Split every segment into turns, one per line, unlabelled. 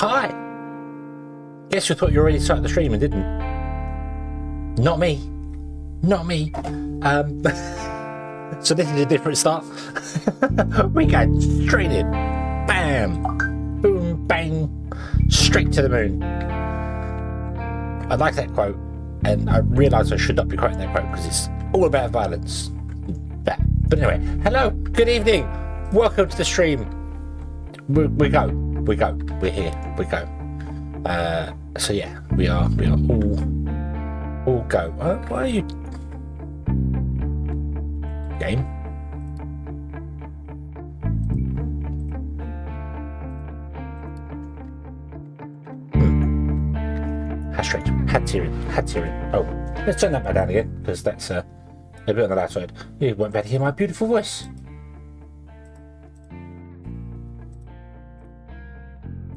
Hi! Guess you thought you already started the stream and didn't. Not me. Not me. So this is a different start. We got straight in. Bam! Boom, bang! Straight to the moon. I like that quote, and I realise I should not be quoting that quote because it's all about violence. But anyway, hello, good evening. Welcome to the stream. We go. We're here. We go. So yeah, we are all go. Why are you game? Had tearing. Oh, let's turn that back down again because that's a bit on the loud side. You won't be able to hear my beautiful voice.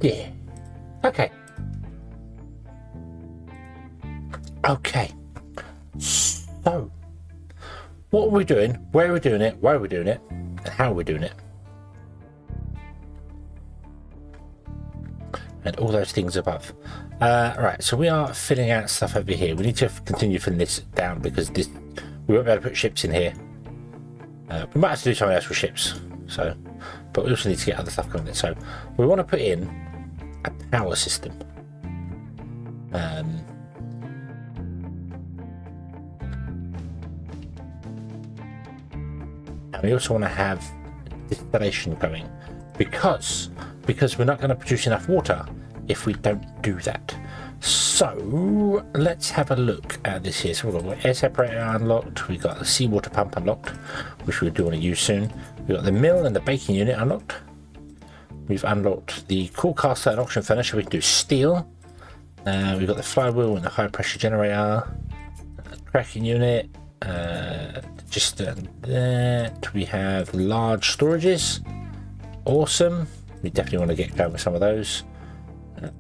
Yeah. Okay. So, what are we doing? Where are we doing it? Why are we doing it? And how are we doing it? And all those things above. Right, so we are filling out stuff over here. We need to continue filling this down because we won't be able to put ships in here. We might have to do something else with ships. So, but we also need to get other stuff going in. So we want to put in a power system. And we also want to have distillation going because we're not going to produce enough water if we don't do that. So let's have a look at this here. So we've got air separator unlocked, we've got the seawater pump unlocked, which we do want to use soon. We've got the mill and the baking unit unlocked. We've unlocked the cool caster and auction furnace, so we can do steel. We've got the flywheel and the high pressure generator, cracking unit, just that. We have large storages. Awesome. We definitely want to get going with some of those.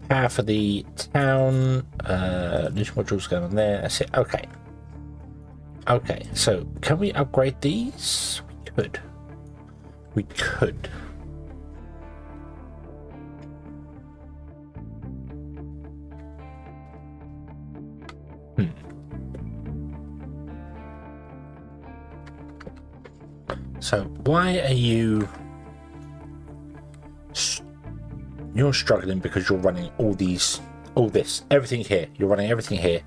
Power for the town. Loose modules going on there. That's it. Okay. So can we upgrade these? We could. So why are you're struggling because you're running everything here. You're running everything here,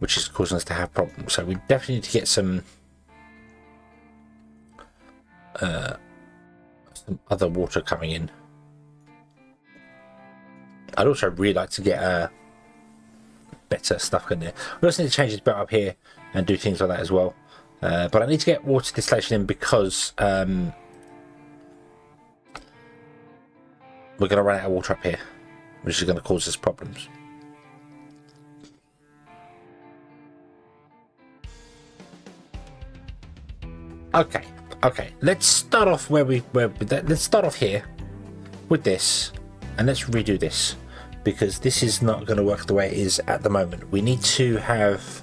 which is causing us to have problems. So we definitely need to get some other water coming in. I'd also really like to get better stuff in there. We also need to change this belt up here and do things like that as well. But I need to get water distillation in because we're going to run out of water up here, which is going to cause us problems. Okay. Let's start off let's start off here with this, and let's redo this because this is not going to work the way it is at the moment. We need to have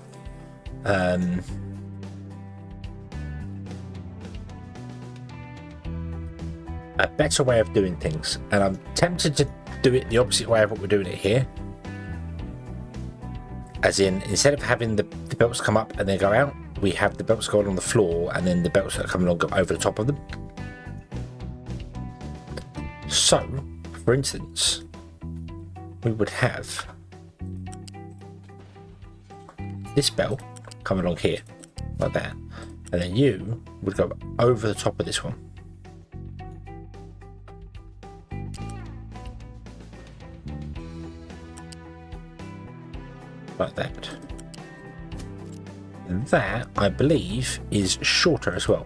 a better way of doing things, and I'm tempted to do it the opposite way of what we're doing it here, as in instead of having the belts come up and then go out, we have the belts going on the floor and then the belts that are coming along go over the top of them. So for instance, we would have this belt coming along here like that, and then you would go over the top of this one like that. And that, I believe, is shorter as well.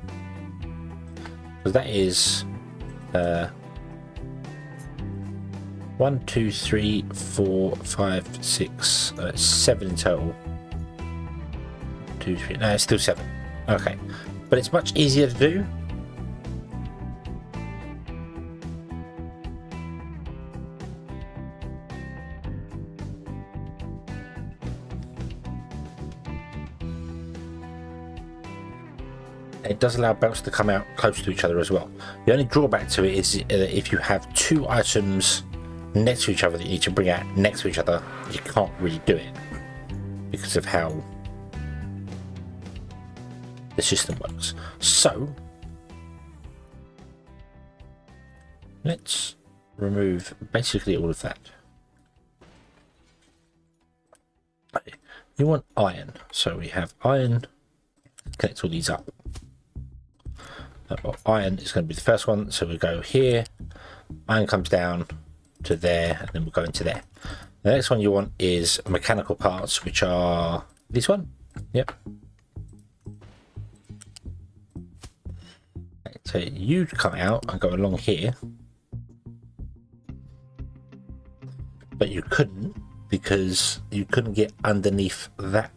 Because that is 1, 2, 3, 4, 5, 6, 7 in total. 2, 3, no, it's still 7. Okay. But it's much easier to do. It does allow belts to come out close to each other as well. The only drawback to it is if you have two items next to each other that you need to bring out next to each other, you can't really do it because of how the system works. So let's remove basically all of that. You want iron, so we have iron. Connect all these up. Iron is going to be the first one, so we go here. Iron comes down to there, and then we'll go into there. The next one you want is mechanical parts, which are this one. Yep. So you come out and go along here, but you couldn't because you couldn't get underneath that.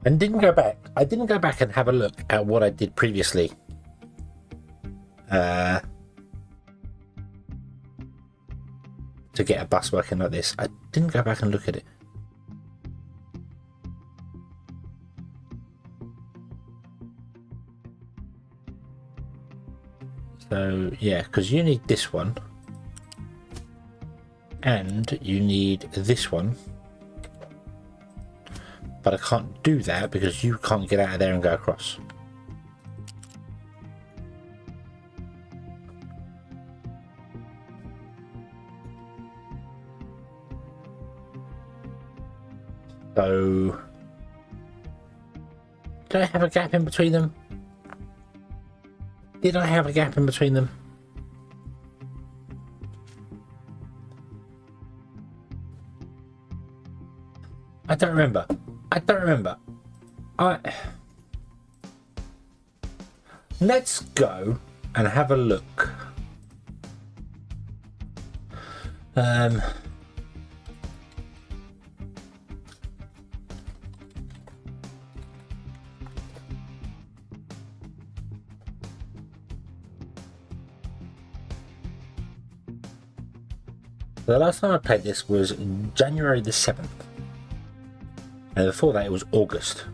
And didn't go back. I didn't go back and have a look at what I did previously. To get a bus working like this. I didn't go back and look at it. So yeah, because you need this one. And you need this one. But I can't do that because you can't get out of there and go across. So, did I have a gap in between them? Did I have a gap in between them? I don't remember. I don't remember. Let's go and have a look. The last time I played this was January the 7th. And before that it was August.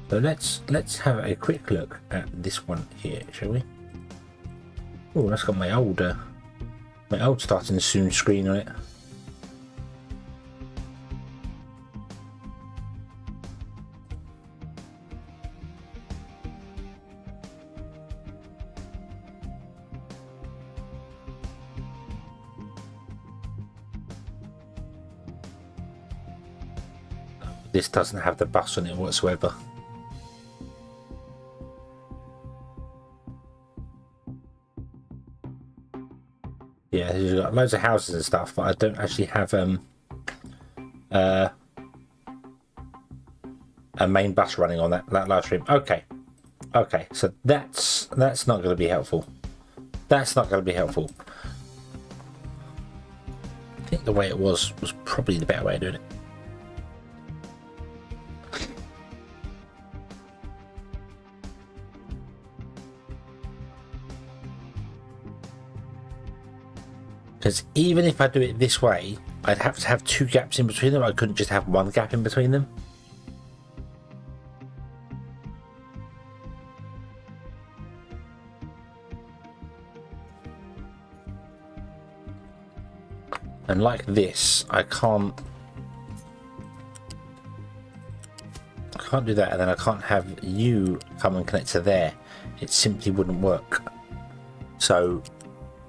So let's have a quick look at this one here, shall we? Oh, that's got my old starting soon screen on it. This doesn't have the bus on it whatsoever. Yeah, you've got loads of houses and stuff, but I don't actually have a main bus running on that live stream. Okay, so that's not going to be helpful. That's not going to be helpful. I think the way it was probably the better way of doing it. Because even if I do it this way, I'd have to have two gaps in between them. I couldn't just have one gap in between them. And like this, I can't do that, and then I can't have you come and connect to there. It simply wouldn't work. So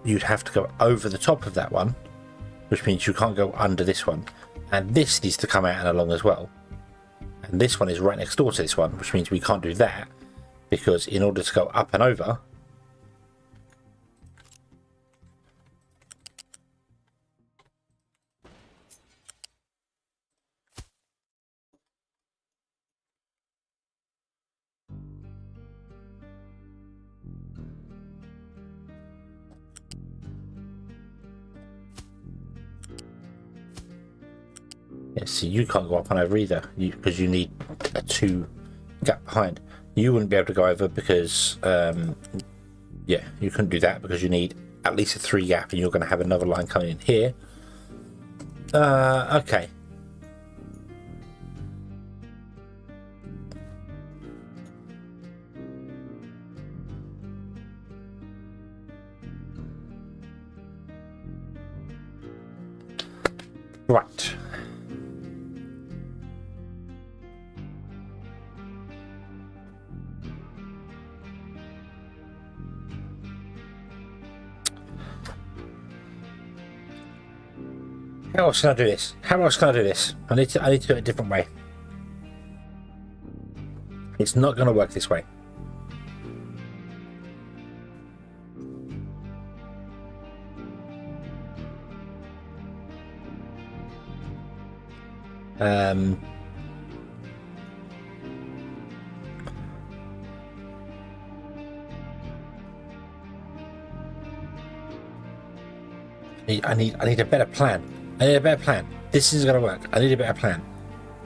you'd have to go over the top of that one, which means you can't go under this one, and this needs to come out and along as well, and this one is right next door to this one, which means we can't do that, because in order to go up and over, Yeah, see, you can't go up and over either, because you need a 2 gap behind. You wouldn't be able to go over because, yeah, you couldn't do that because you need at least a 3 gap, and you're going to have another line coming in here. Okay. Right. How else can I do this? How else can I do this? I need to do it a different way. It's not going to work this way. I need a better plan. I need a better plan. This isn't going to work. I need a better plan.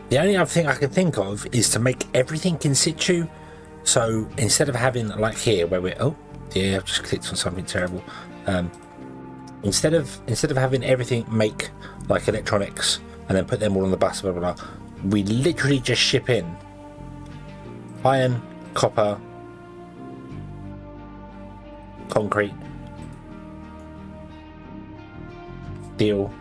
The only other thing I can think of is to make everything in situ. So instead of having like here where we're I've just clicked on something terrible. Instead of having everything make like electronics and then put them all on the bus, blah blah blah, we literally just ship in iron, copper, concrete, steel,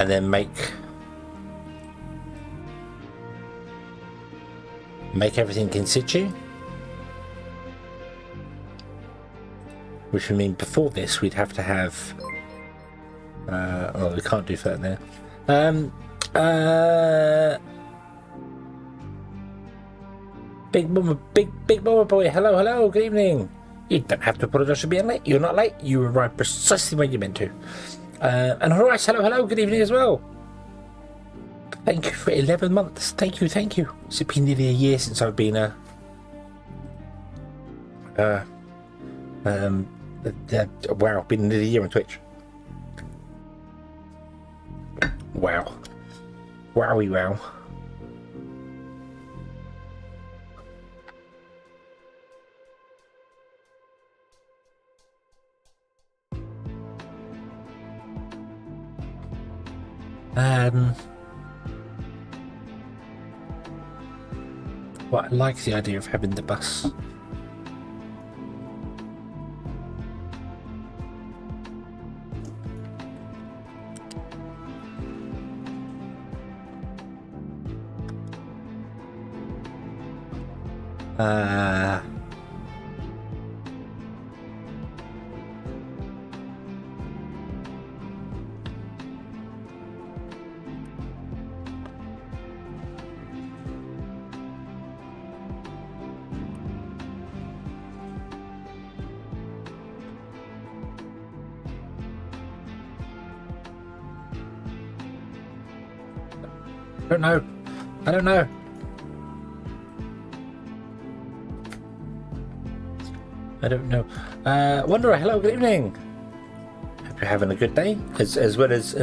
and then make everything in situ, which would mean before this we'd have to have we can't do that there. Big mama boy, hello, good evening. You don't have to apologize for being late. You're not late. You arrived precisely when you meant to. And Horace, hello, good evening as well. Thank you for 11 months. Thank you. It's been nearly a year since I've been wow, been nearly a year on Twitch. Wow. Wowie wow. Well, I like the idea of having the bus. I don't know. Wanderer, hello, good evening. Hope you're having a good day, as well as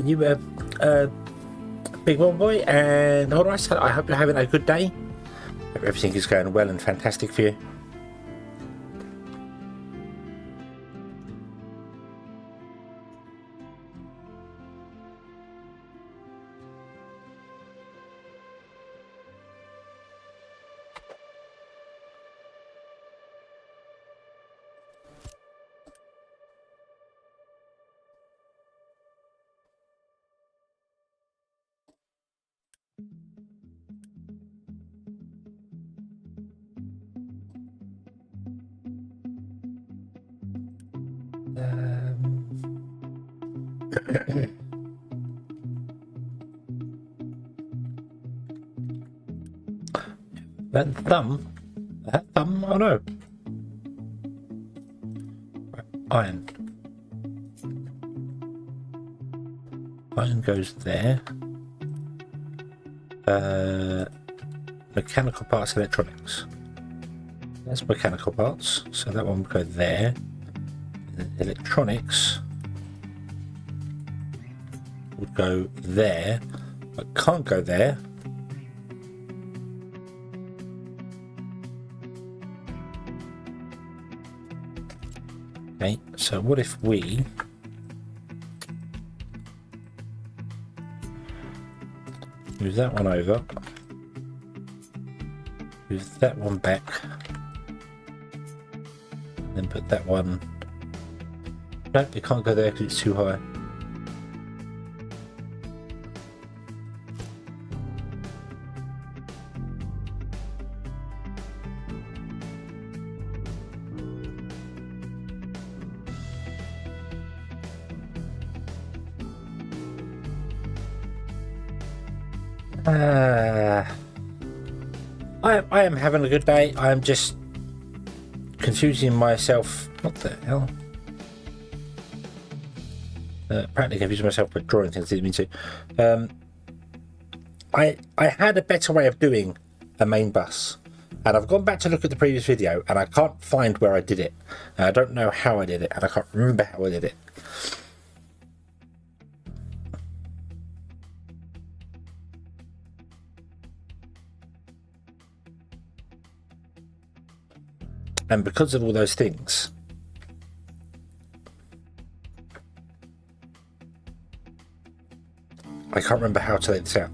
you, Big One Boy, and Horace. I hope you're having a good day. Hope everything is going well and fantastic for you. That thumb, oh no. Iron goes there. Mechanical parts, electronics. That's mechanical parts, so that one will go there. electronics would go there, but can't go there. Okay, so what if we move that one over, move that one back, then put that one. Nope, it can't go there because it's too high. I am having a good day. I am just confusing myself. What the hell? Apparently confusing myself with drawing things. Didn't mean to. I had a better way of doing a main bus, and I've gone back to look at the previous video, and I can't find where I did it. I don't know how I did it, and I can't remember how I did it. And because of all those things, I can't remember how to lay this out.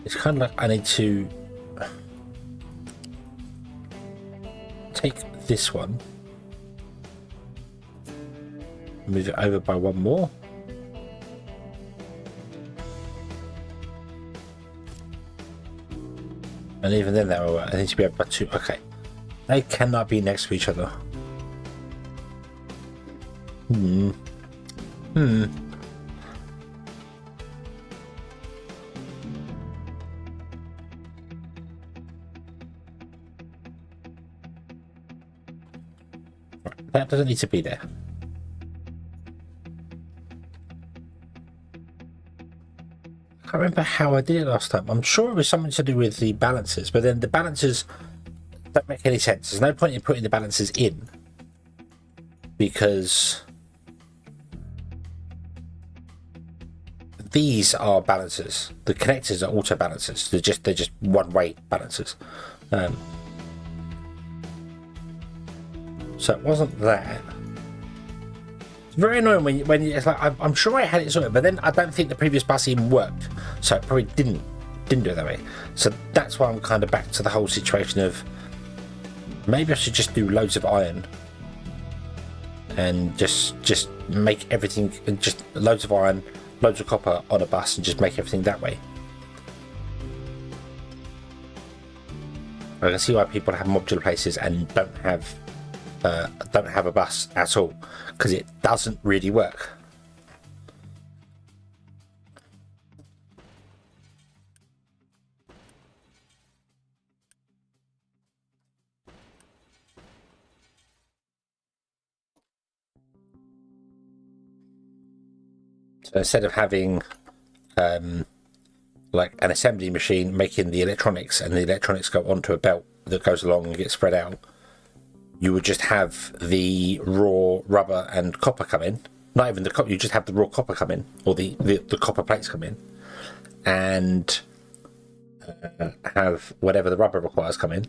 It's kind of like I need to take this one, move it over by one more, and even then that will work. I need to be able by two. Okay, they cannot be next to each other. That doesn't need to be there. I can't remember how I did it last time. I'm sure it was something to do with the balances, but then the balances don't make any sense. There's no point in putting the balances in, because these are balancers. The connectors are auto balancers. They're just one-way balancers. So it wasn't that. It's very annoying when it's like I'm sure I had it sorted, but then I don't think the previous bus even worked, so it probably didn't do it that way. So that's why I'm kind of back to the whole situation of maybe I should just do loads of iron and just make everything, just loads of iron, loads of copper on a bus, and just make everything that way. I can see why people have modular places and don't have a bus at all, because it doesn't really work. So instead of having like an assembly machine making the electronics, and the electronics go onto a belt that goes along and gets spread out, you would just have the raw rubber and copper come in. Not even the copper, you just have the raw copper come in, or the copper plates come in, and have whatever the rubber requires come in.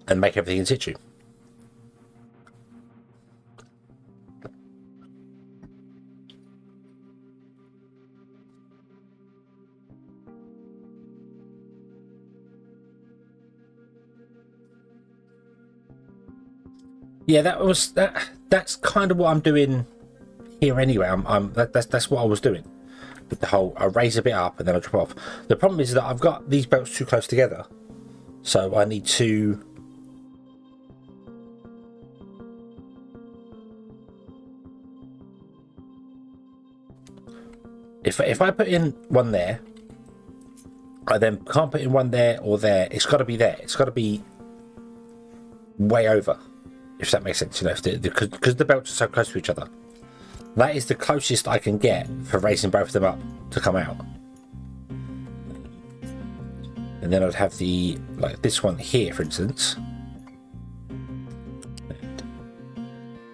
And make everything in situ. Yeah, that's kind of what I'm doing here anyway. That's what I was doing with the whole. I raise a bit up and then I drop off. The problem is that I've got these belts too close together, so I need to. If I put in one there, I then can't put in one there or there. It's got to be there. It's got to be way over, if that makes sense. You know, because the belts are so close to each other. That is the closest I can get for raising both of them up to come out. And then I'd have the, like this one here, for instance.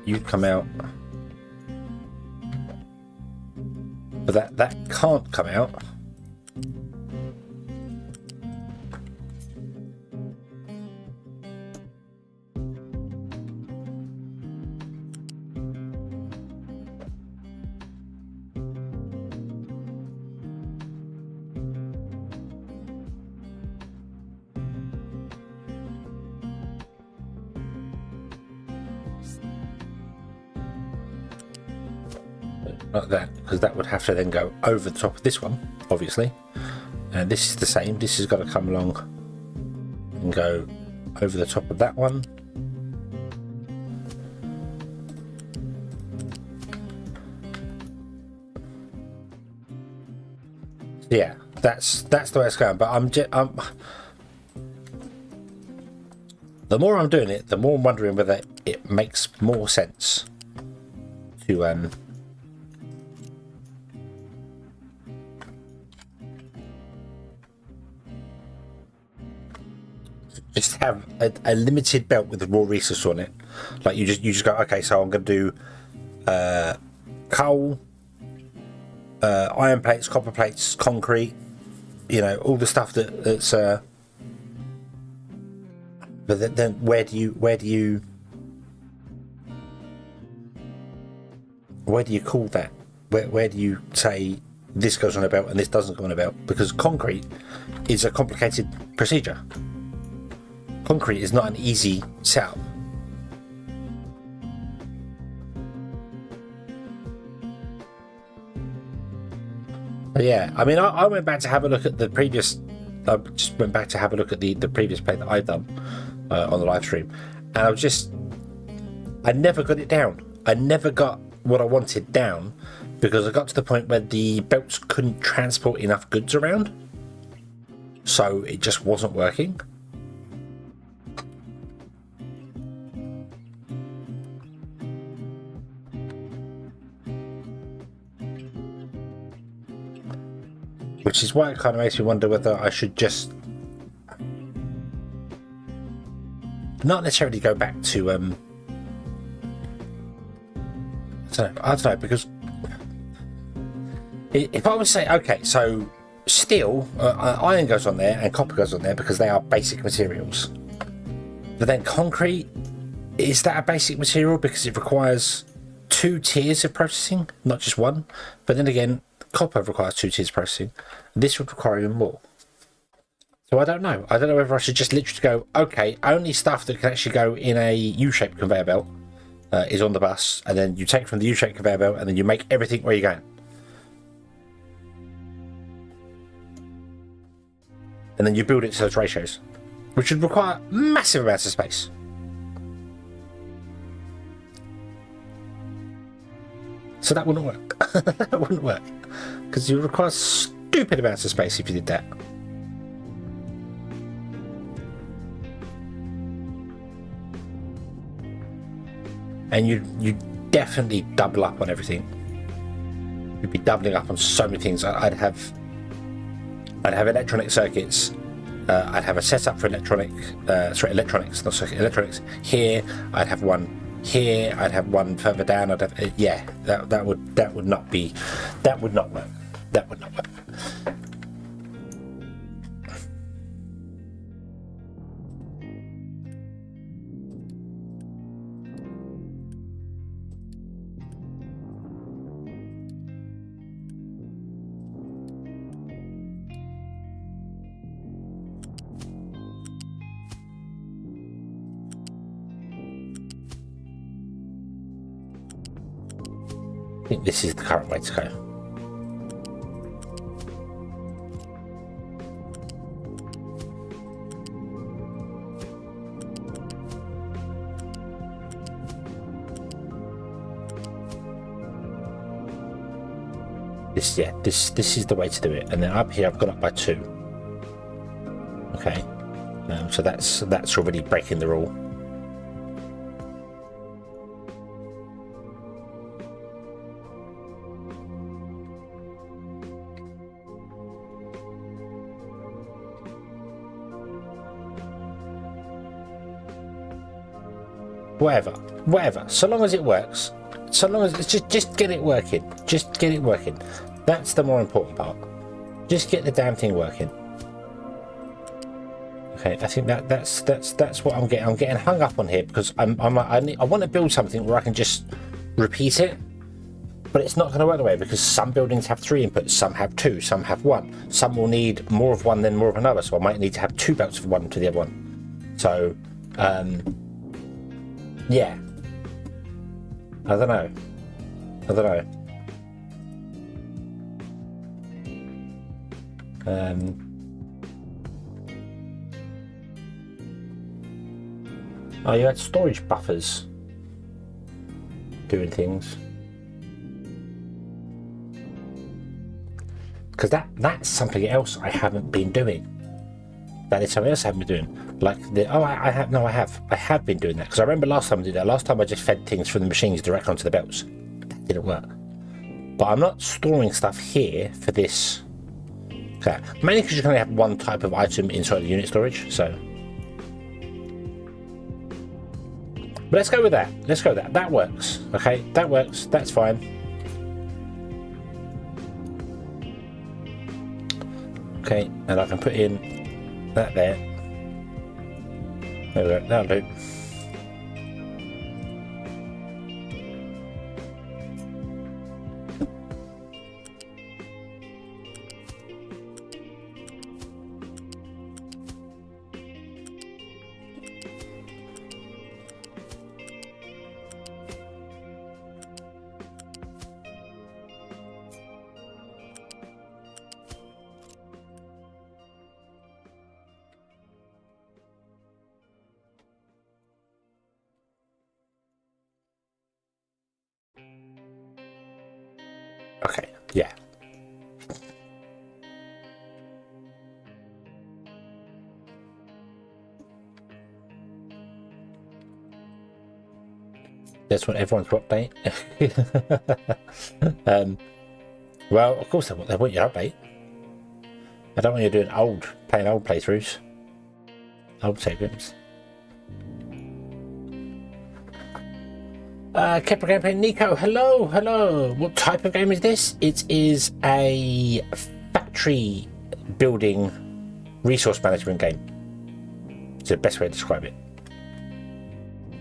You'd come out. But that can't come out. Like that, because that would have to then go over the top of this one, obviously. And this is the same. This has got to come along and go over the top of that one. Yeah, that's the way it's going. But the more I'm doing it, the more I'm wondering whether it makes more sense to just have a limited belt with a raw resource on it. Like you just go, okay, so I'm going to do coal, iron plates, copper plates, concrete, you know, all the stuff that's but then where do you call that? Where do you say this goes on a belt and this doesn't go on a belt? Because concrete is a complicated procedure. Concrete is not an easy setup. But yeah, I mean, I went back to have a look at the previous. I just went back to have a look at the previous play that I've done on the live stream, and I never got it down. I never got what I wanted down because I got to the point where the belts couldn't transport enough goods around, so it just wasn't working. Which is why it kind of makes me wonder whether I should just not necessarily go back to I don't know, because if I would say, okay, so steel, iron goes on there and copper goes on there because they are basic materials, but then concrete, is that a basic material because it requires 2 tiers of processing, not just one? But then again, copper requires 2 tiers of processing. This would require even more. So I don't know. I don't know whether I should just literally go, okay, only stuff that can actually go in a U-shaped conveyor belt is on the bus, and then you take from the U-shaped conveyor belt and then you make everything where you're going. And then you build it to those ratios, which would require massive amounts of space. So that wouldn't work. That wouldn't work. Because you require stupid amounts of space if you did that. And you'd definitely double up on everything. You'd be doubling up on so many things. I'd have electronic circuits. I'd have a setup for electronics, not circuit, electronics here. I'd have one here. I'd have one further down. I'd have, yeah, that would not work. That would not work. think this is the current way to go. This is the way to do it. And then up here I've gone up by 2. Okay, so that's already breaking the rule. Whatever. So long as it works. So long as it's just get it working. Just get it working. That's the more important part. Just get the damn thing working. Okay, I think that's what I'm getting. I'm getting hung up on here because I want to build something where I can just repeat it, but it's not going to work that way because some buildings have 3 inputs, some have 2, some have 1. Some will need more of one than more of another, so I might need to have 2 belts from one to the other one. So, yeah. I don't know. Oh, you had storage buffers doing things. Because that's something else I haven't been doing. That is something else I haven't been doing. Like I have been doing that. Because I remember last time I did that. Last time I just fed things from the machines direct onto the belts. That didn't work. But I'm not storing stuff here for this. Okay. Mainly because you can only have one type of item inside the unit storage. So. But let's go with that. That works. Okay, that works. That's fine. Okay, and I can put in that there. There we go. That'll do. Okay, yeah. That's what everyone's update. Well, of course they want your update. I don't want you doing playing old playthroughs, old save games. Kepler Gameplay Nico, hello. What type of game is this? It is a factory building resource management game. It's the best way to describe it.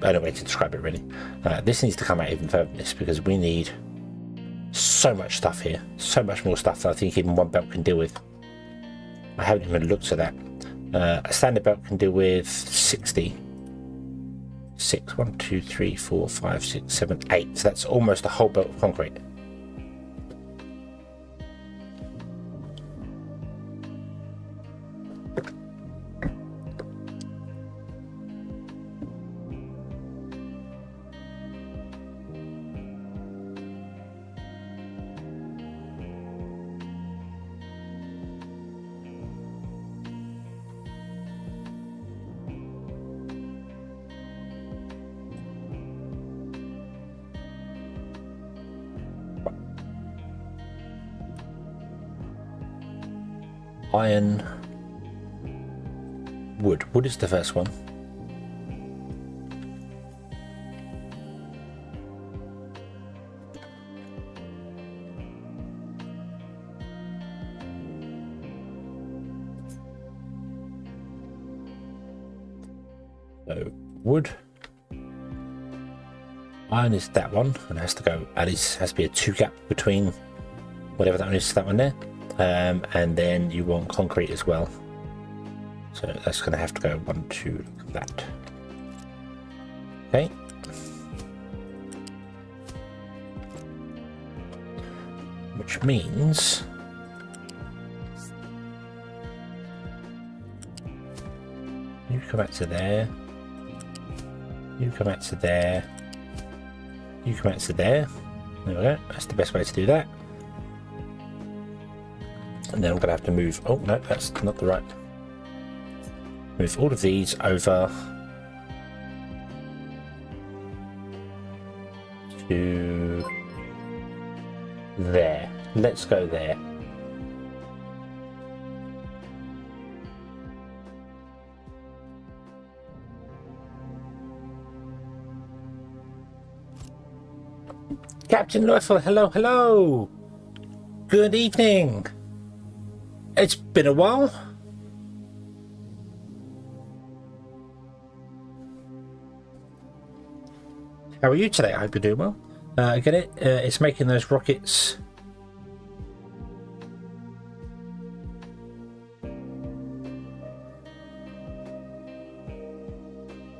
Only way to describe it, really. This needs to come out even further than this because we need so much stuff here. So much more stuff than I think even one belt can deal with. I haven't even looked at that. A standard belt can deal with 60. 1, 2, 3, 4, 5, 6, 7, 8. So that's almost a whole belt of concrete. Iron, wood. Wood is the first one. So wood. Iron is that one, and it has to go. And it has to be a 2 gap between whatever that one is to that one there. And then you want concrete as well, so that's going to have to go 1, 2 like that. Okay, which means you come out to there, you come out to there, you come out to there. There we go. That's the best way to do that. And then I'm going to have to move. Oh no, that's not the right. Move all of these over to there. Let's go there. Captain Loeffel, hello, hello. Good evening. It's been a while. How are you today? I hope you're doing well. Get it? It's making those rockets.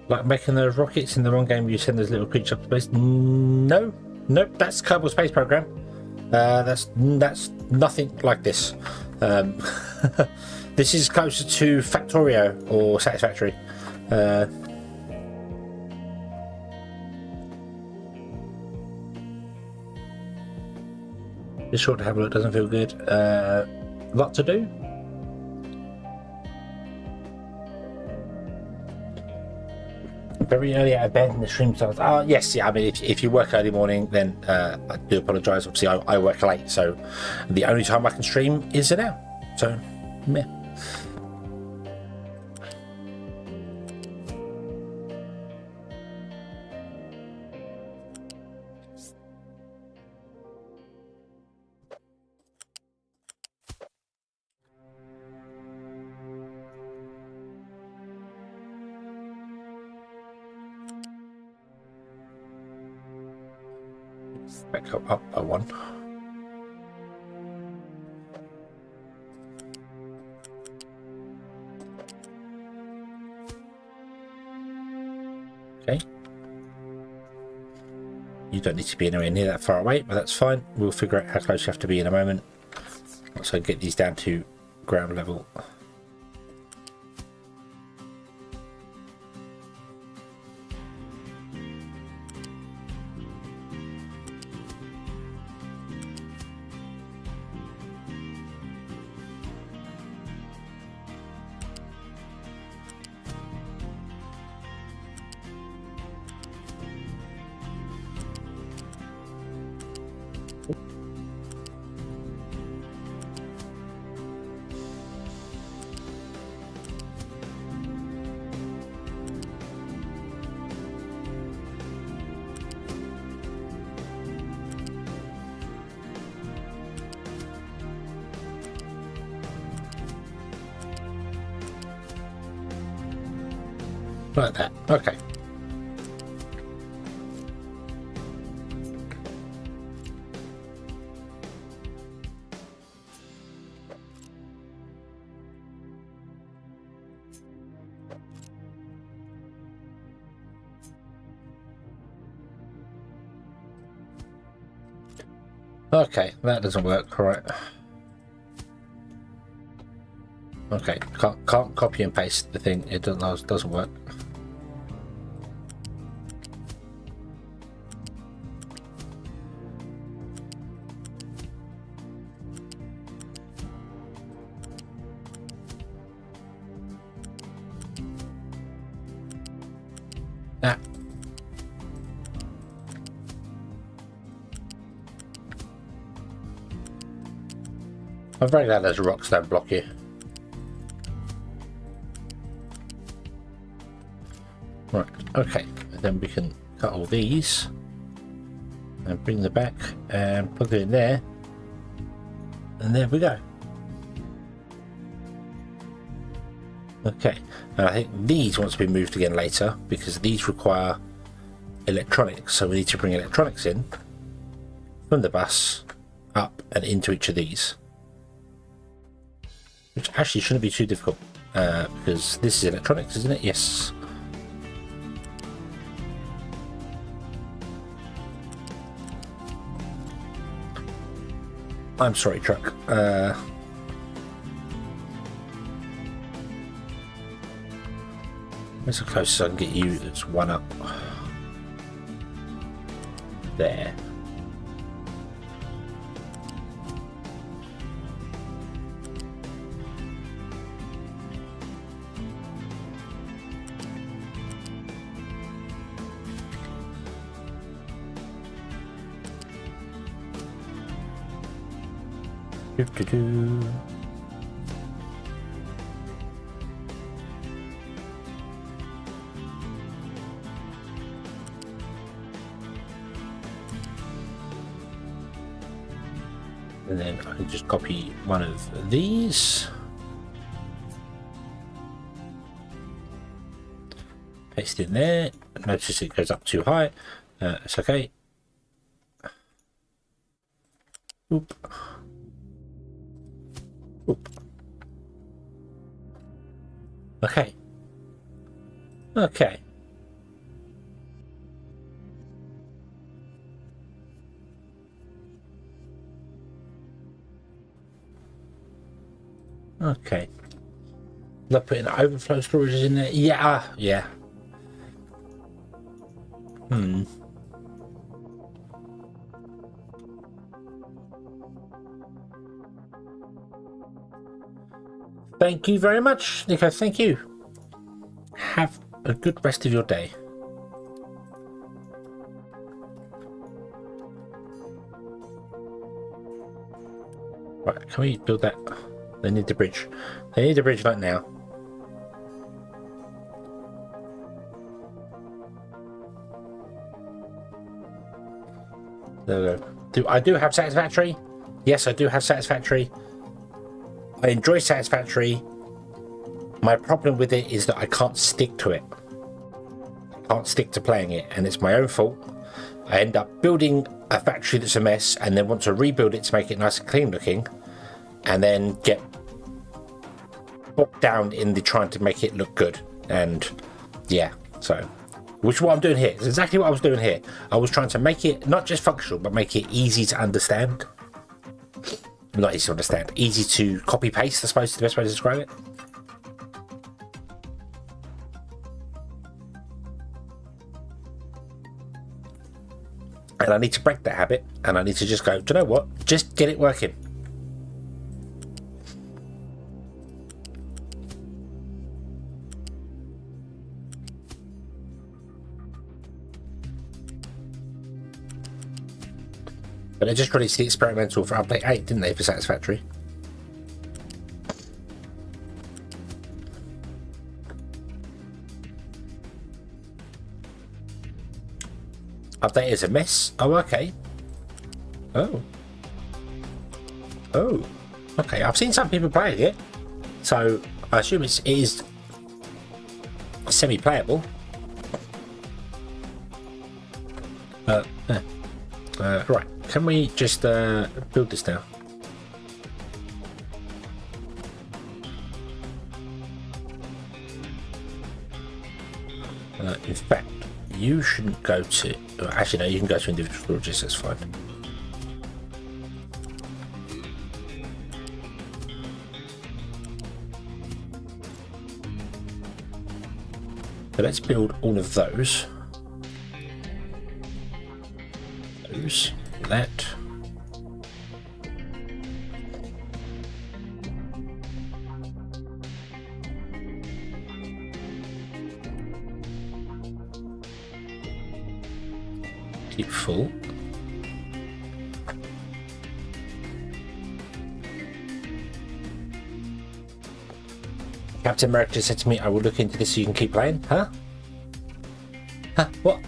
Like making those rockets in the wrong game, you send those little creatures up to space. No, nope. That's Kerbal Space Program. That's nothing like this. This is closer to Factorio or Satisfactory. Just short to have a look, doesn't feel good. Lot to do. Very early out of bed and the stream starts. Oh yes, yeah. I mean, if you work early morning, then I do apologise. Obviously, I work late, so the only time I can stream is now. So, meh. Back up by one. Okay. You don't need to be anywhere near that far away, but that's fine. We'll figure out how close you have to be in a moment. Also get these down to ground level. Like that. Okay. Okay, that doesn't work. All right. Okay, can't copy and paste the thing. It doesn't work. Ah. I'm very glad those rocks don't block you. Right, okay, and then we can cut all these and bring them back and plug it in there, and there we go. Okay, and I think these want to be moved again later because these require electronics, so we need to bring electronics in from the bus up and into each of these, which actually shouldn't be too difficult because this is electronics, isn't it? Yes. I'm sorry, truck. Where's the closest I can get you? That's one up. There. Do-do-do. And then I can just copy one of these, paste it in there. Notice it goes up too high. It's okay. Oop. Oop. Okay. Okay. Okay. They're putting overflow storages in there. Yeah. Yeah. Thank you very much, Nico. Thank you. Have a good rest of your day. Right, can we build that? They need the bridge. They need the bridge like now. There we go. I do have Satisfactory. Yes, I do have Satisfactory. I enjoy Satisfactory. My problem with it is that I can't stick to it. I can't stick to playing it, and it's my own fault. I end up building a factory that's a mess and then want to rebuild it to make it nice and clean looking, and then get bogged down in the trying to make it look good. And yeah, so which is what I'm doing here. It's exactly what I was doing here. I was trying to make it not just functional, but make it easy to understand. Not easy to understand, easy to copy paste, I suppose is the best way to describe it. And I need to break that habit, and I need to just go, do you know what? Just get it working. But they just released the experimental for update 8, didn't they, for Satisfactory? Update is a mess. Oh, okay. Oh. Oh. Okay, I've seen some people playing it, so I assume it is semi-playable. Right. Can we just build this now? In fact, you shouldn't go to... Actually, no, you can go to individual storages, that's fine. So let's build all of those. That. Keep full. Captain America said to me, I will look into this so you can keep playing. Huh? Huh? What?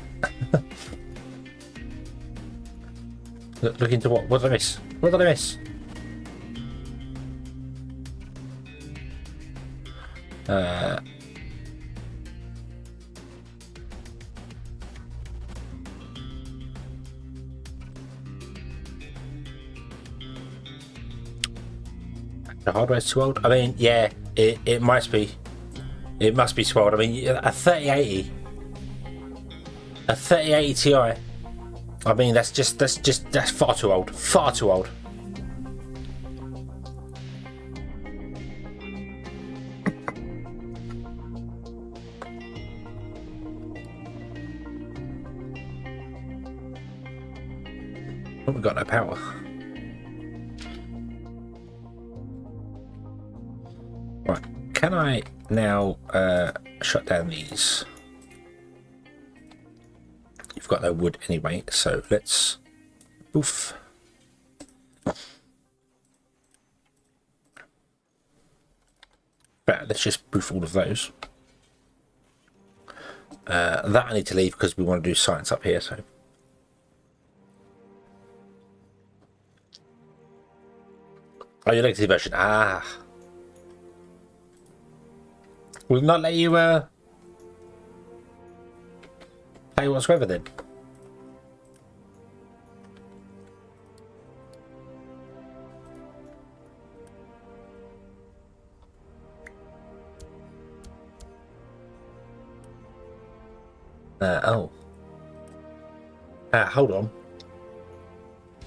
Look into what? What did I miss? What did I miss? The hardware's too old? I mean, yeah, it must be. It must be too old. I mean, a 3080. A 3080 Ti. I mean, that's far too old. Far too old. Oh, we've got no power. Right, can I now shut down these? You've got no wood anyway, so let's... Oof. Right, let's just boof all of those. That I need to leave because we want to do science up here, so... Oh, your legacy version. Ah. Will not let you play whatsoever then. Oh. Hold on.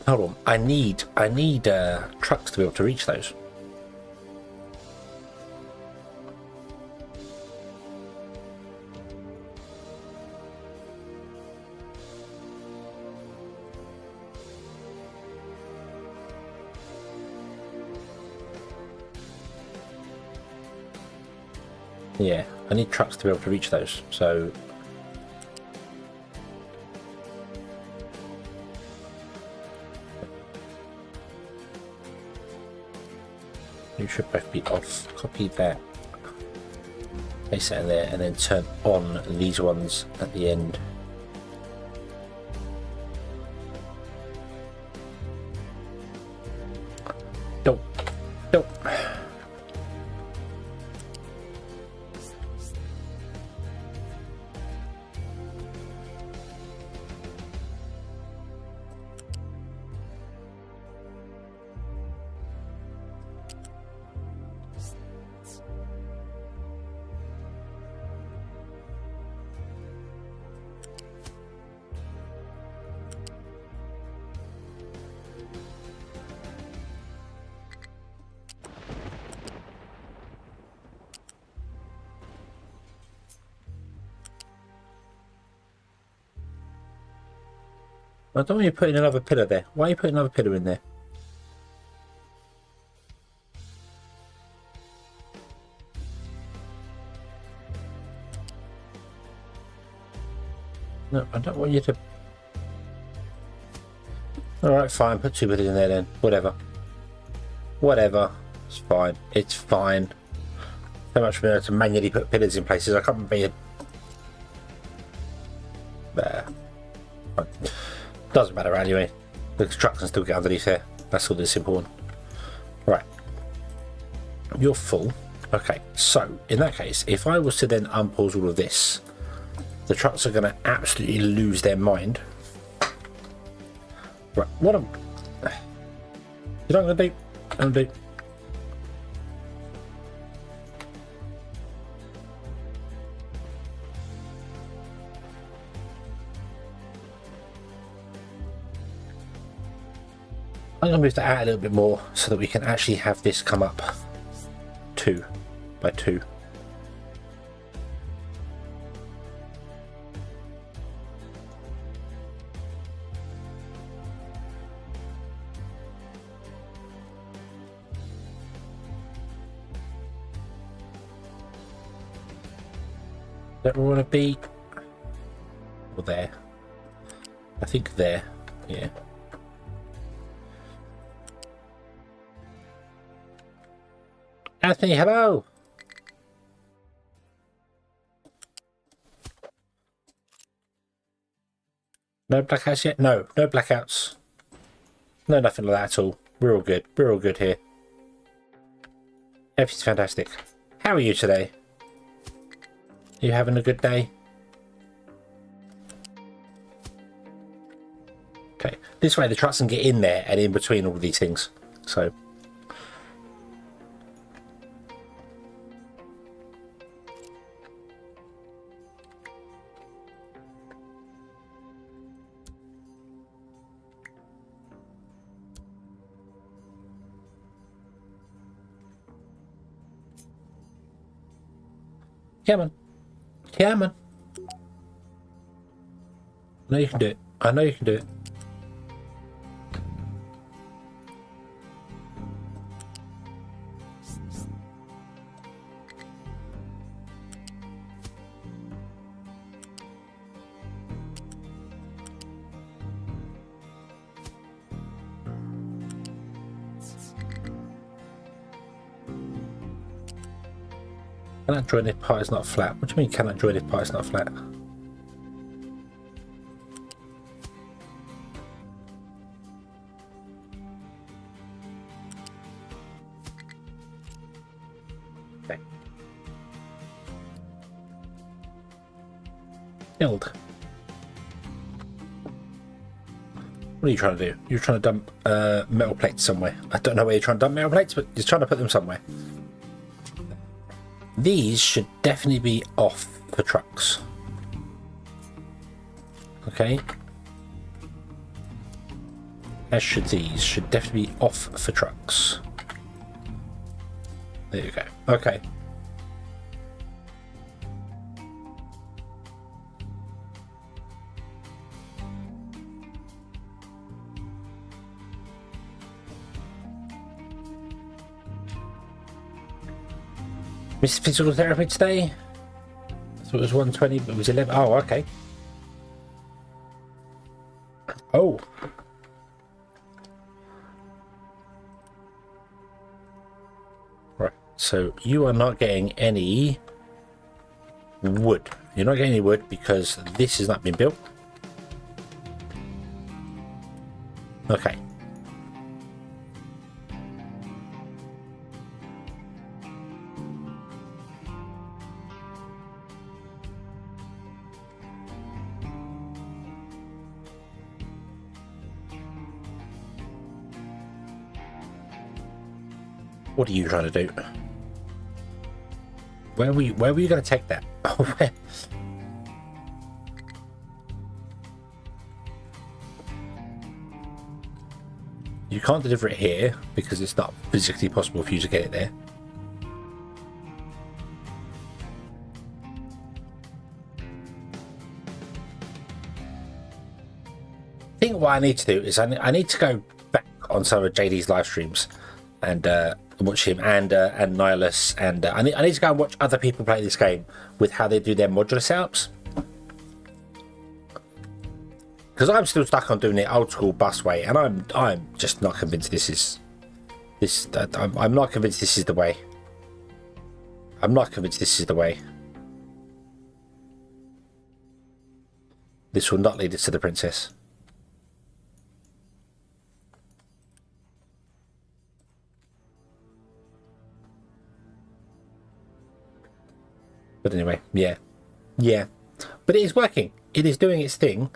Hold on. I need trucks to be able to reach those. Yeah, I need trucks to be able to reach those, so... You should both be off. Copy that. Place that in there, and then turn on these ones at the end. Nope. Nope. I don't want you putting another pillar there. Why are you putting another pillar in there? No, I don't want you to... Alright, fine. Put 2 pillars in there then. Whatever. Whatever. It's fine. It's fine. So much for me to manually put pillars in places. I can't remember... There. Fine. Doesn't matter anyway. The trucks can still get underneath there. That's all that's important. Right. You're full. Okay, so in that case, if I was to then unpause all of this, the trucks are going to absolutely lose their mind. Right, what am... You know what I'm going to do? I'm going to do... I'm going to move that out a little bit more so that we can actually have this come up 2 by 2. Don't we want to be... Or there. I think there. Yeah. Anthony, hello! No blackouts yet? No, no blackouts. No, nothing like that at all. We're all good. We're all good here. Everything's fantastic. How are you today? Are you having a good day? Okay, this way the trucks can get in there and in between all these things. So... Come on. Come on. I know you can do it. I know you can do it. Cannot join if part is not flat. What do you mean cannot join if part is not flat? Okay. Build. What are you trying to do? You're trying to dump metal plates somewhere. I don't know where you're trying to dump metal plates, but you're trying to put them somewhere. These should definitely be off for trucks. Okay. As should these. Should definitely be off for trucks. There you go. Okay. Missed physical therapy today. I thought it was 120, but it was 11. Oh, okay. Oh. Right. So you are not getting any wood. You're not getting any wood because this has not been built. Okay. What are you trying to do? Where were you going to take that? Oh, where? You can't deliver it here because it's not physically possible for you to get it there. I think what I need to do is I need to go back on some of JD's live streams and watch him and Nihilus, and I need to go and watch other people play this game with how they do their modular setups, because I'm still stuck on doing it old school bus way, and I'm just not convinced I'm not convinced this is the way. I'm not convinced this is the way. This will not lead us to the princess. But anyway, yeah. But it is working. It is doing its thing.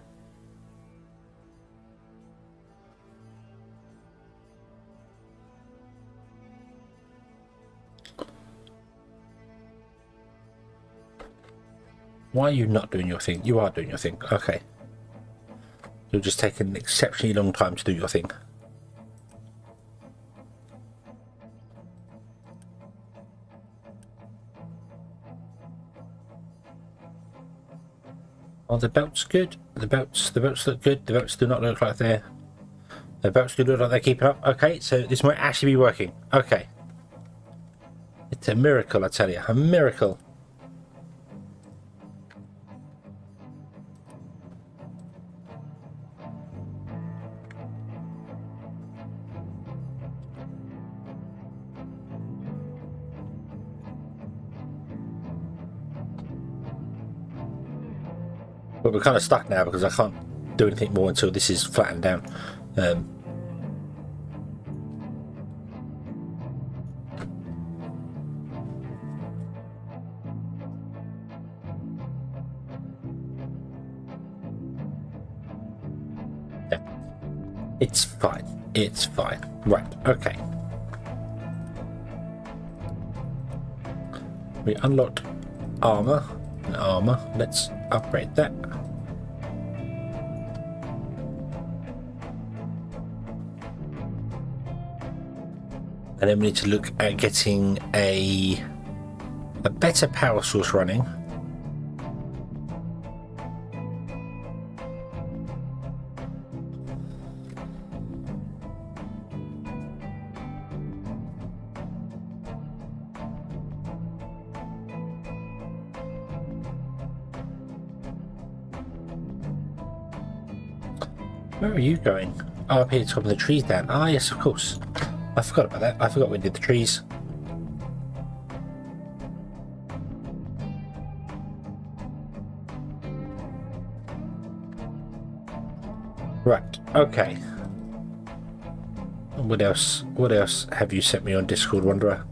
Why are you not doing your thing? You are doing your thing. Okay. You're just taking an exceptionally long time to do your thing. Are the belts good? The belts look good. The belts do not look like they're... The belts do look like they're keeping up. Okay, so this might actually be working. Okay. It's a miracle, I tell you. A miracle. But we're kind of stuck now because I can't do anything more until this is flattened down. Yeah. It's fine. It's fine. Right, okay. We unlocked armor. Let's upgrade that. And then we need to look at getting a better power source running. Where are you going? Oh, up here to the trees down. Ah, yes, of course. I forgot about that. I forgot we did the trees. Right, okay. What else? What else have you sent me on Discord, Wanderer?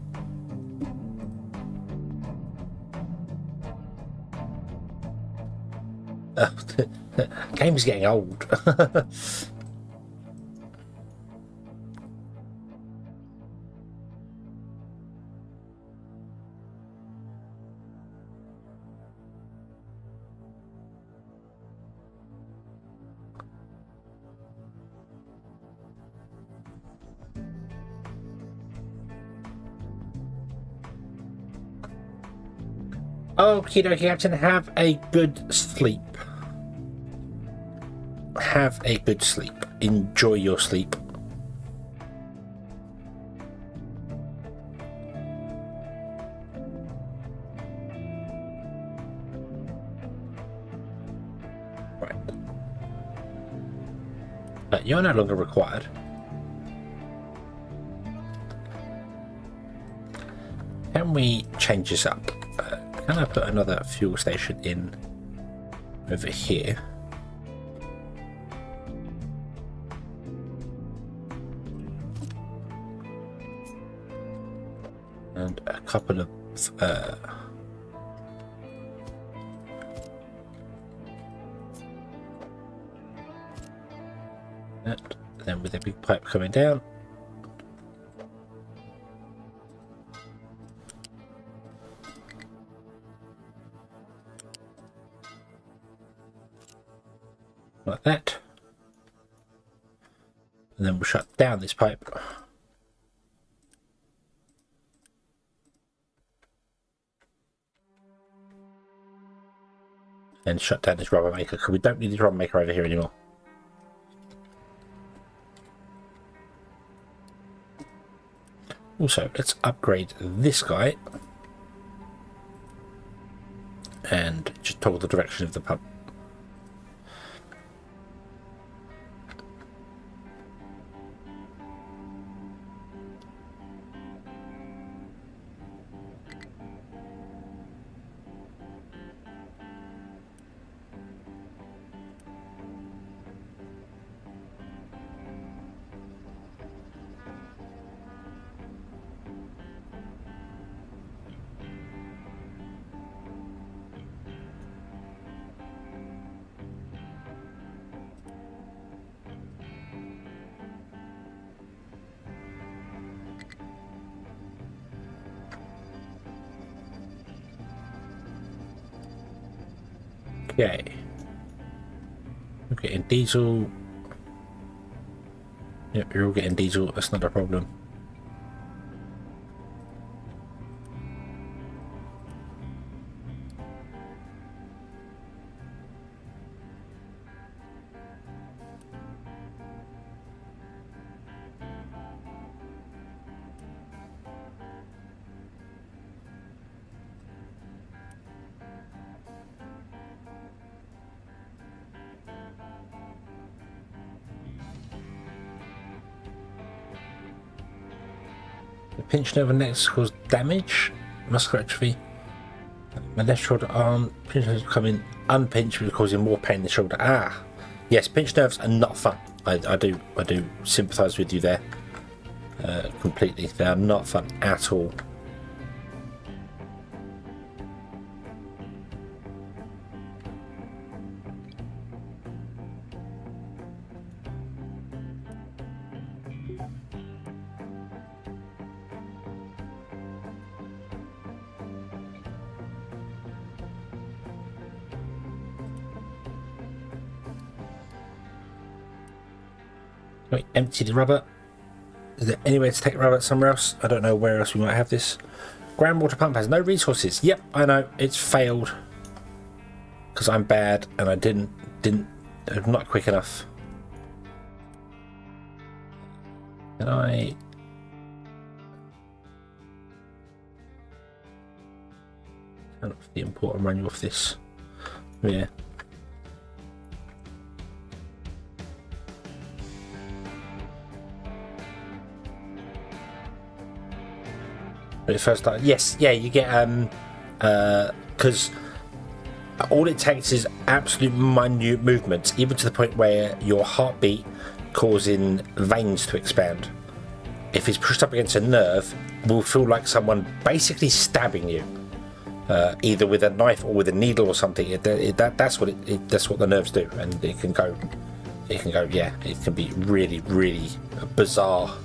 Game's getting old. Okie dokie, Captain. Have a good sleep. Have a good sleep. Enjoy your sleep. Right. You're no longer required. Can we change this up? Can I put another fuel station in over here? And a couple of that, then with a big pipe coming down. Like that. And then we'll shut down this pipe. And shut down this rubber maker, because we don't need this rubber maker over here anymore. Also, let's upgrade this guy. And just toggle the direction of the pump. Okay. We're getting diesel. Yep, you're all getting diesel, that's not a problem. Pinched over next cause damage. Muscular atrophy. My left shoulder arm. Pinched nerves becoming unpinched, which is causing more pain in the shoulder. Ah, yes, pinched nerves are not fun. I do sympathise with you there. Completely. They are not fun at all. Can we empty the rubber? Is there any way to take the rubber somewhere else? I don't know where else we might have this. Groundwater pump has no resources. Yep, I know. It's failed. Because I'm bad and I'm not quick enough. Can I... turn off the import and run you off this? Yeah. When it first started, yes, yeah, you get because All it takes is absolute minute movements, even to the point where your heartbeat causing veins to expand. If it's pushed up against a nerve, it will feel like someone basically stabbing you, either with a knife or with a needle or something. That's what the nerves do, and it can go. Yeah, it can be really, really bizarre.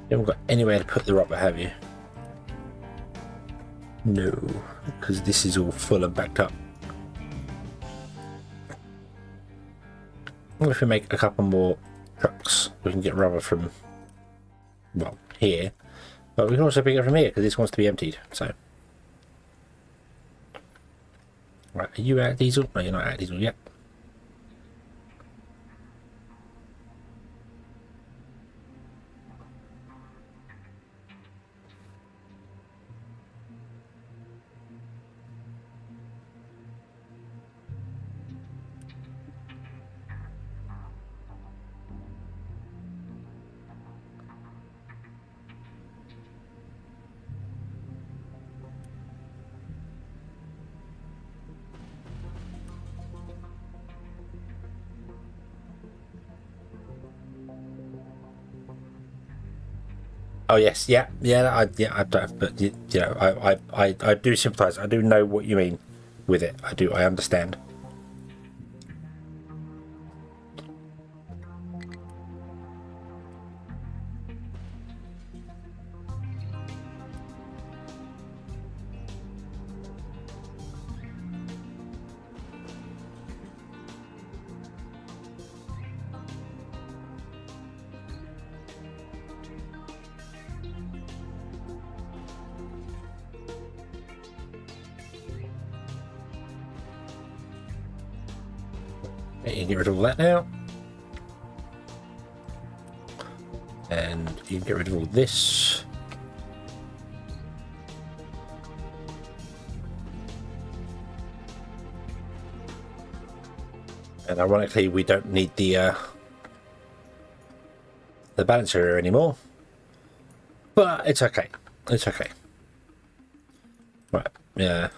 You haven't got anywhere to put the rubber, have you? No, because this is all full and backed up. Well, if we make a couple more trucks, we can get rubber from, well, here. But we can also pick it from here, because this wants to be emptied, so. Right, are you out of diesel? No, you're not out of diesel yet. Oh yes, yeah, I don't, but you know, I do sympathise. I do know what you mean with it. I understand. You can get rid of all that now. And you can get rid of all this. And ironically, we don't need the balancer area anymore. But it's okay. It's okay. Right, yeah.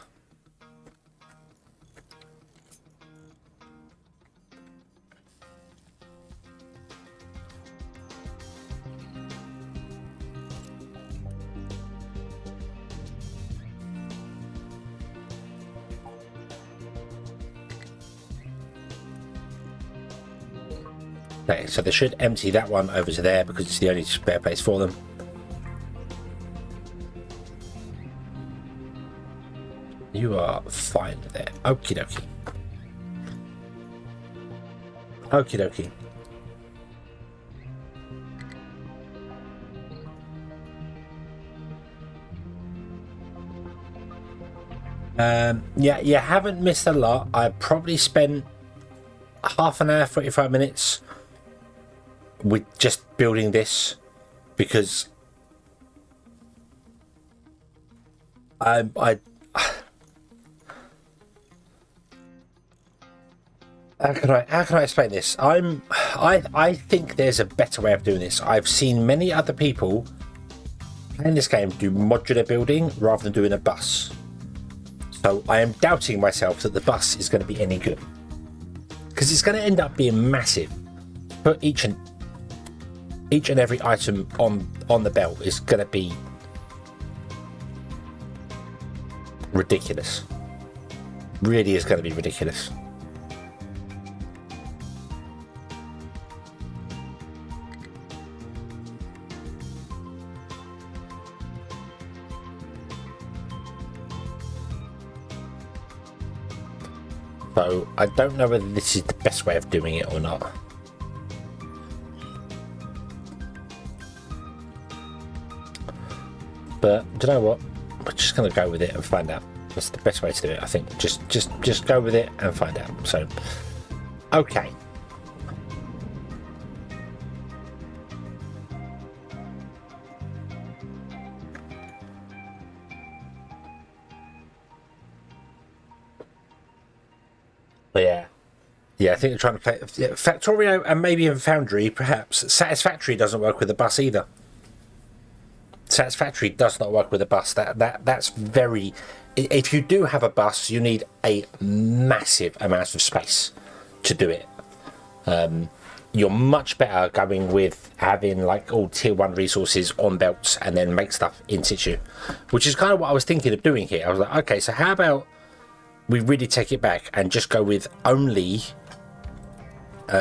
Okay, so they should empty that one over to there because it's the only spare place for them. You are fine there. Okie dokie. Okie dokie. Yeah, you haven't missed a lot. I probably spent half an hour, 45 minutes with just building this because I how can I explain this? I think there's a better way of doing this. I've seen many other people playing this game do modular building rather than doing a bus. So I am doubting myself that the bus is going to be any good because it's going to end up being massive. Put each and every item on the belt is going to be ridiculous. Really is going to be ridiculous. So I don't know whether this is the best way of doing it or not. But do you know what? We're just going to go with it and find out. That's the best way to do it, I think. Just go with it and find out. So, okay. But yeah. Yeah, I think they're trying to play Factorio and maybe even Foundry, perhaps. Satisfactory doesn't work with a bus either. Satisfactory does not work with a bus. That's very. If you do have a bus, you need a massive amount of space to do it. You're much better going with having like all tier 1 resources on belts and then make stuff in situ, which is kind of what I was thinking of doing here. I was like, okay, so how about we really take it back and just go with only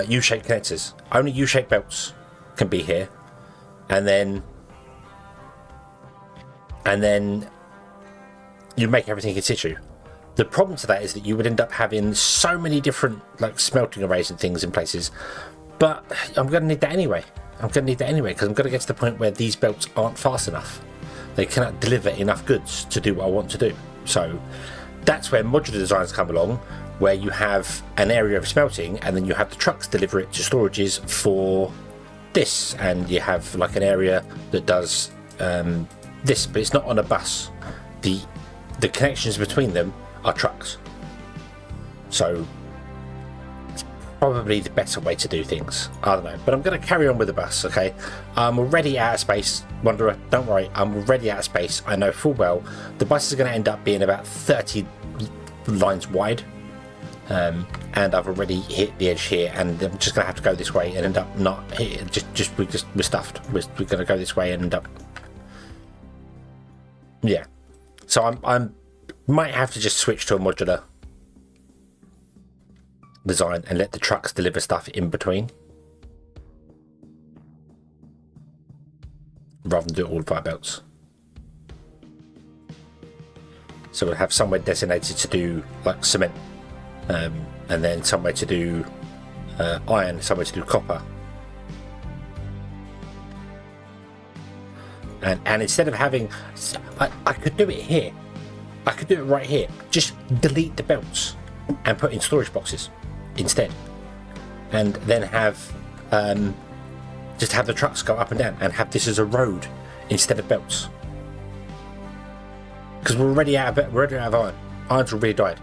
U-shaped connectors. Only U-shaped belts can be here, and then you make everything in situ. The problem to that is that you would end up having so many different like smelting arrays and things in places, but I'm going to need that anyway. Because I'm going to get to the point where these belts aren't fast enough. They cannot deliver enough goods to do what I want to do. So that's where modular designs come along, where you have an area of smelting and then you have the trucks deliver it to storages for this, and you have like an area that does this, but it's not on a bus. The connections between them are trucks. So it's probably the better way to do things. I don't know, but I'm going to carry on with the bus. Okay, I'm already out of space, Wanderer. Don't worry, I'm already out of space. I know full well the bus is going to end up being about 30 lines wide. And I've already hit the edge here, and I'm just going to have to go this way and end up not hit. We're stuffed. We're going to go this way and end up. Yeah. So I'm might have to just switch to a modular design and let the trucks deliver stuff in between, rather than do it all via belts. So we'll have somewhere designated to do like cement. And then somewhere to do iron, somewhere to do copper, and instead of having, I could do it here. I could do it right here. Just delete the belts and put in storage boxes instead, and then have just have the trucks go up and down and have this as a road instead of belts. Because we're already out of iron. Iron's already died.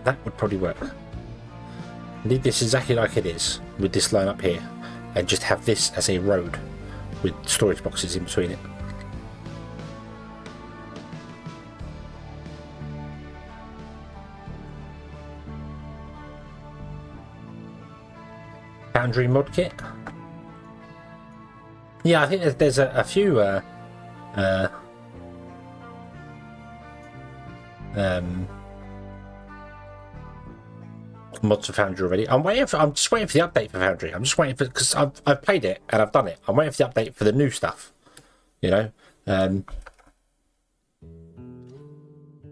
That would probably work. Leave this exactly like it is with this line up here, and just have this as a road with storage boxes in between it. Foundry mod kit. Yeah, I think there's a few mods for Foundry already. I'm just waiting for the update for Foundry. I'm just waiting for, because I've played it and I've done it. I'm waiting for the update for the new stuff, you know,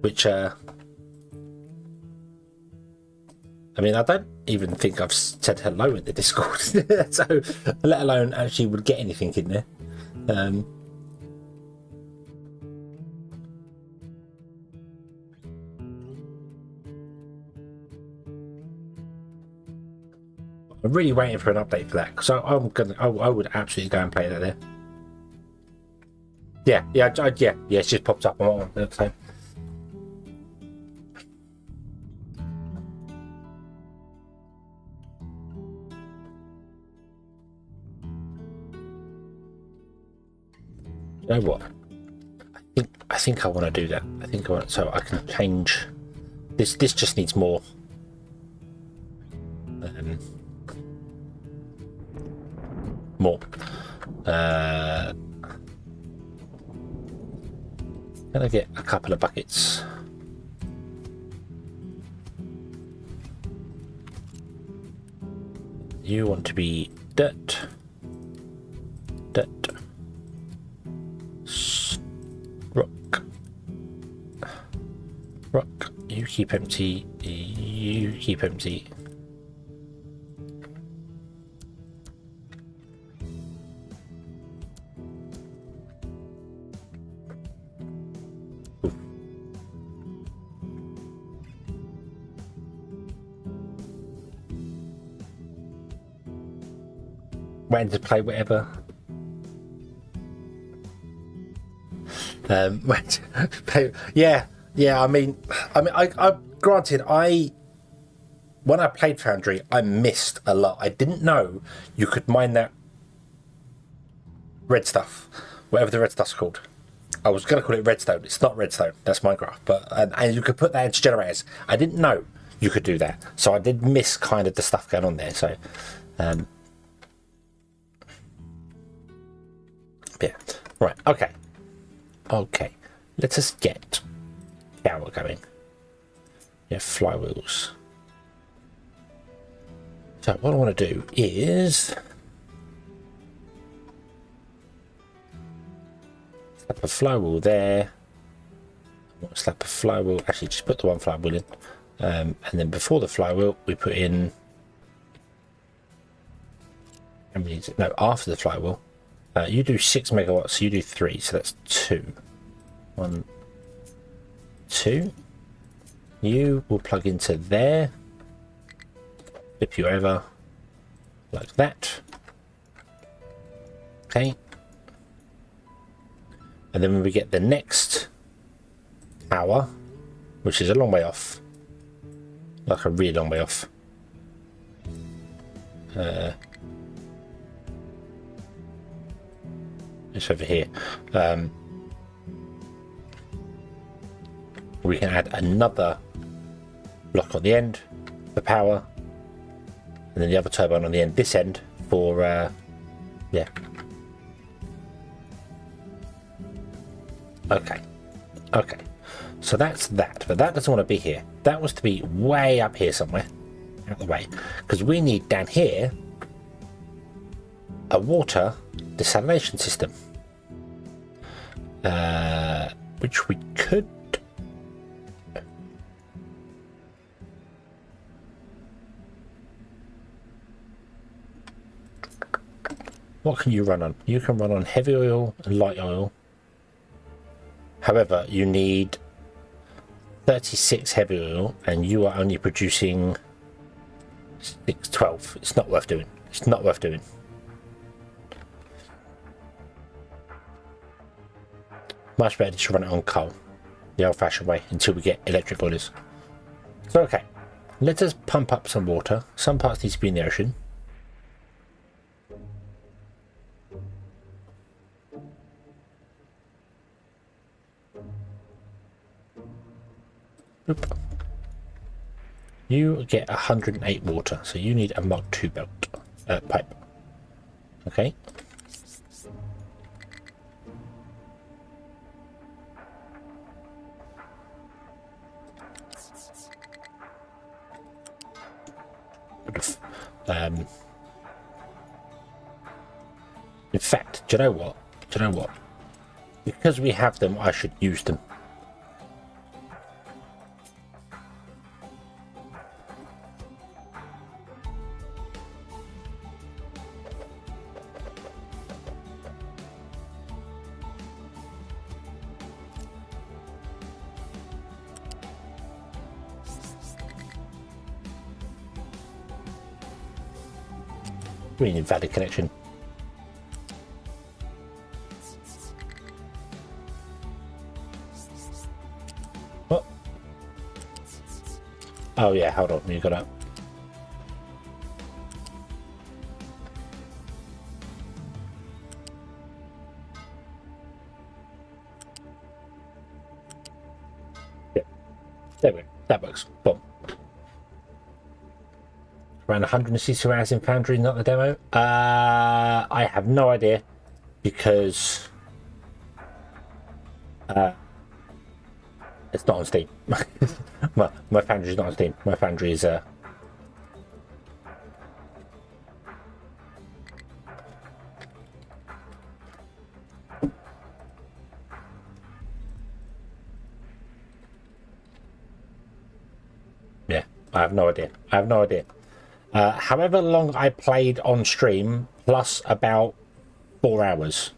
which I mean, I don't even think I've said hello in the Discord, so let alone actually would get anything in there. I'm really waiting for an update for that, because I would absolutely go and play that there. Yeah, it's just popped up on the time. You know what? I think I want to do that. I think I want, so I can change this. This just needs more. More. Can I get a couple of buckets? You want to be dirt. Rock. You keep empty. You keep empty. waiting to play whatever. Yeah. I mean, I granted, when I played Foundry, I missed a lot. I didn't know you could mine that red stuff, whatever the red stuff's called. I was going to call it redstone. It's not redstone. That's Minecraft. But and you could put that into generators. I didn't know you could do that, so I did miss kind of the stuff going on there. So, yeah. Right. Okay. Let us get power going. Yeah, flywheels. So what I want to do is slap a flywheel there. I want to slap a flywheel. Actually, just put the one flywheel in, and then before the flywheel, we put in. No, after the flywheel, you do 6 megawatts. So you do 3. So that's 2. 1, 2. You will plug into there. Flip you over like that. Okay. And then when we get the next power, which is a long way off, like a really long way off, it's over here. We can add another block on the end for power, and then the other turbine on the end, this end, for yeah. Okay. So that's that, but that doesn't want to be here. That was to be way up here somewhere, out of the way, because we need down here a water desalination system, which we could. What can you run on? You can run on heavy oil and light oil. However, you need 36 heavy oil, and you are only producing 12. It's not worth doing. It's not worth doing. Much better to run it on coal, the old-fashioned way, until we get electric boilers. So, okay, let us pump up some water. Some parts need to be in the ocean. Oop. You get 108 water, so you need a Mach 2 belt pipe. Okay. In fact, do you know what? Because we have them, I should use them. Really invalid connection. What? Oh yeah, hold on, you got up. Yeah, there we go. That works. Boom. Around 162 hours in Foundry, not the demo. I have no idea, because it's not on Steam. my Foundry is not on Steam. My Foundry is yeah, I have no idea. However long I played on stream, plus about 4 hours,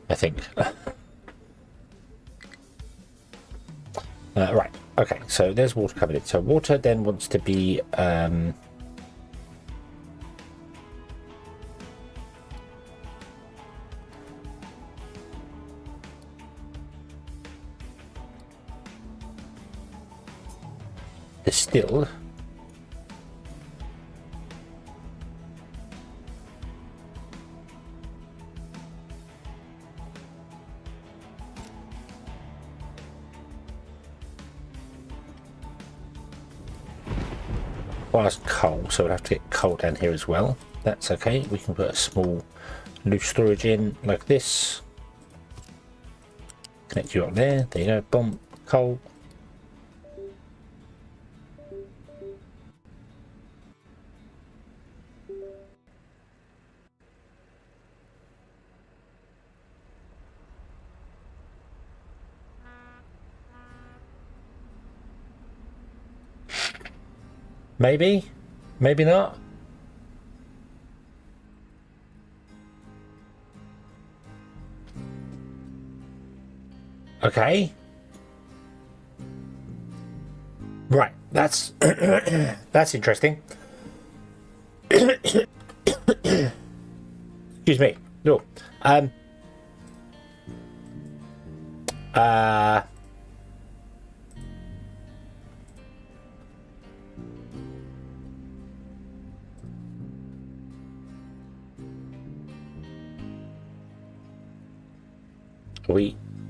I think. Right, okay, so there's water covered in. So water then wants to be distilled. Requires coal, so we'll have to get coal down here as well. That's okay. We can put a small loose storage in like this. Connect you up there. There you go. Boom. Coal. Maybe, maybe not. Okay. Right, that's that's interesting. Excuse me. No.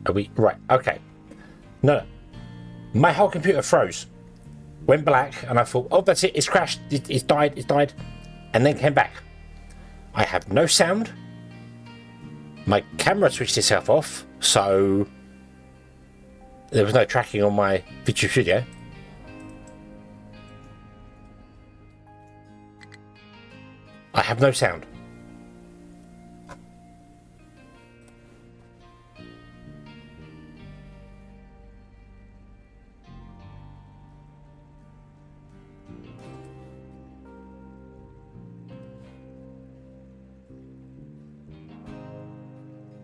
Are we right? Okay. No. My whole computer froze. Went black and I thought, oh, that's it, it's crashed, it's died, and then came back. I have no sound. My camera switched itself off, so there was no tracking on my Visual Studio. I have no sound.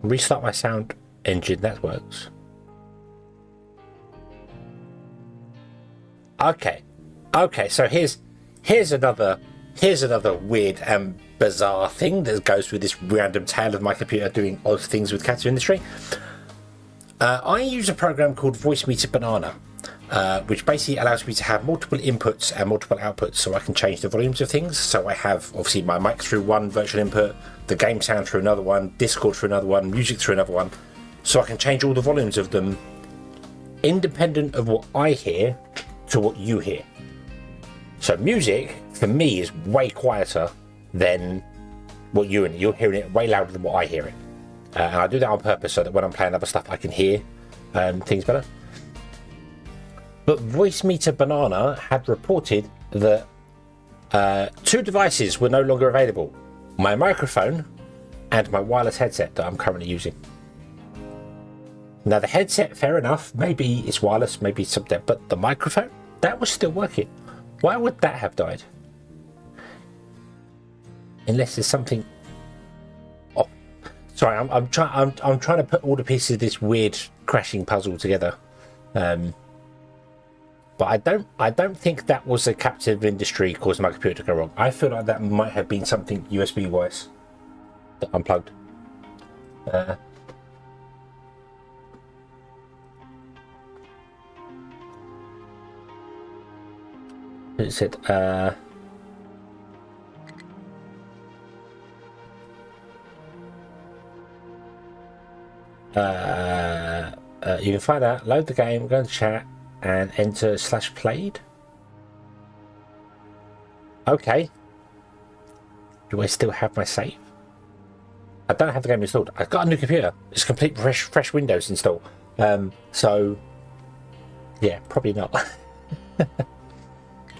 Restart my sound engine, that works. Okay, so here's another weird and bizarre thing that goes with this random tale of my computer doing odd things with Cat Industry. I use a program called Voice Meter Banana, which basically allows me to have multiple inputs and multiple outputs, so I can change the volumes of things. So I have obviously my mic through one virtual input, the game sound through another one, Discord through another one, music through another one, so I can change all the volumes of them independent of what I hear to what you hear. So music for me is way quieter than what you're hearing it way louder than what I hear it, and I do that on purpose so that when I'm playing other stuff I can hear things better. But Voice Meter Banana had reported that two devices were no longer available: my microphone and my wireless headset that I'm currently using. Now the headset, fair enough, maybe it's wireless, maybe it's something, but the microphone, that was still working. Why would that have died? Unless there's something off. Sorry, I'm trying to put all the pieces of this weird crashing puzzle together. But I don't think that was a captive industry causing my computer to go wrong. I feel like that might have been something USB wise that unplugged. It said you can find out, load the game, go into chat and enter /played. Okay. Do I still have my save? I don't have the game installed. I've got a new computer. It's complete fresh Windows install. So yeah, probably not. I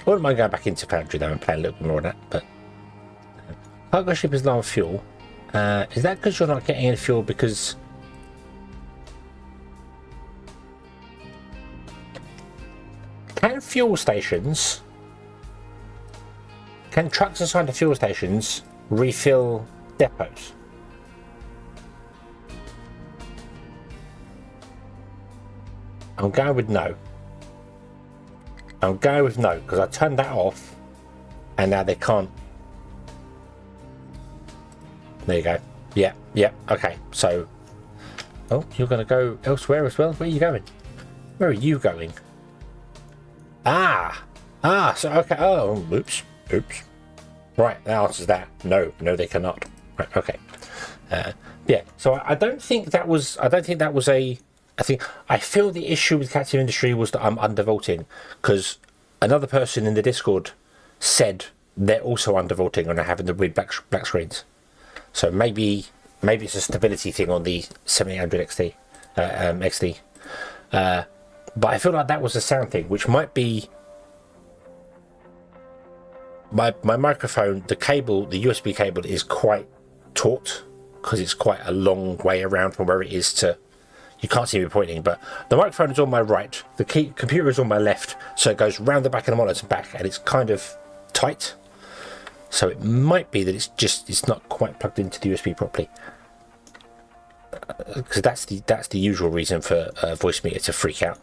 wouldn't mind going back into Foundry though and playing a little bit more of that, but cargo ship is low on fuel. Is that because you're not getting any fuel because can trucks assigned to fuel stations refill depots? I'm going with no. I'm going with no because I turned that off and now they can't. There you go. Yeah, okay. So, oh, you're going to go elsewhere as well? Where are you going? Where are you going? Ah, Ah, so okay. Oh, oops. Right, that answers that. No, they cannot. Right, okay. Yeah. So I don't think that was. I feel the issue with captive industry was that I'm undervolting, because another person in the Discord said they're also undervolting and are having the weird black screens. So maybe it's a stability thing on the 7800 XD. But I feel like that was a sound thing, which might be my microphone. The USB cable is quite taut because it's quite a long way around from where it is to. You can't see me pointing, but the microphone is on my right. The computer is on my left, so it goes round the back of the monitor and back, and it's kind of tight. So it might be that it's not quite plugged into the USB properly. Because that's the usual reason for Voicemeeter to freak out.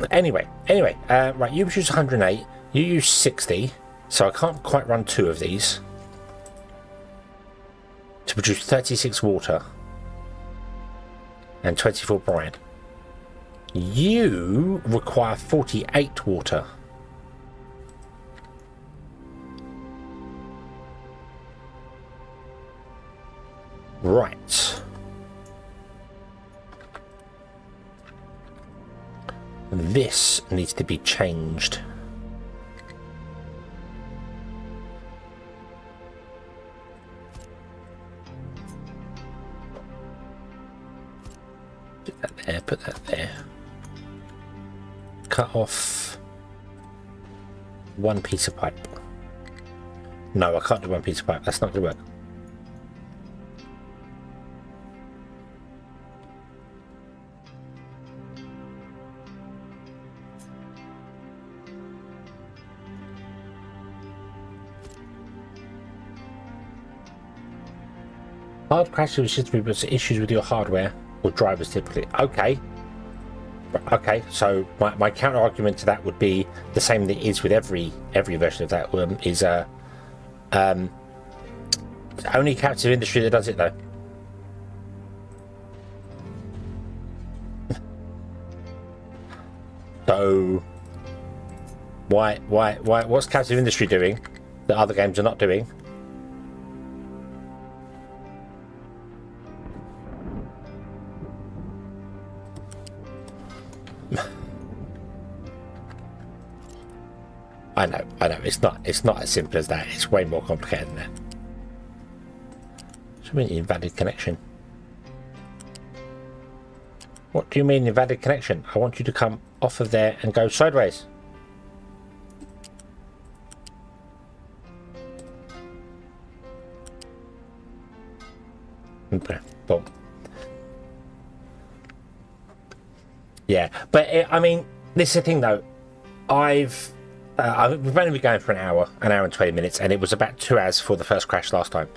Anyway, right, you use 108, you use 60, so I can't quite run 2 of these to produce 36 water and 24 brine. You require 48 water. Right. This needs to be changed. Put that there. Cut off 1 piece of pipe. No, I can't do 1 piece of pipe. That's not going to work. Hard crashes should be issues with your hardware or drivers typically. Okay, so my counter argument to that would be the same that it is with every version of that is only captive industry that does it though. So what's captive industry doing that other games are not doing? I know. It's not as simple as that. It's way more complicated than that. What do you mean invalid connection? What do you mean invalid connection? I want you to come off of there and go sideways. Okay, boom. Yeah, but I mean, this is the thing though. We've only been going for an hour and 20 minutes, and it was about 2 hours for the first crash last time.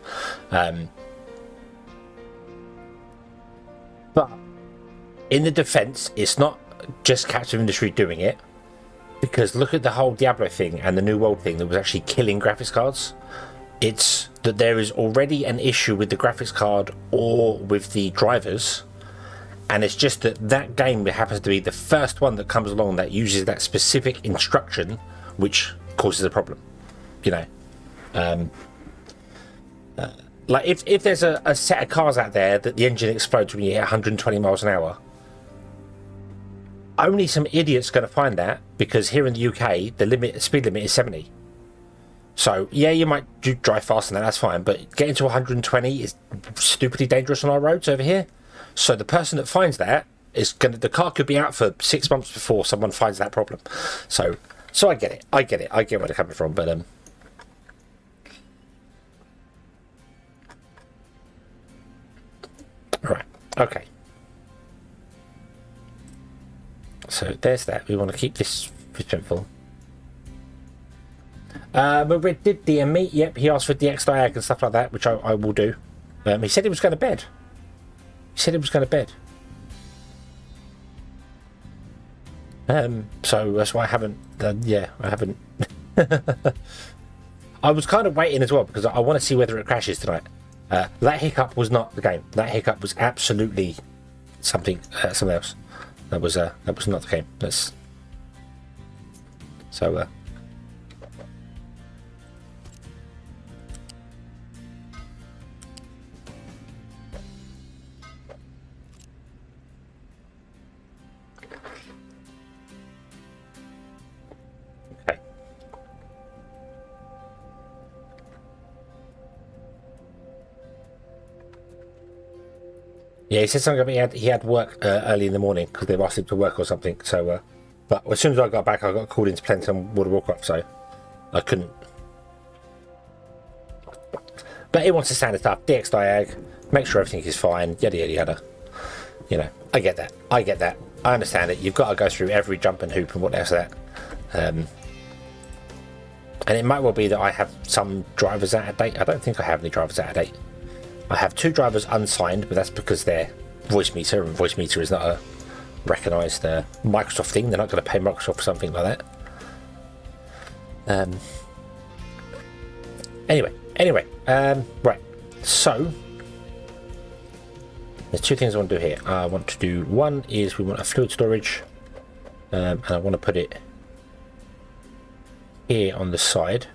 But in the defense, it's not just captive industry doing it, because look at the whole Diablo thing and the New World thing that was actually killing graphics cards. It's that there is already an issue with the graphics card or with the drivers, and it's just that game happens to be the first one that comes along that uses that specific instruction, which causes a problem. You know, like if there's a set of cars out there that the engine explodes when you hit 120 miles an hour, only some idiot's going to find that, because here in the UK the speed limit is 70. So yeah, you might drive faster than that, that's fine, but getting to 120 is stupidly dangerous on our roads over here. So the person that finds that the car could be out for 6 months before someone finds that problem. So I get it. I get where they're coming from, but all right, okay. So there's that. We want to keep this full. But we did DM me. Yep, he asked for DX Diag and stuff like that, which I will do. He said he was going to bed. So that's why I haven't. I haven't. I was kind of waiting as well because I want to see whether it crashes tonight. That hiccup was not the game. That hiccup was absolutely something else. That was not the game. So okay. Yeah, he said something about he had work early in the morning because they've asked him to work or something. So, but as soon as I got back, I got called in to play some World of Warcraft, so I couldn't. But he wants to standard stuff, DX diag, make sure everything is fine, yada yada yada. You know, I get that. I get that. I understand it. You've got to go through every jump and hoop and what else that. And it might well be that I have some drivers out of date. I don't think I have any drivers out of date. I have 2 drivers unsigned, but that's because they're voice meter, and voice meter is not a recognised Microsoft thing. They're not going to pay Microsoft for something like that. Anyway, right. So there's 2 things I want to do here. I want to do, one is we want a fluid storage, and I want to put it here on the side.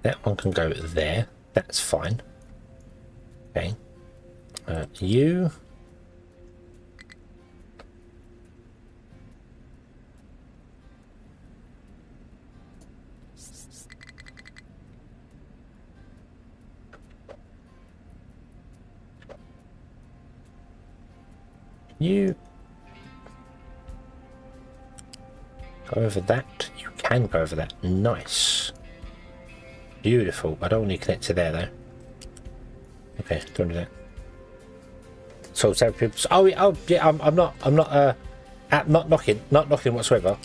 That one can go there. That's fine. Okay. You. You. Go over that. You can go over that. Nice. Beautiful. I don't want to connect to there though. Okay, don't do that. So oh yeah, I'm not knocking whatsoever.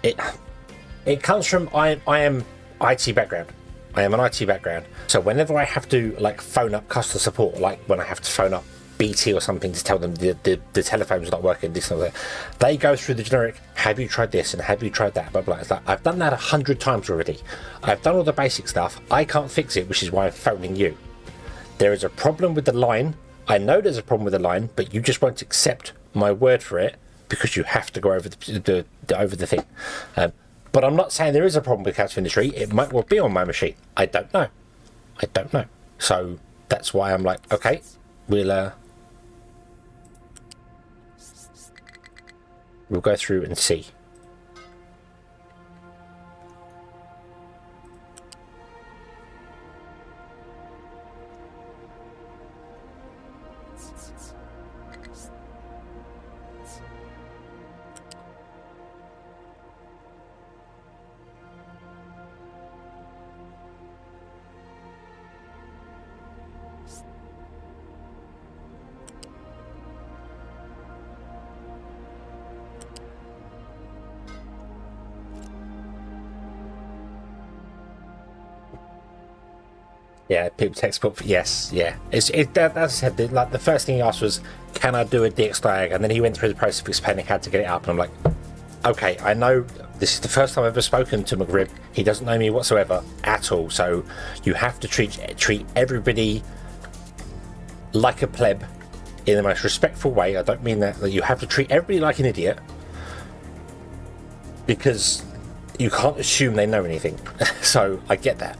It comes from I am IT background. I am an IT background. So whenever I have to like phone up customer support, like when I have to phone up BT or something to tell them the telephone's not working, this and that, they go through the generic, have you tried this and have you tried that, blah blah. It's like, I've done that 100 times already. I've done all the basic stuff. I can't fix it, which is why I'm phoning you. There is a problem with the line. I know there's a problem with the line, but you just won't accept my word for it because you have to go over the thing. But I'm not saying there is a problem with couch industry. It might well be on my machine. I don't know. So that's why I'm like, okay, we'll go through and see. Yeah, people text, but yes, yeah. As I said, like the first thing he asked was, "Can I do a DX diag?" And then he went through the process of explaining how to get it up, and I'm like, "Okay, I know this is the first time I've ever spoken to McRib. He doesn't know me whatsoever at all. So you have to treat everybody like a pleb in the most respectful way. I don't mean that you have to treat everybody like an idiot because." You can't assume they know anything. So I get that.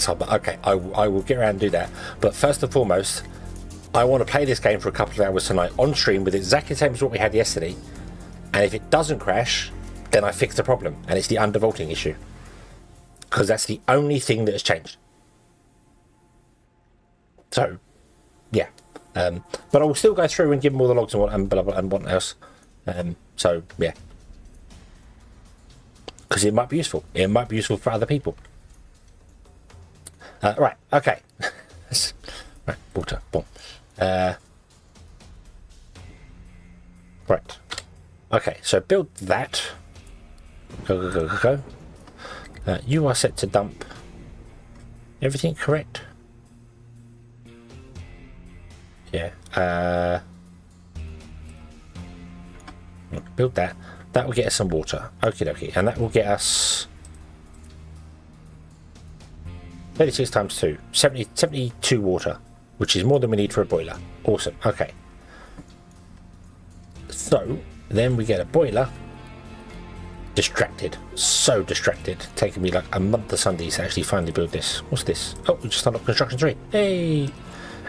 So, but okay, I will get around and do that. But first and foremost, I want to play this game for a couple of hours tonight on stream with exactly the same as what we had yesterday. And if it doesn't crash, then I fix the problem. And it's the undervolting issue. Because that's the only thing that has changed. So, yeah. But I will still go through and give them all the logs and what else. So, yeah. Because it might be useful. It might be useful for other people. Right, okay. Right, water, boom. Right. Okay, so build that. Go. You are set to dump. Everything correct? Yeah. Build that. That will get us some water. Okie dokie. And that will get us 36 times 2. 72 water, which is more than we need for a boiler. Awesome. Okay. So, then we get a boiler. Distracted. So distracted. Taking me like a month of Sundays to actually finally build this. What's this? Oh, we just unlocked construction 3. Hey!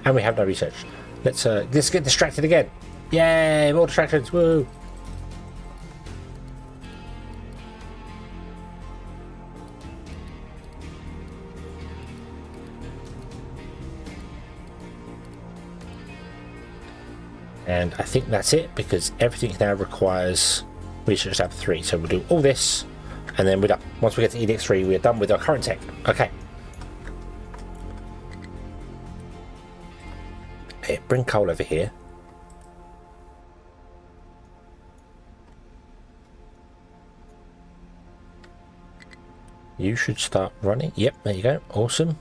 And we have no research. Let's get distracted again. Yay! More distractions. Woo! And I think that's it, because everything now requires research tab 3. So we'll do all this, and then we're done. Once we get to Edict 3, we're done with our current tech. Okay. Hey, bring coal over here. You should start running. Yep, there you go. Awesome.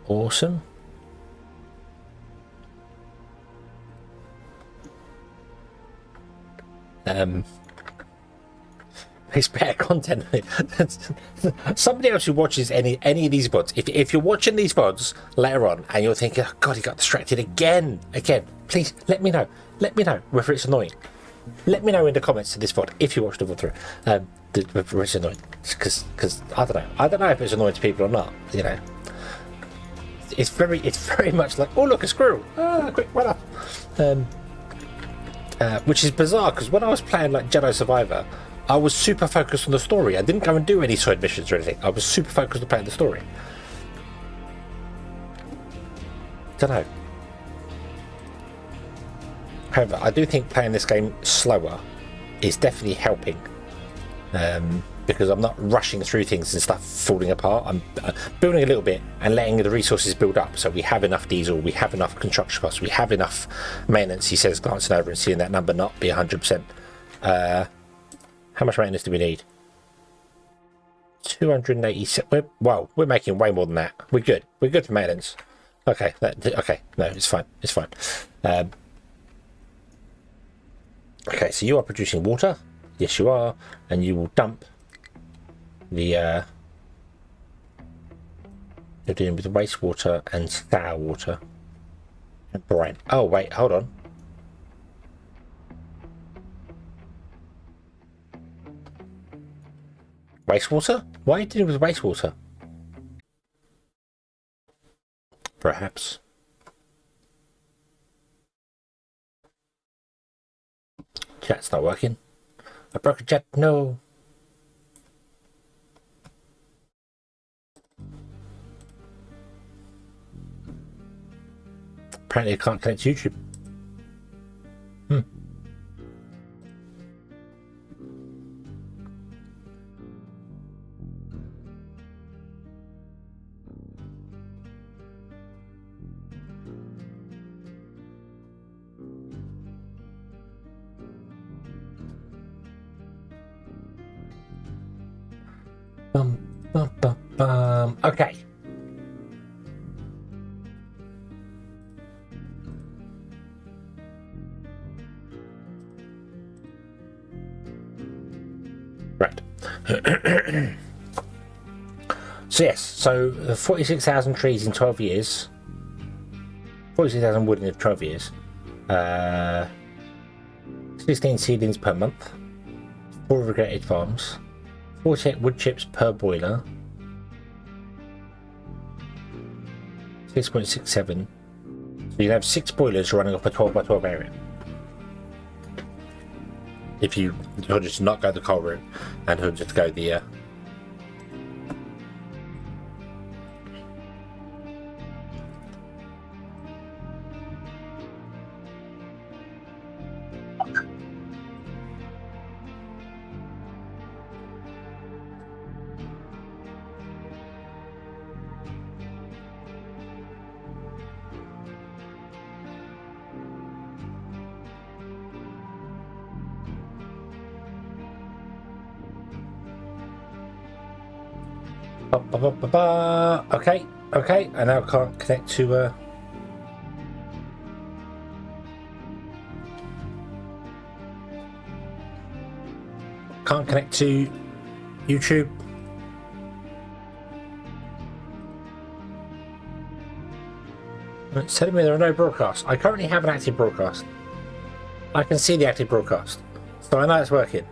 Awesome. It's better content. Somebody else who watches any of these VODs, if you're watching these VODs later on and you're thinking, oh god, he got distracted again, please let me know whether it's annoying. Let me know in the comments to this VOD if you watched the VOD through, whether it's annoying, because I don't know if it's annoying to people or not. You know, it's very much like, oh look, a squirrel, quick run up. Which is bizarre, because when I was playing like Jedi Survivor, I was super focused on the story. I didn't go and do any side missions or anything. I was super focused on playing the story. Don't know. However, I do think playing this game slower is definitely helping, because I'm not rushing through things and stuff falling apart. I'm building a little bit and letting the resources build up, so we have enough diesel, we have enough construction costs, we have enough maintenance. He says, glancing over and seeing that number not be 100%. How much maintenance do we need? 287. Well, we're making way more than that. We're good for maintenance. Okay, okay, no, it's fine. Okay, so you are producing water. Yes, you are, and you will dump the you're dealing with wastewater and sour water and brine. Oh wait, hold on. Wastewater? Why are you dealing with wastewater? Perhaps. Chat's not working. I broke a chat. No. Apparently I can't connect to YouTube. Okay. Right. So yes, so 46,000 trees in 12 years. 46,000 wood in 12 years. 16 seedlings per month. 4 irrigated farms. 48 wood chips per boiler. 6.67. So you have 6 boilers running off a 12 by 12 area. If you just not go the coal route and just go the okay, I now can't connect to Can't connect to YouTube. It's telling me there are no broadcasts. I currently have an active broadcast. I can see the active broadcast, so I know it's working.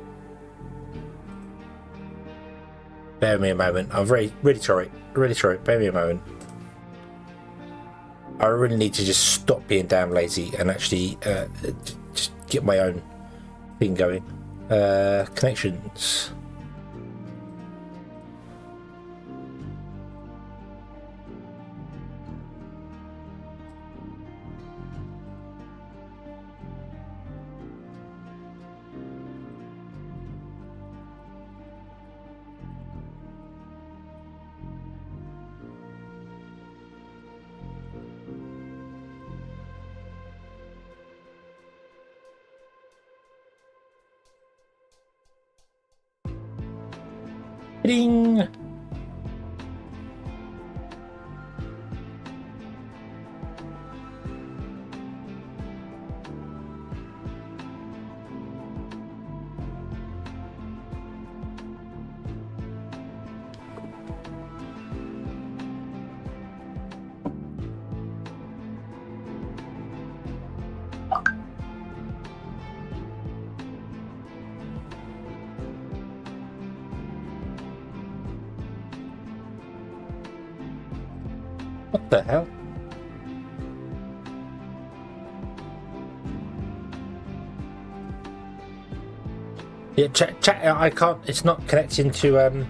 Bear with me a moment. I'm really sorry. Really sorry. Bear with me a moment. I really need to just stop being damn lazy and actually just get my own thing going. Connections. Ding! What the hell? Yeah, chat. I can't. It's not connecting to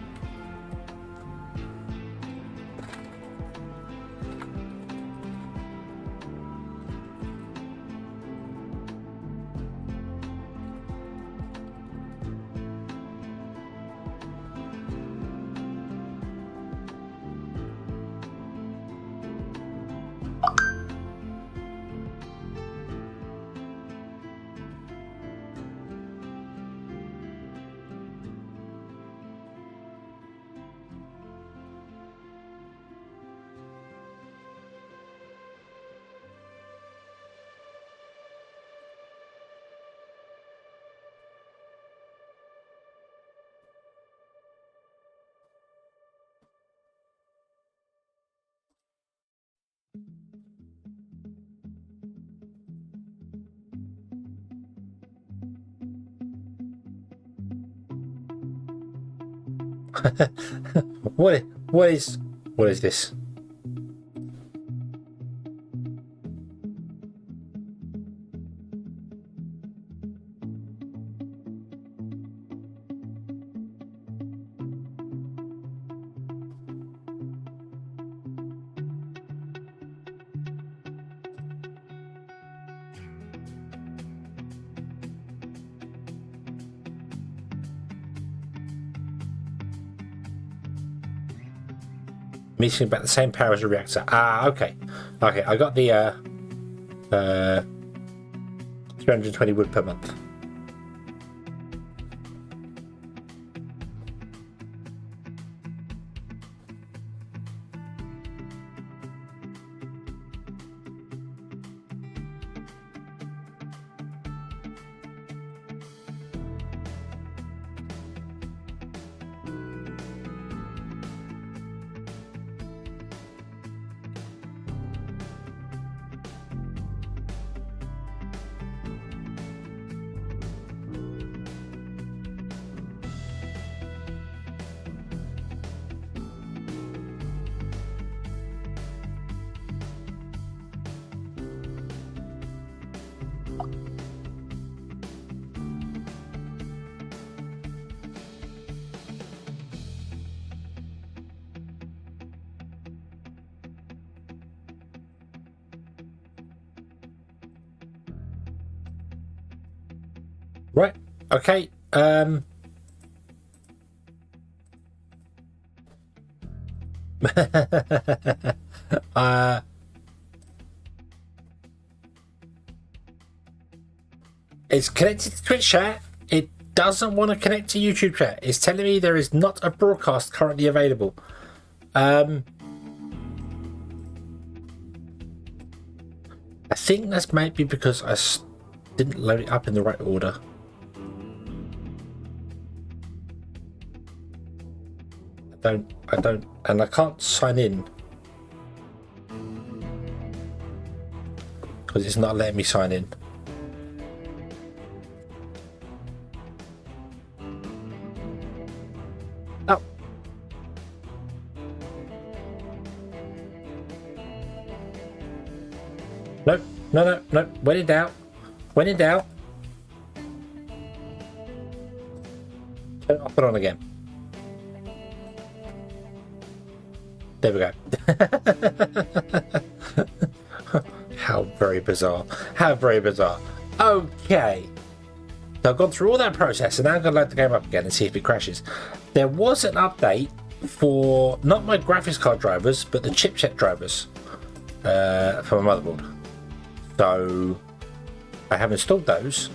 what is this? Meeting about the same power as a reactor. Ah, okay. I got the 320 wood per month. Right. Okay. It's connected to Twitch chat. It doesn't want to connect to YouTube chat. It's telling me there is not a broadcast currently available. I think that's maybe because I didn't load it up in the right order. don't, and I can't sign in because it's not letting me sign in. Oh. No, no, no, no. When in doubt. When in doubt. Turn it off and on again. There we go. How very bizarre. How very bizarre. Okay. So I've gone through all that process and now I'm going to load the game up again and see if it crashes. There was an update for not my graphics card drivers, but the chipset drivers for my motherboard. So I have installed those.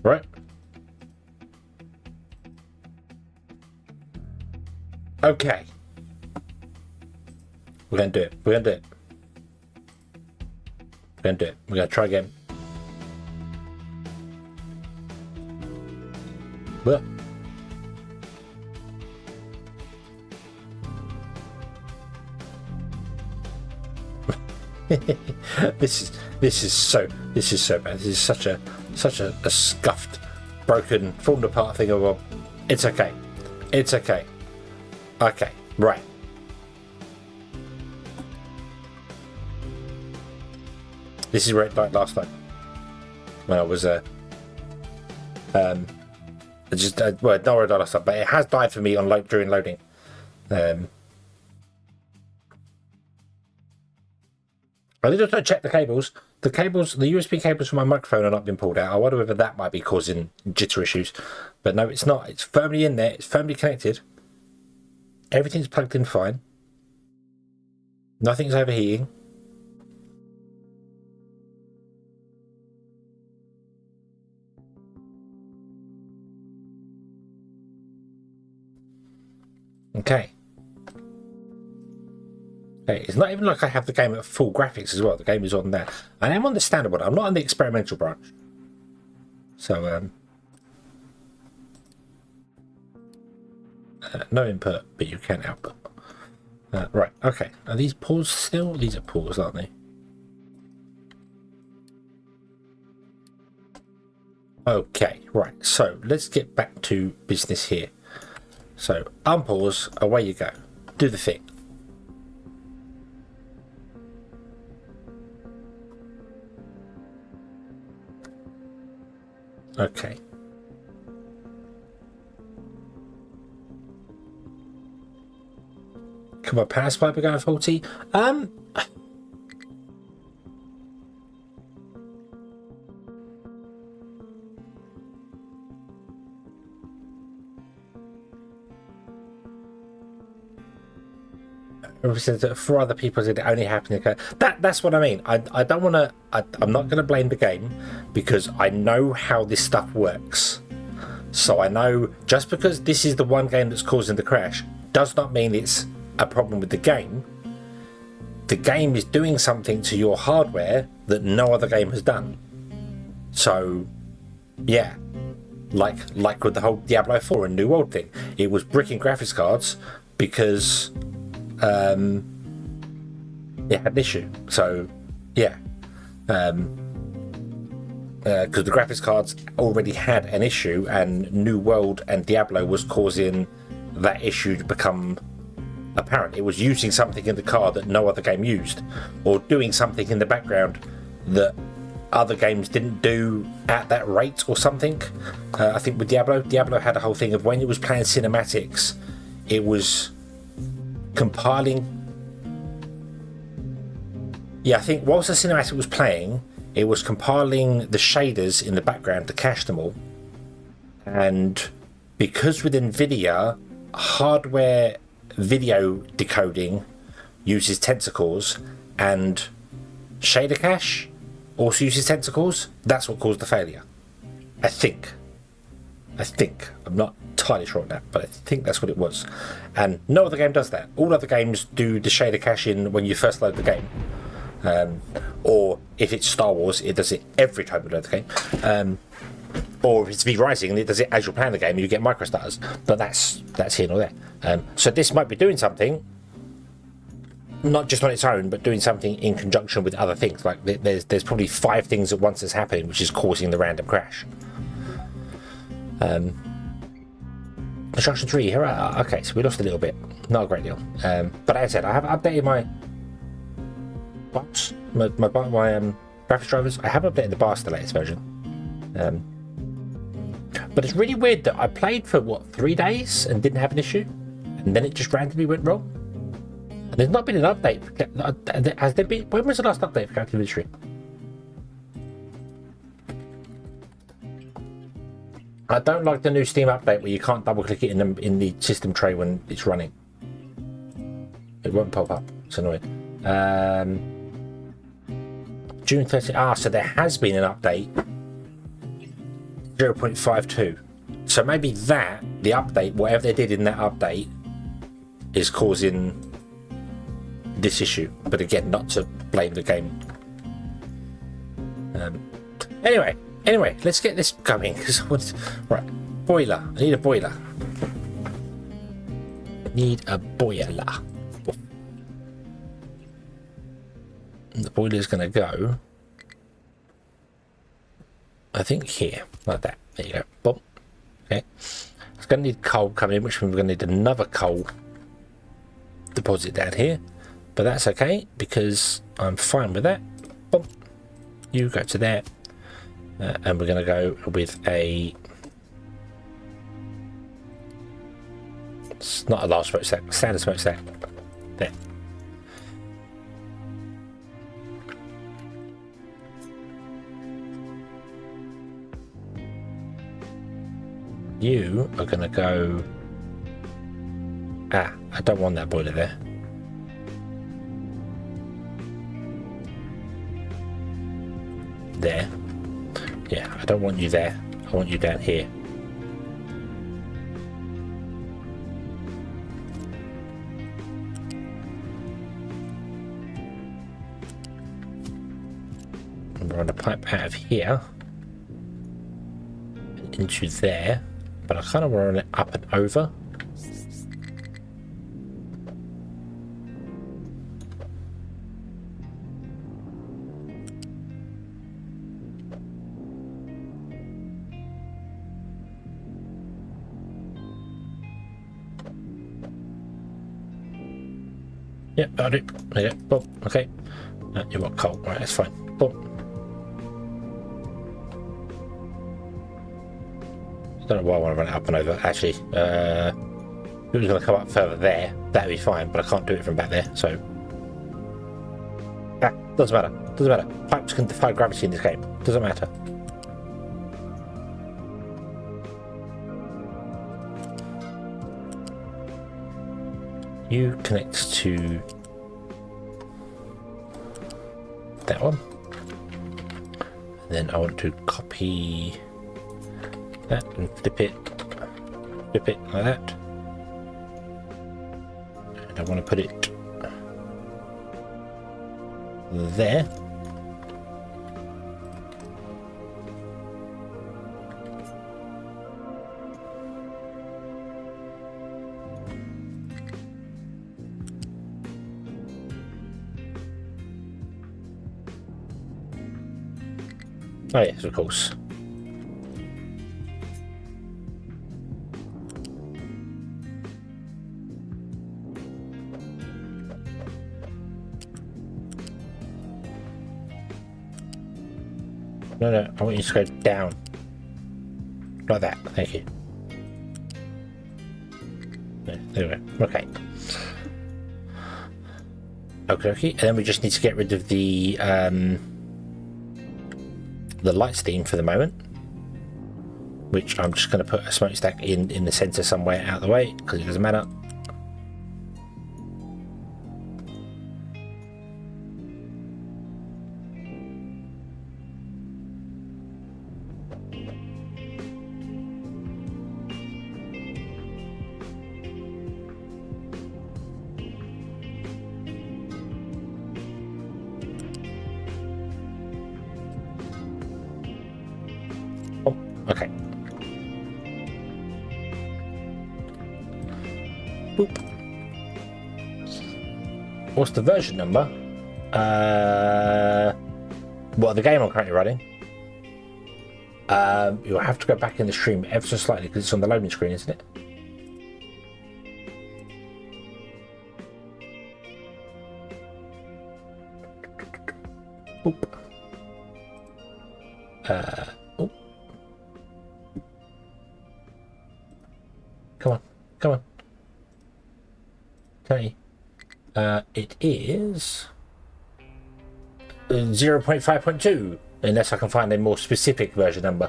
Right. Okay. We're going to do it. We're going to do it. We're going to do it. We're going to try again. Well. This is so bad. This is such a scuffed, broken, fallen apart thing of it's okay. It's okay. Okay, right. This is where it died last time. When I was well, not where it died last time, but it has died for me on during loading. I did also check the cables. The USB cables for my microphone are not been pulled out. I wonder whether that might be causing jitter issues. But no, it's not. It's firmly in there. It's firmly connected. Everything's plugged in fine. Nothing's overheating. Okay. Okay, it's not even like I have the game at full graphics as well. The game is on there. I am on the standard one. I'm not on the experimental branch. So, no input, but you can output. Right, okay. Are these paused still? These are paused, aren't they? Okay, right. So, let's get back to business here. So, unpause, away you go. Do the thing. Okay. Come on, power supply going faulty. For other people, it only happened. That's what I mean. I don't want to. I'm not going to blame the game because I know how this stuff works. So I know just because this is the one game that's causing the crash does not mean it's a problem with the game. The game is doing something to your hardware that no other game has done. So, yeah, like with the whole Diablo 4 and New World thing, it was bricking graphics cards because it had an issue. So, yeah, because the graphics cards already had an issue, and New World and Diablo was causing that issue to become apparent. It was using something in the card that no other game used, or doing something in the background that other games didn't do at that rate or something. I think with Diablo had a whole thing of when it was playing cinematics, it was compiling. Yeah, I think whilst the cinematic was playing, it was compiling the shaders in the background to cache them all. And because with NVIDIA, hardware video decoding uses tensor cores, and shader cache also uses tensor cores, that's what caused the failure. I think. I'm not entirely sure on that, but I think that's what it was. And no other game does that. All other games do the shader cache in when you first load the game. Or if it's Star Wars, it does it every time you load the game. Or if it's V Rising, it does it as you're playing the game and you get microstarters. But that's here nor there. So this might be doing something, not just on its own, but doing something in conjunction with other things. Like there's probably 5 things at once that's happening, which is causing the random crash. Construction 3, hurrah! Okay, so we lost a little bit, not a great deal. But as I said, I have updated my bots, my graphics drivers. I haven't updated the bar to the latest version. But it's really weird that I played for 3 days and didn't have an issue, and then it just randomly went wrong. And there's not been an update. Has there been? When was the last update for Captain Victory? I don't like the new Steam update where you can't double click it in the system tray when it's running. It won't pop up. It's annoying. June 30th. So there has been an update. 0.52. So maybe the update, whatever they did in that update, is causing this issue. But again, not to blame the game. Anyway, let's get this going. Right, boiler. I need a boiler. And the boiler's going to go, I think, here, like that. There you go. Boom. Okay. It's going to need coal coming in, which means we're going to need another coal deposit down here. But that's okay, because I'm fine with that. Boom. You go to there. And we're going to go with a... It's not a large smokestack, standard smokestack. There. You are going to go... I don't want that boiler there. There. Yeah, I don't want you there. I want you down here. And we're on a pipe out of here and into there, but I kind of want to run it up and over. Yeah, I'll do. There you go. Boom. Okay. You want coal. Right, that's fine. Boom. I don't know why I want to run it up and over. Actually, if it was going to come up further there, that'd be fine, but I can't do it from back there, so... doesn't matter. Doesn't matter. Pipes can defy gravity in this game. Doesn't matter. You connect to that one, and then I want to copy that and flip it like that, and I want to put it there. Oh yes, of course. No, I want you to go down. Like that, thank you. There we go, okay. Okay, and then we just need to get rid of the light steam for the moment, which I'm just going to put a smokestack in the center somewhere out of the way because it doesn't matter. Okay. Boop. What's the version number? Well, the game I'm currently running. You'll have to go back in the stream ever so slightly because it's on the loading screen, isn't it? Oop. Oop. Come on, come on. Okay. It is 0.5.2, unless I can find a more specific version number.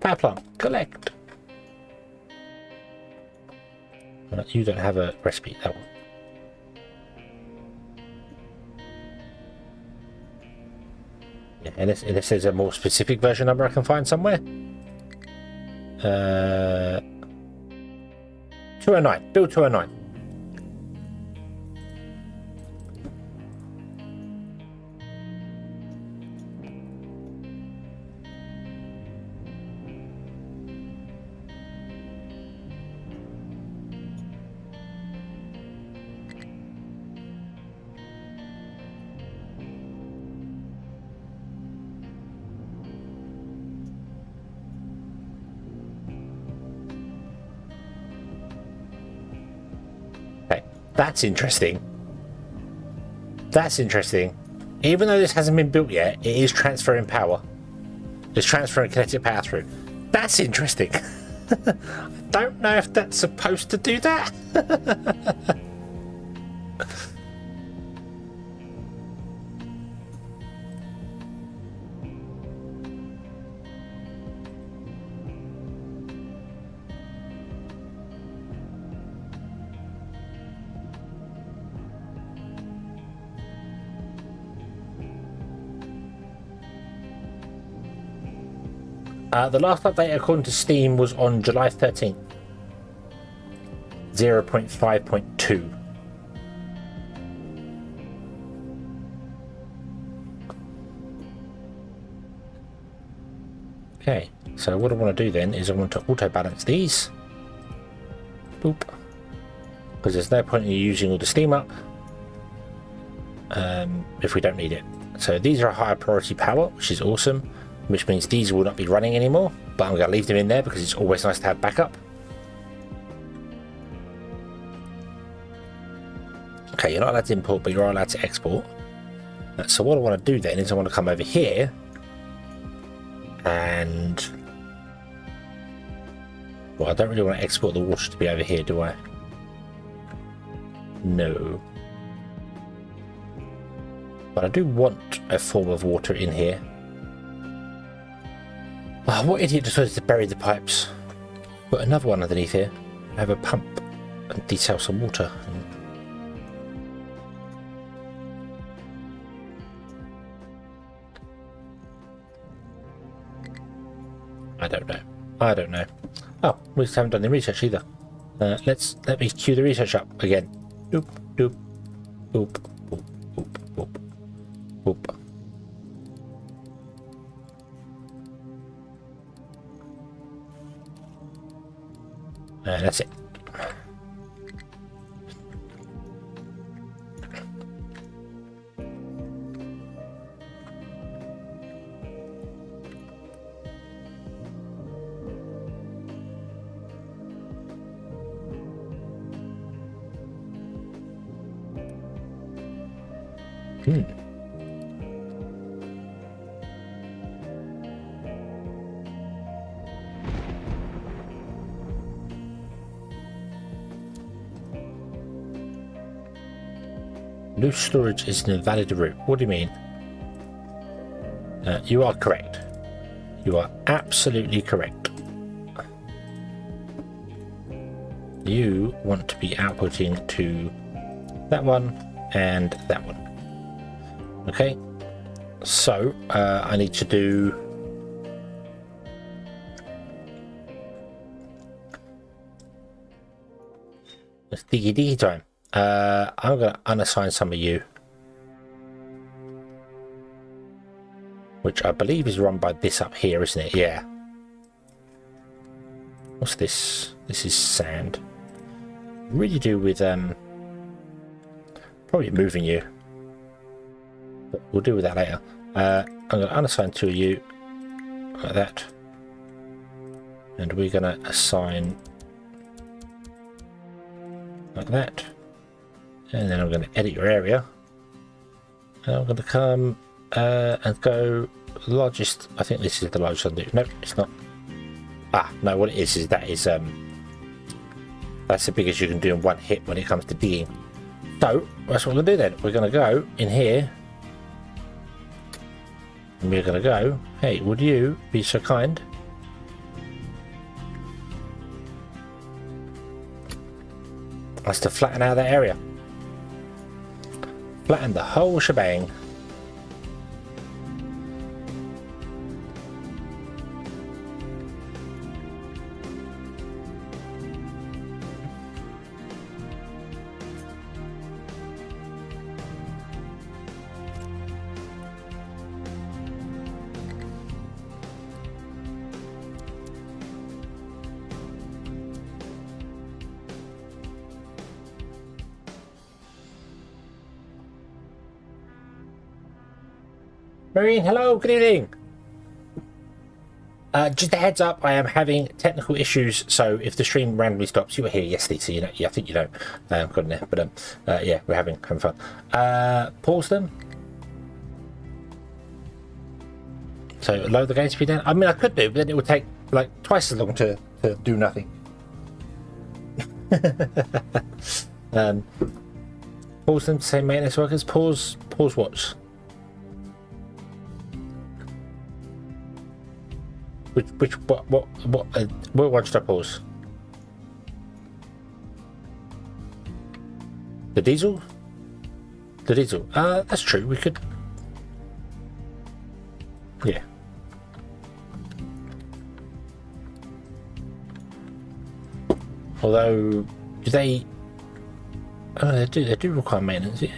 Power plant, collect. You don't have a recipe, that one. Yeah, unless there's a more specific version number I can find somewhere. 209, build 209. That's interesting. That's interesting. Even though this hasn't been built yet, it is transferring power. It's transferring kinetic power through. That's interesting. I don't know if that's supposed to do that. The last update according to Steam was on July 13th. 0.5.2. Okay, so what I want to do then is I want to auto balance these. Boop. Because there's no point in using all the steam up if we don't need it. So these are a higher priority power, which is awesome. Which means these will not be running anymore, but I'm going to leave them in there because it's always nice to have backup. Okay, you're not allowed to import, but you're allowed to export. So what I want to do then is I want to come over here and... Well, I don't really want to export the water to be over here, do I? No. But I do want a form of water in here. Oh, what idiot decided to bury the pipes? Put another one underneath here. Have a pump and detail some water. I don't know. I don't know. Oh, we just haven't done the research either. Let me cue the research up again. Boop, boop, boop, boop, boop, boop, boop. That's it. Loose storage is an invalid route. What do you mean? You are correct. You are absolutely correct. You want to be outputting to that one and that one. Okay, so I need to do it's diggy diggy time. I'm going to unassign some of you which I believe is run by this up here, isn't it? Yeah. What's this? This is sand. Really do with probably moving you, but we'll deal with that later. I'm going to unassign two of you like that, and we're going to assign like that, and then I'm going to edit your area, and I'm going to come and go largest. I think this is the largest I'll do. Nope, it's not. Ah, no, what it is that is that's the biggest you can do in one hit when it comes to digging. So that's what we're going to do then. We're going to go in here, and we're going to go, hey, would you be so kind as to flatten out that area? Flatten the whole shebang. Marine, hello, good evening. Just a heads up, I am having technical issues, so if the stream randomly stops, you were here yesterday, so you know, yeah, I think you know, got in there, but yeah, we're having fun. Pause them. So load the game speed down. I mean, I could do, but then it would take like twice as long to do nothing. Pause them to say maintenance workers. Pause watch. What watch should I pause? The diesel? The diesel. That's true. We could. Yeah. Although, do they? Oh, they do. They do require maintenance. Yeah.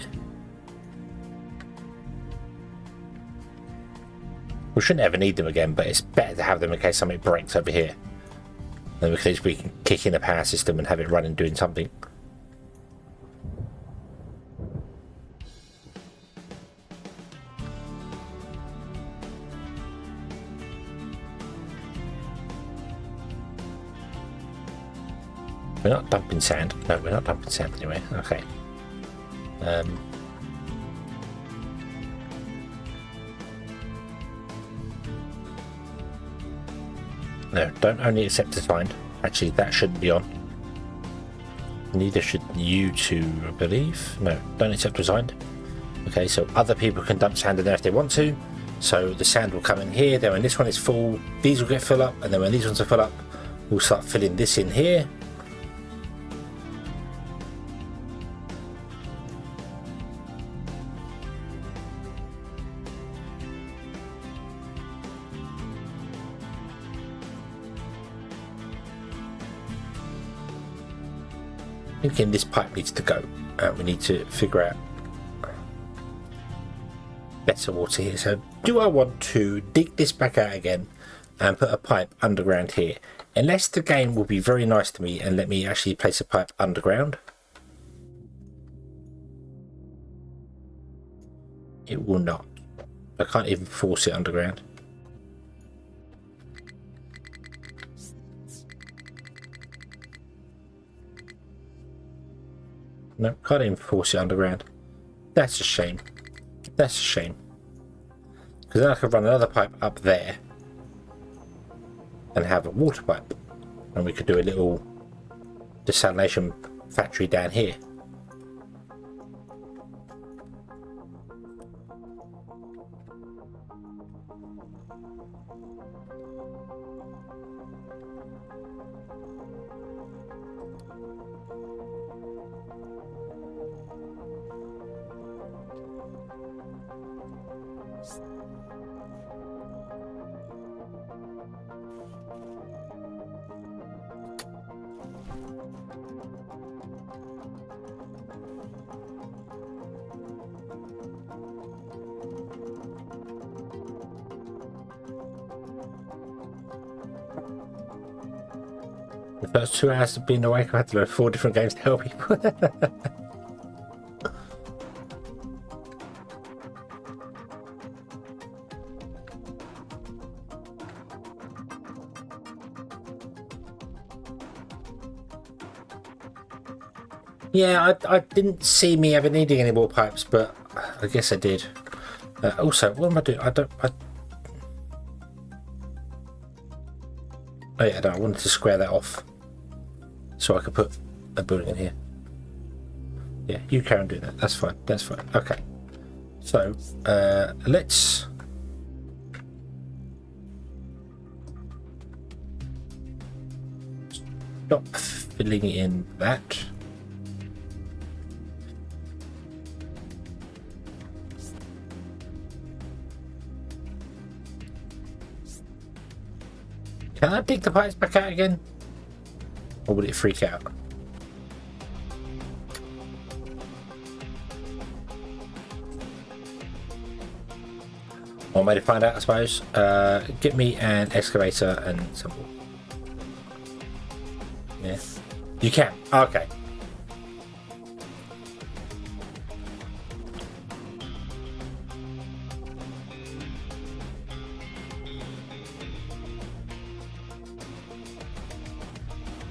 We shouldn't ever need them again, but it's better to have them in case something breaks over here. Then we can kick in the power system and have it running doing something. We're not dumping sand. No, we're not dumping sand anyway. Okay. No, don't only accept assigned. Actually, that shouldn't be on. Neither should you two, I believe. No, don't accept assigned. Okay, so other people can dump sand in there if they want to. So the sand will come in here. Then when this one is full, these will get filled up. And then when these ones are full up, we'll start filling this in here. Thinking this pipe needs to go. We need to figure out better water here. So do I want to dig this back out again and put a pipe underground here? Unless the game will be very nice to me and let me actually place a pipe underground. It will not. I can't even force it underground. No, can't even force it underground. That's a shame. That's a shame. Because then I could run another pipe up there and have a water pipe. And we could do a little desalination factory down here. The first 2 hours of being awake, I had to learn 4 different games to help people. Yeah, I didn't see me ever needing any more pipes, but I guess I did. Also, what am I doing? Oh yeah, no, I wanted to square that off so I could put a building in here. Yeah, you carry on doing that. That's fine. That's fine. Okay. So let's stop filling in that. Can I dig the pipes back out again? Or would it freak out? One way to find out, I suppose. Get me an excavator and some more. Yeah. You can. Okay.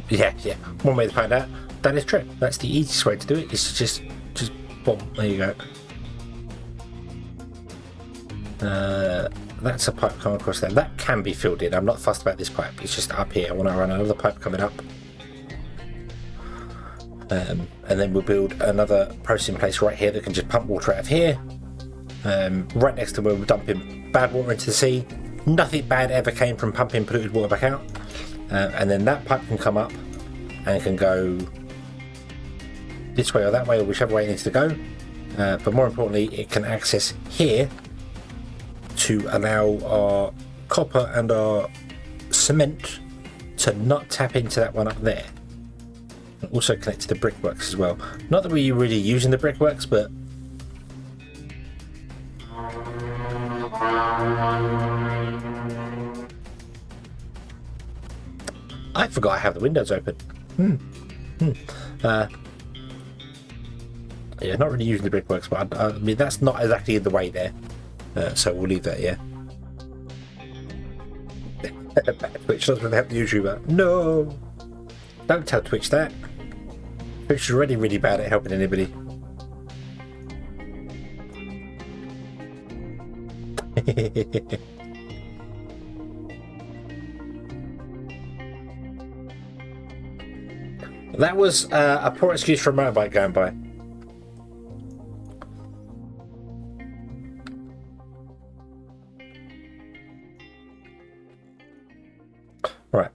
Yeah. One way to find out. That is true. That's the easiest way to do it. Is just boom. There you go. That's a pipe coming across there. That can be filled in. I'm not fussed about this pipe. It's just up here. I want to run another pipe coming up. And then we'll build another processing place right here that can just pump water out of here. Right next to where we're dumping bad water into the sea. Nothing bad ever came from pumping polluted water back out. And then that pipe can come up and can go this way or that way or whichever way it needs to go. But more importantly, it can access here to allow our copper and our cement to not tap into that one up there. And also connect to the brickworks as well. Not that we're really using the brickworks, but I forgot I have the windows open. Yeah, not really using the brickworks, but I mean that's not exactly in the way there. So we'll leave that, yeah. Twitch doesn't help the YouTuber. No! Don't tell Twitch that. Twitch is already really bad at helping anybody. That was a poor excuse for a motorbike going by. Right,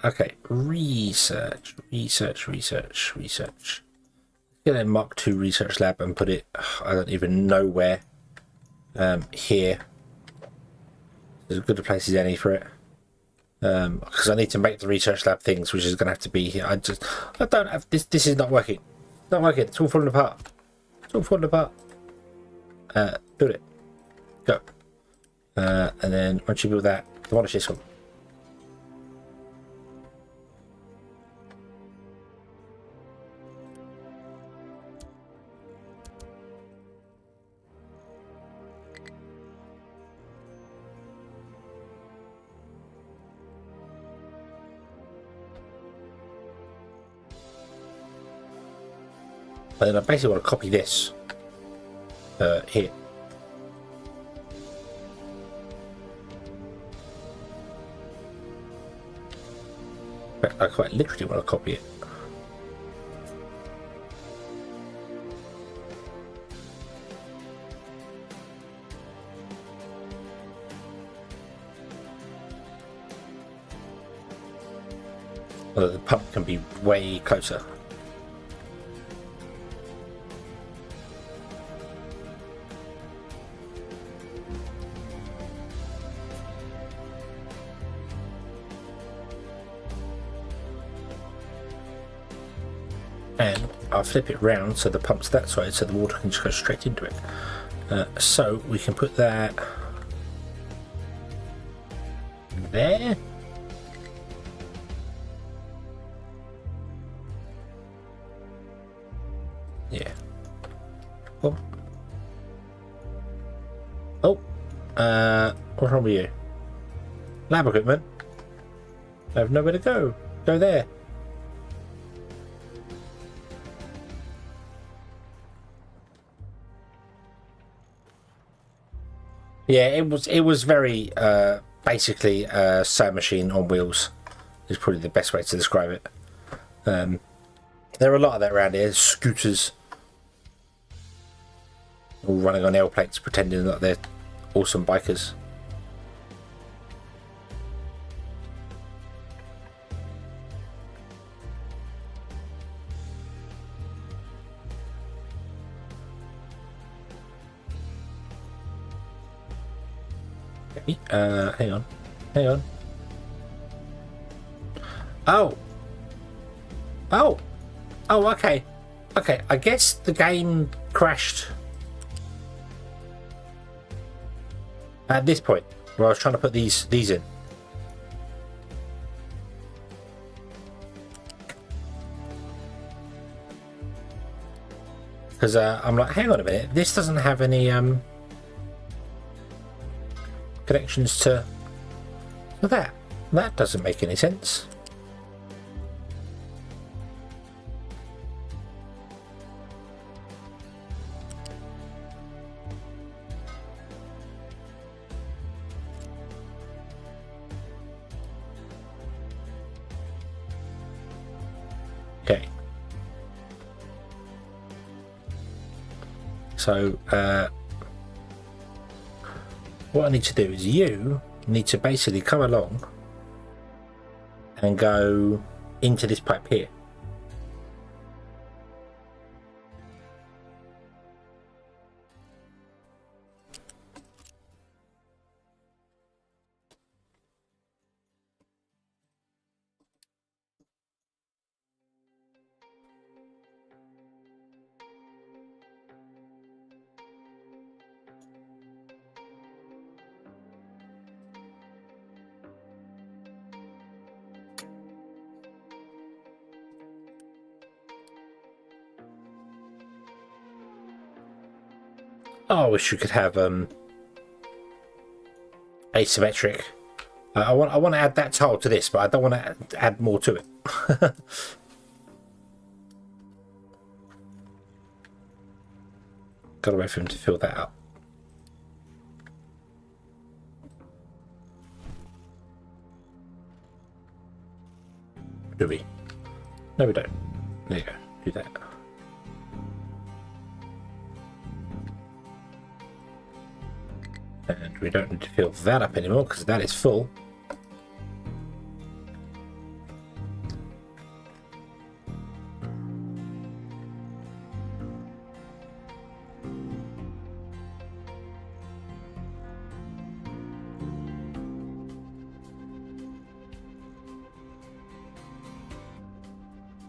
okay, research. Get a Mark II research lab and put it, I don't even know where, here. There's as good a place as any for it. Because I need to make the research lab things, which is going to have to be here. I don't have, this is not working. Not working, it's all falling apart. Build it. Go. And then once you build that, demolish this one. And then I basically want to copy this here. But I quite literally want to copy it. Although the pump can be way closer. And I'll flip it round so the pump's that side so the water can just go straight into it. So we can put that there. Yeah. Oh. Oh. What's wrong with you? Lab equipment. I have nowhere to go. Go there. Yeah, it was very basically a sewing machine on wheels is probably the best way to describe it. There are a lot of that around here. Scooters all running on L plates pretending that they're awesome bikers. Hang on. Oh, okay. I guess the game crashed at this point where I was trying to put these in. Because I'm like, hang on a minute, this doesn't have any connections to that. That doesn't make any sense. Okay. So what I need to do is you need to basically come along and go into this pipe here. Oh, I wish you could have asymmetric. I want to add that tile to this, but I don't want to add more to it. Got to wait for him to fill that up. Do we? No, we don't. There you go. Do that. And we don't need to fill that up anymore because that is full.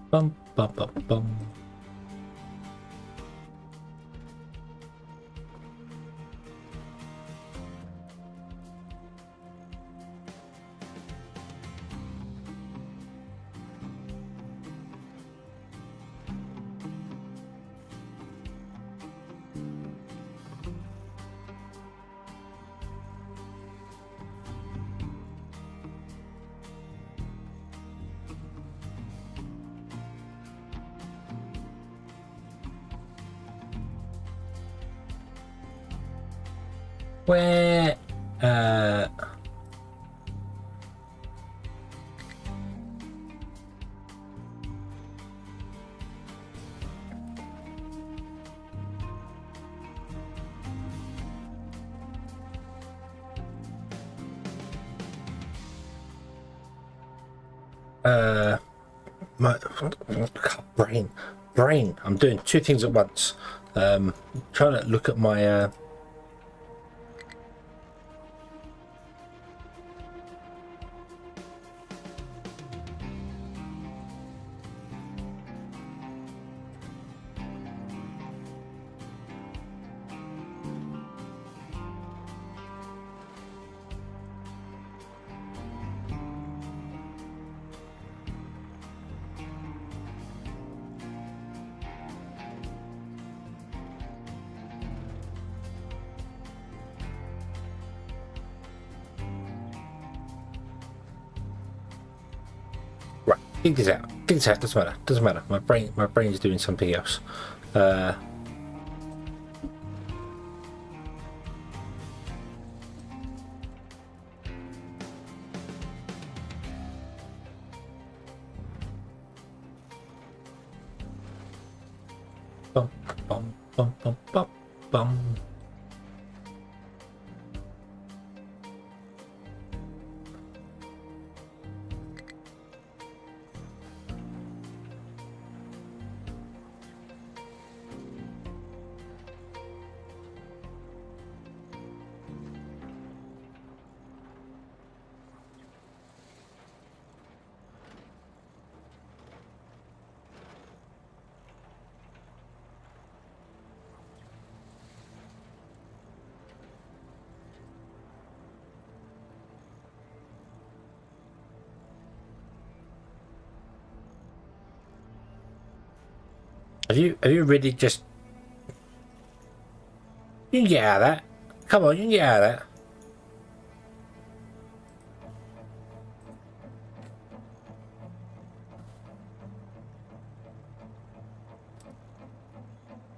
Bum, bum, bum, bum. Where my brain. I'm doing two things at once. Trying to look at my Dig this out. Dig this out. Doesn't matter. Doesn't matter. My brain is doing something else. Bum bum bum bum bum bum. Have you really just... You can get out of that. Come on, you can get out of that.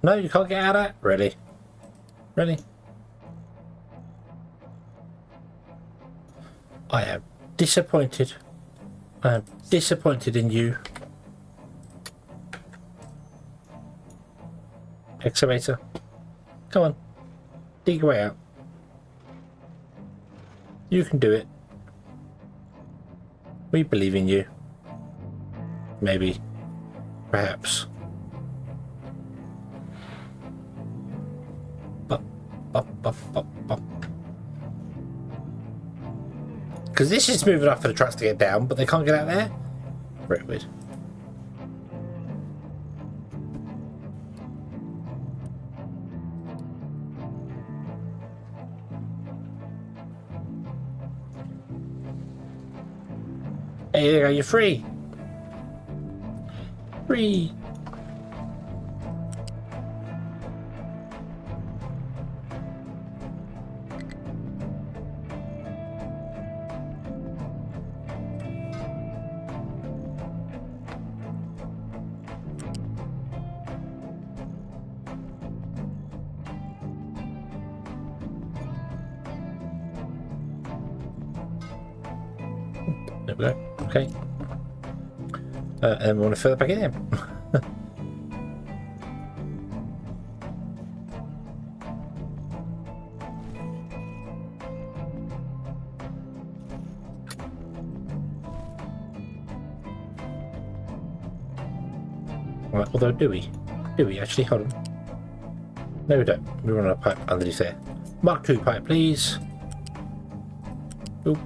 No, you can't get out of that? Really? Really? I am disappointed. I am disappointed in you. Excavator. Come on. Dig your way out. You can do it. We believe in you. Maybe. Perhaps. Because this is moving up for the trucks to get down, but they can't get out there? Very weird. Hey, there you go, you're free. Free. There we go. Okay. And we want to fill it back in. Right, although do we? Do we actually? Hold on. No, we don't. We run a pipe underneath there. Mark II pipe, please. Oop.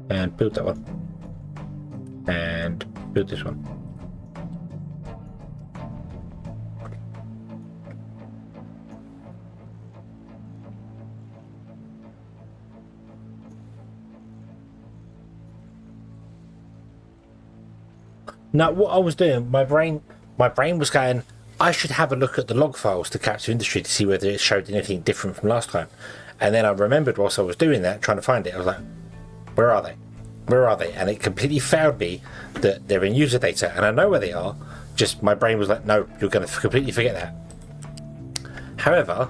And build that one. And build this one. Now, what I was doing, my brain was going, I should have a look at the log files to capture industry to see whether it showed anything different from last time. And then I remembered whilst I was doing that, trying to find it, I was like, where are they? Where are they? And it completely failed me that they're in user data, and I know where they are. Just my brain was like, no, you're going to completely forget that. However,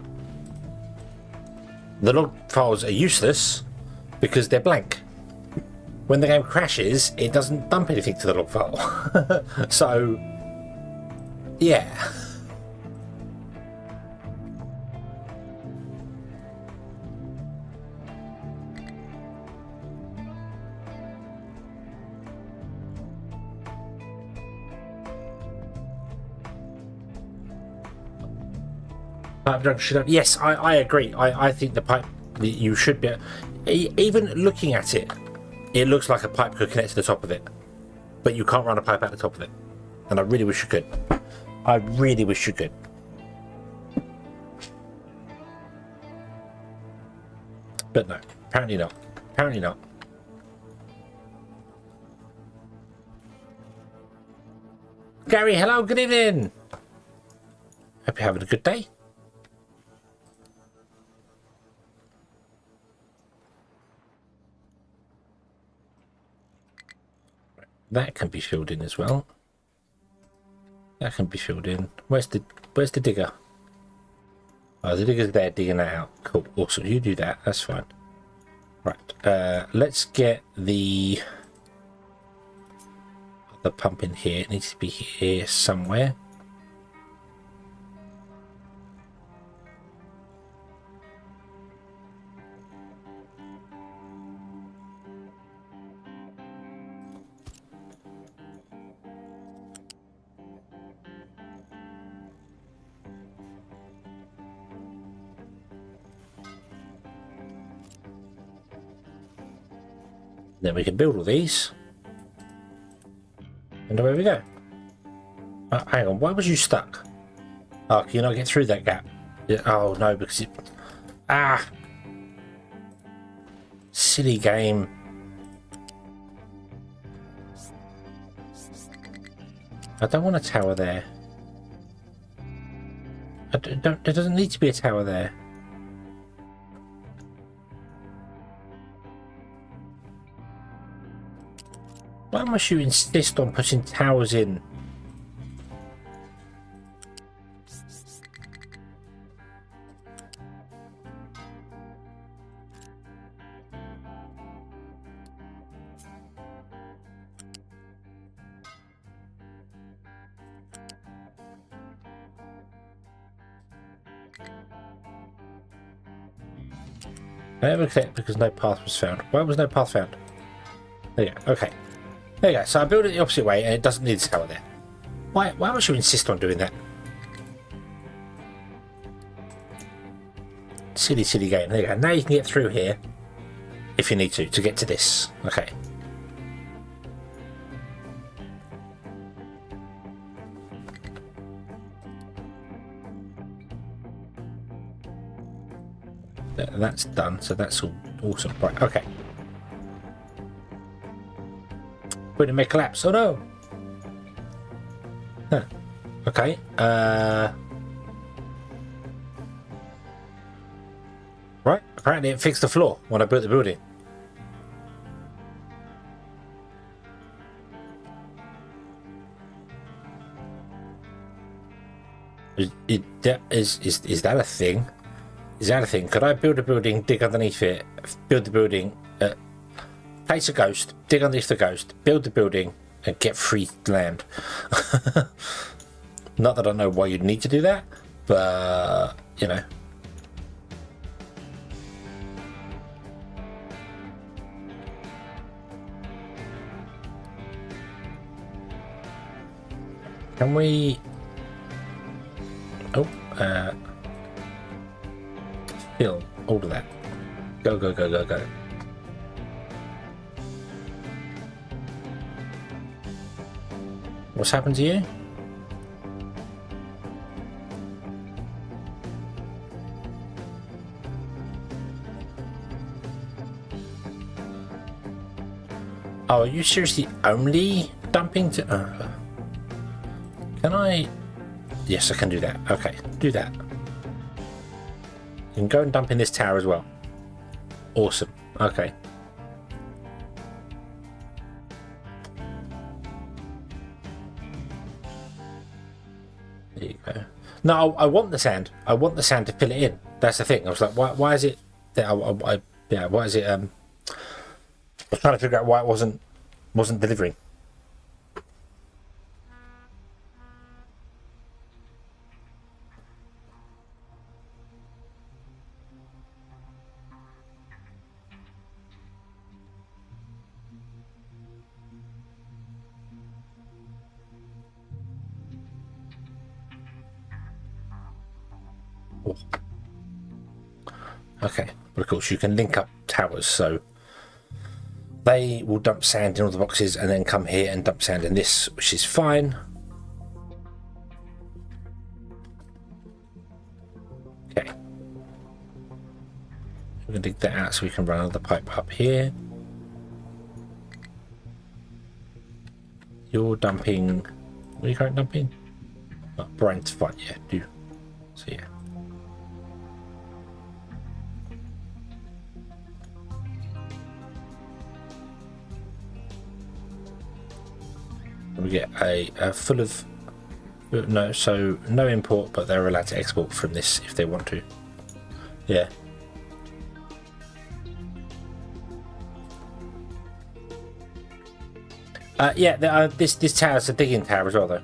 the log files are useless because they're blank. When the game crashes, it doesn't dump anything to the log file. So, yeah. Yes, I agree. I think the pipe, you should be... Even looking at it, it looks like a pipe could connect to the top of it. But you can't run a pipe out the top of it. And I really wish you could. I really wish you could. But no, apparently not. Apparently not. Gary, hello, good evening. Hope you're having a good day. That can be filled in as well. That can be filled in. Where's the digger? Oh, the digger's there digging that out. Cool, awesome. You do that. That's fine. Right. Let's get the pump in here. It needs to be here somewhere. Then we can build all these. And away we go. Oh, hang on, why was you stuck? Oh, can you not get through that gap? Yeah, oh no, because it... Ah! Silly game. I don't want a tower there. There doesn't need to be a tower there. Why must you insist on putting towers in? I never clicked because no path was found. Why was no path found? There you go. Okay. There you go. So I built it the opposite way and it doesn't need a tower there. Why must you insist on doing that? Silly, silly game. There you go. Now you can get through here if you need to get to this. Okay. That's done, so that's all awesome. Right, okay. Building may collapse. Oh no! Huh. Okay. Right, apparently it fixed the floor when I built the building. Is that a thing? Is that a thing? Could I build a building, dig underneath it, build the building, place a ghost, dig underneath the ghost, build the building, and get free land? Not that I know why you'd need to do that, but, you know. Can we... Oh, fill all of that. Go, go, go, go, go. What's happened to you? Oh, are you seriously only dumping to... Can I... Yes, I can do that. Okay, do that. You can go and dump in this tower as well. Awesome. Okay. There you go. No, I want the sand. I want the sand to fill it in. That's the thing. I was like, why is it... Yeah, why is it... I was trying to figure out why it wasn't delivering. Okay, but of course you can link up towers, so they will dump sand in all the boxes and then come here and dump sand in this, which is fine. Okay, we're going to dig that out so we can run another pipe up here. You're dumping... What are you currently dumping? Oh, Brian's fine, yeah, do. So yeah. We get a full of no, so no import, but they're allowed to export from this if they want to. Yeah. Yeah, this tower's a digging tower as well, though.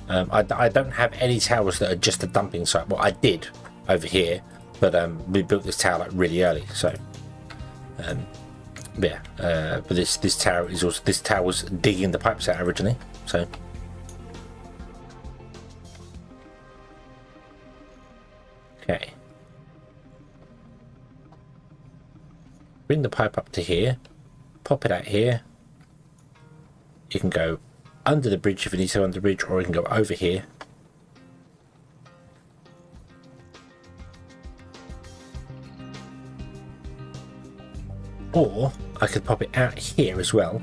I don't have any towers that are just a dumping site. Well, I did over here, but we built this tower like really early, so yeah. But this tower is also, this tower was digging the pipes out originally, so. Okay. Bring the pipe up to here, pop it out here. You can go under the bridge if you need to under the bridge, or you can go over here. Or I could pop it out here as well.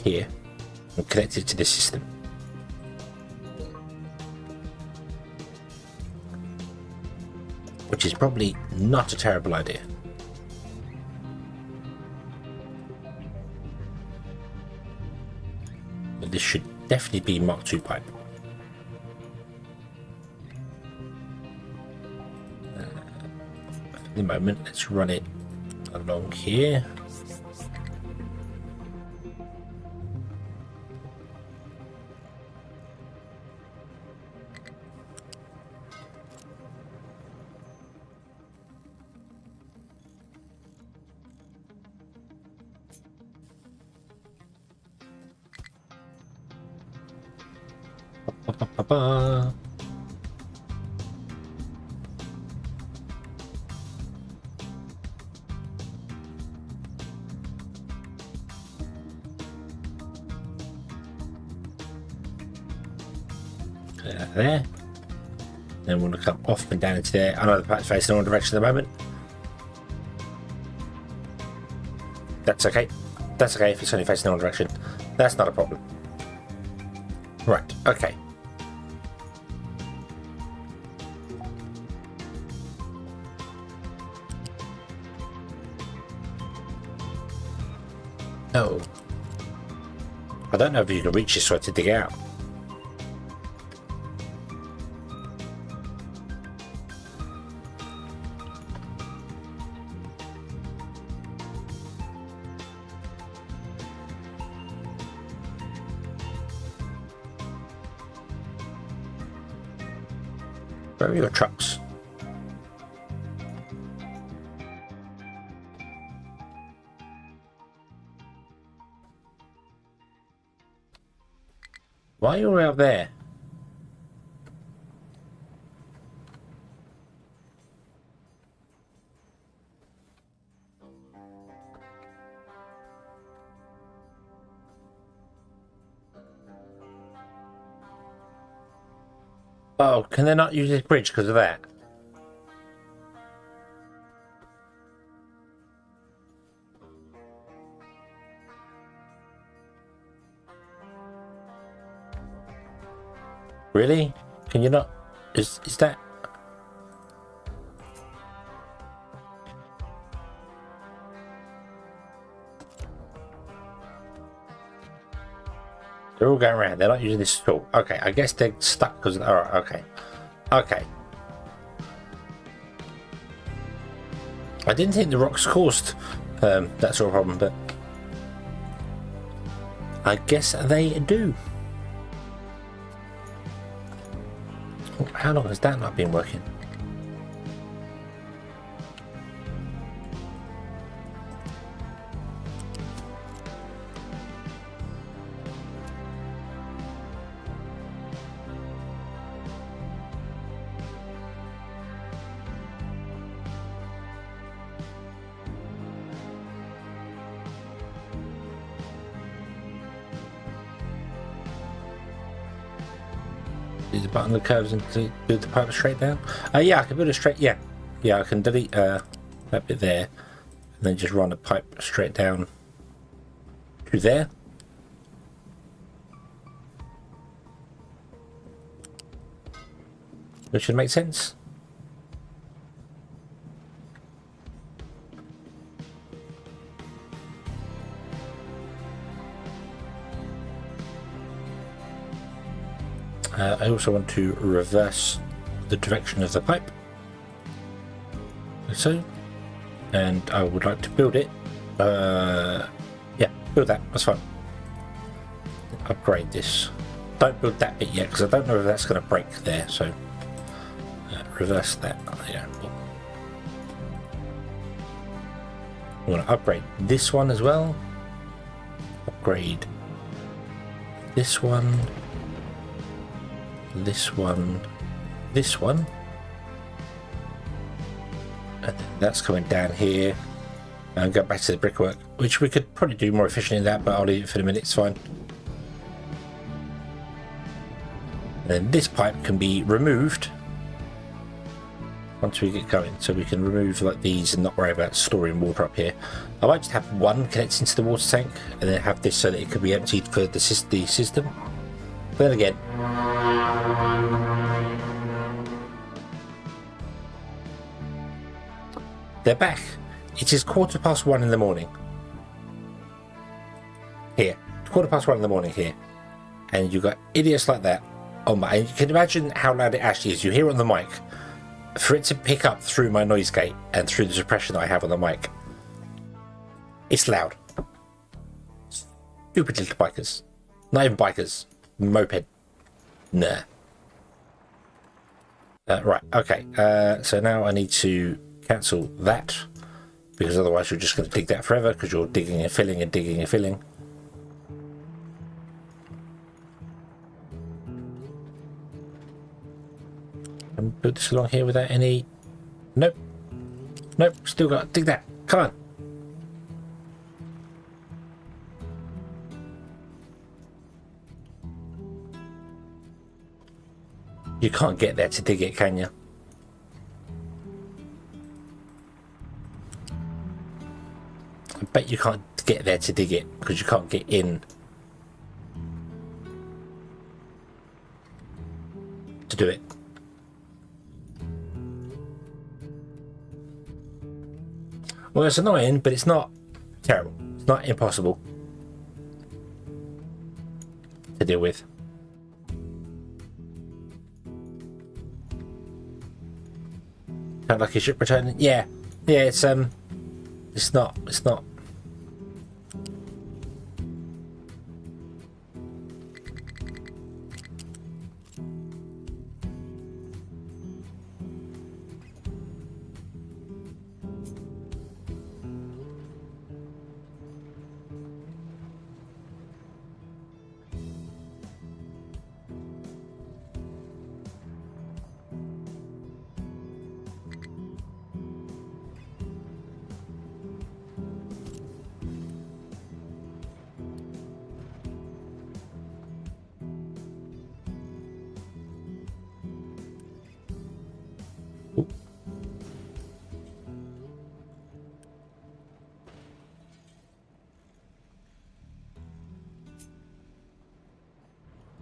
Here. And connect it to this system. Which is probably not a terrible idea. But this should definitely be Mark II pipe. For the moment, let's run it along here. Ba-ba-ba-ba. There. Then we'll look up off and down into there. I know the pipe's facing in the wrong direction at the moment. That's okay. That's okay if it's only facing in the wrong direction. That's not a problem. Right, okay. Oh. I don't know if you can reach this way to dig out. Where are your trucks? Why are you out there? Oh, can they not use this bridge because of that? Really? Can you not? Is that? They're all going around. They're not using this tool. Okay, I guess they're stuck because. All right. Okay. Okay. I didn't think the rocks caused that sort of problem, but I guess they do. How long has that not been working? Use the button that curves and to build the pipe straight down. Yeah, I can build it straight. Yeah, I can delete that bit there, and then just run a pipe straight down to there. Which should make sense. I also want to reverse the direction of the pipe, like so, and I would like to build it. Yeah, build that. That's fine. Upgrade this. Don't build that bit yet because I don't know if that's going to break there. So reverse that. Yeah. We want to upgrade this one as well. Upgrade this one. This one. This one. And then that's coming down here. And go back to the brickwork, which we could probably do more efficiently than that, but I'll leave it for the minute. It's fine. And then this pipe can be removed once we get going, so we can remove like these and not worry about storing water up here. I might just have one connecting to the water tank and then have this so that it could be emptied for the system. But then again, they're back. It is 1:15 in the morning here. 1:15 in the morning here, and you've got idiots like that. Oh my! And you can imagine how loud it actually is. You hear it on the mic. For it to pick up through my noise gate and through the suppression that I have on the mic, it's loud. Stupid little bikers. Not even bikers. Moped. Nah. Right, okay. So now I need to cancel that, because otherwise you're just going to dig that forever, because you're digging and filling and digging and filling. And put this along here without any... Nope. Nope, still got to dig that. Come on. You can't get there to dig it, can you? I bet you can't get there to dig it, because you can't get in to do it. Well, it's annoying, but it's not terrible. It's not impossible to deal with. Sound like a ship returning? Yeah. Yeah, it's not.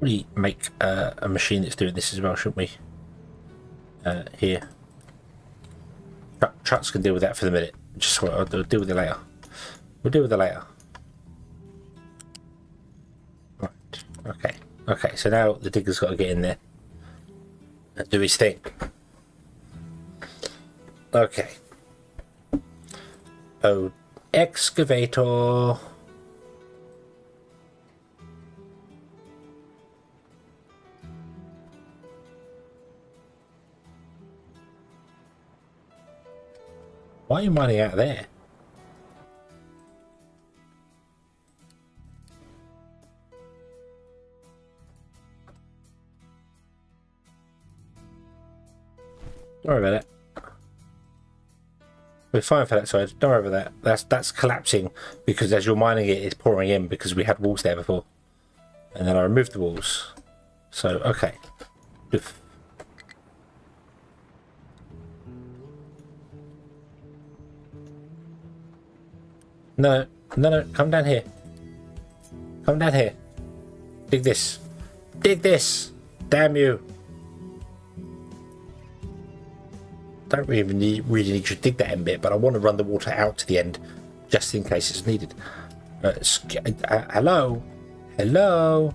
We make a machine that's doing this as well, shouldn't we? Here. Trucks can deal with that for the minute. Just what I'll deal with it later. We'll deal with it later. Right. Okay. Okay. So now the digger's got to get in there and do his thing. Okay. Oh, excavator. Why are you mining out there? Don't worry about that. We're fine for that side. Don't worry about that. That's collapsing because as you're mining it, it's pouring in because we had walls there before. And then I removed the walls. So, okay. Oof. No, no, no, come down here. Come down here. Dig this. Dig this! Damn you! Don't really need to dig that end bit, but I want to run the water out to the end, just in case it's needed. Hello? Hello?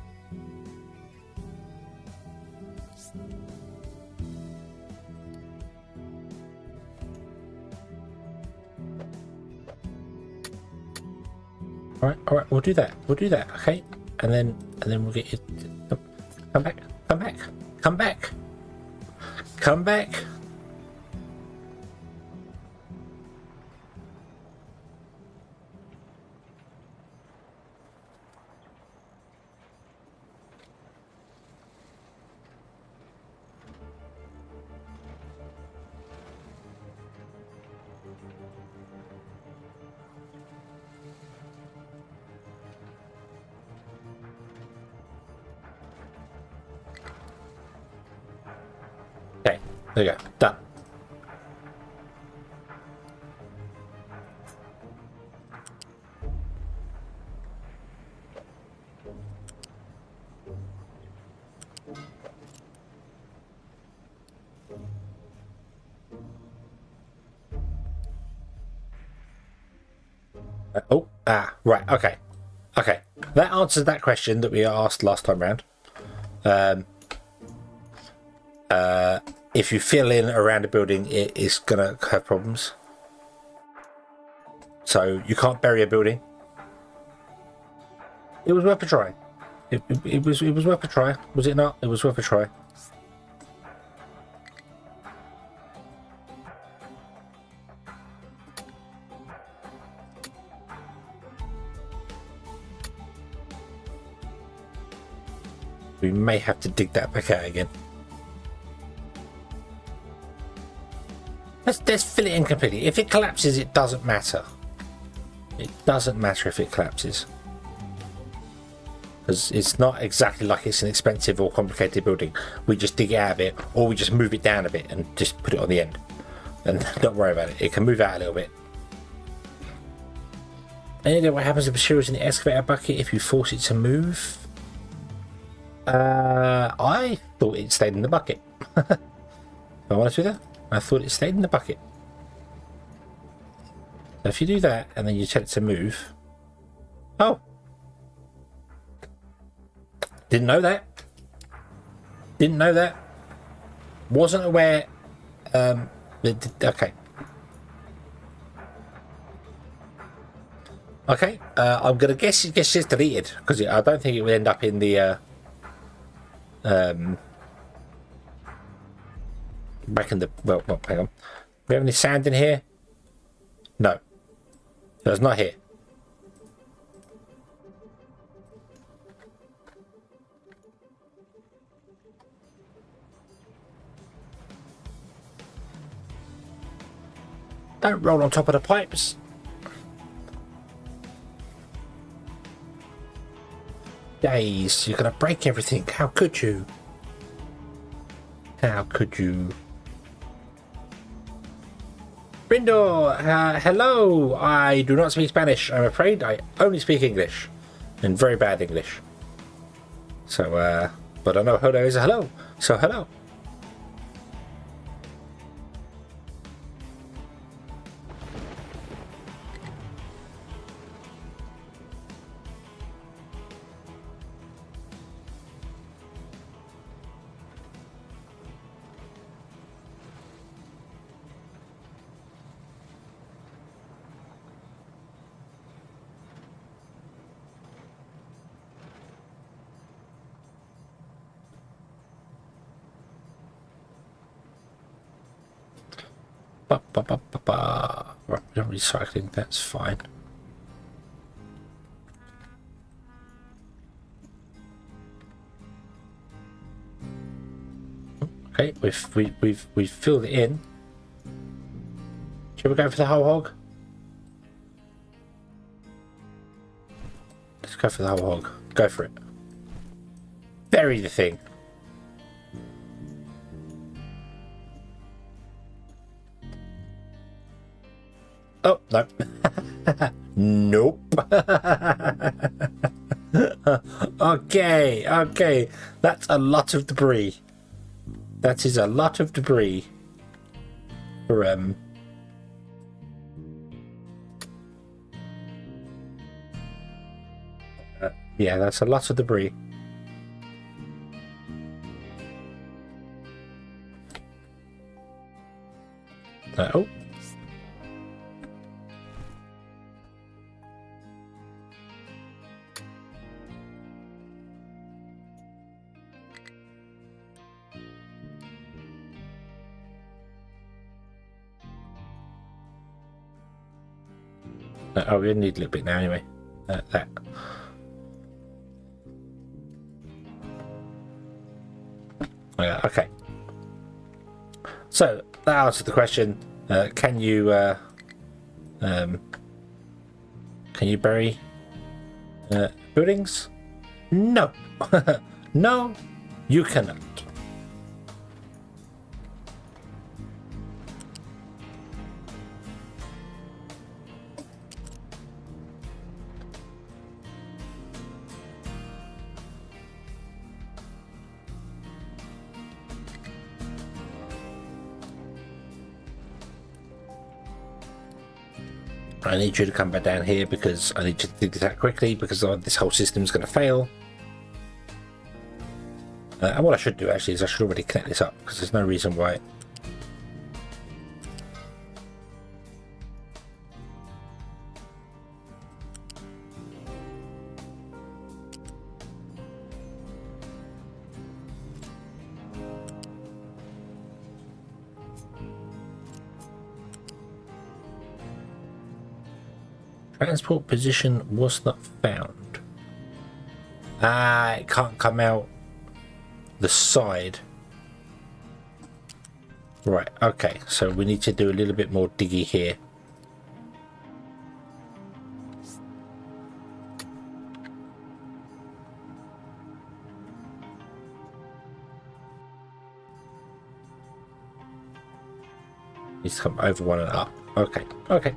All right, we'll do that. We'll do that, okay? And then we'll get you. Come back, come back, come back, come back. Okay, there you go. Done. Right, okay. Okay, that answers that question that we asked last time round. If you fill in around a building, it is going to have problems. So you can't bury a building. It was worth a try. It was worth a try, was it not? It was worth a try. We may have to dig that back out again. Let's fill it in completely. If it collapses, it doesn't matter. It doesn't matter if it collapses. Because it's not exactly like it's an expensive or complicated building. We just dig it out of it, or we just move it down a bit and just put it on the end. And don't worry about it. It can move out a little bit. And you know what happens to materials in the excavator bucket if you force it to move? I thought it stayed in the bucket. I want to do that. I thought it stayed in the bucket. So if you do that and then you tell it to move. Oh. Didn't know that. Didn't know that. Wasn't aware. Okay. Okay. I'm gonna guess it gets just deleted because I don't think it would end up in the. Back in the well, hang on. We have any sand in here? No. So it's not here. Don't roll on top of the pipes. Days, you're gonna break everything. How could you? How could you? Brindor, hello. I do not speak Spanish. I'm afraid I only speak English, and very bad English. So, but I know hello is a hello. So hello. Right, we're not recycling, that's fine. Okay, we've filled it in. Shall we go for the whole hog? Let's go for the whole hog. Go for it. Bury the thing. Oh, no. Nope. Okay. That's a lot of debris. That is a lot of debris. For, yeah, that's a lot of debris. Oh. Oh, we need a little bit now anyway. That. Okay. So that answers the question. Can you bury buildings? No. No, you cannot. I need you to come back down here because I need you to do this out quickly because this whole system is going to fail. And what I should do actually is I should already connect this up because there's no reason why. Transport position was not found. Ah, it can't come out the side. Right, okay, so we need to do a little bit more diggy here. Needs to come over one and up. Okay, okay.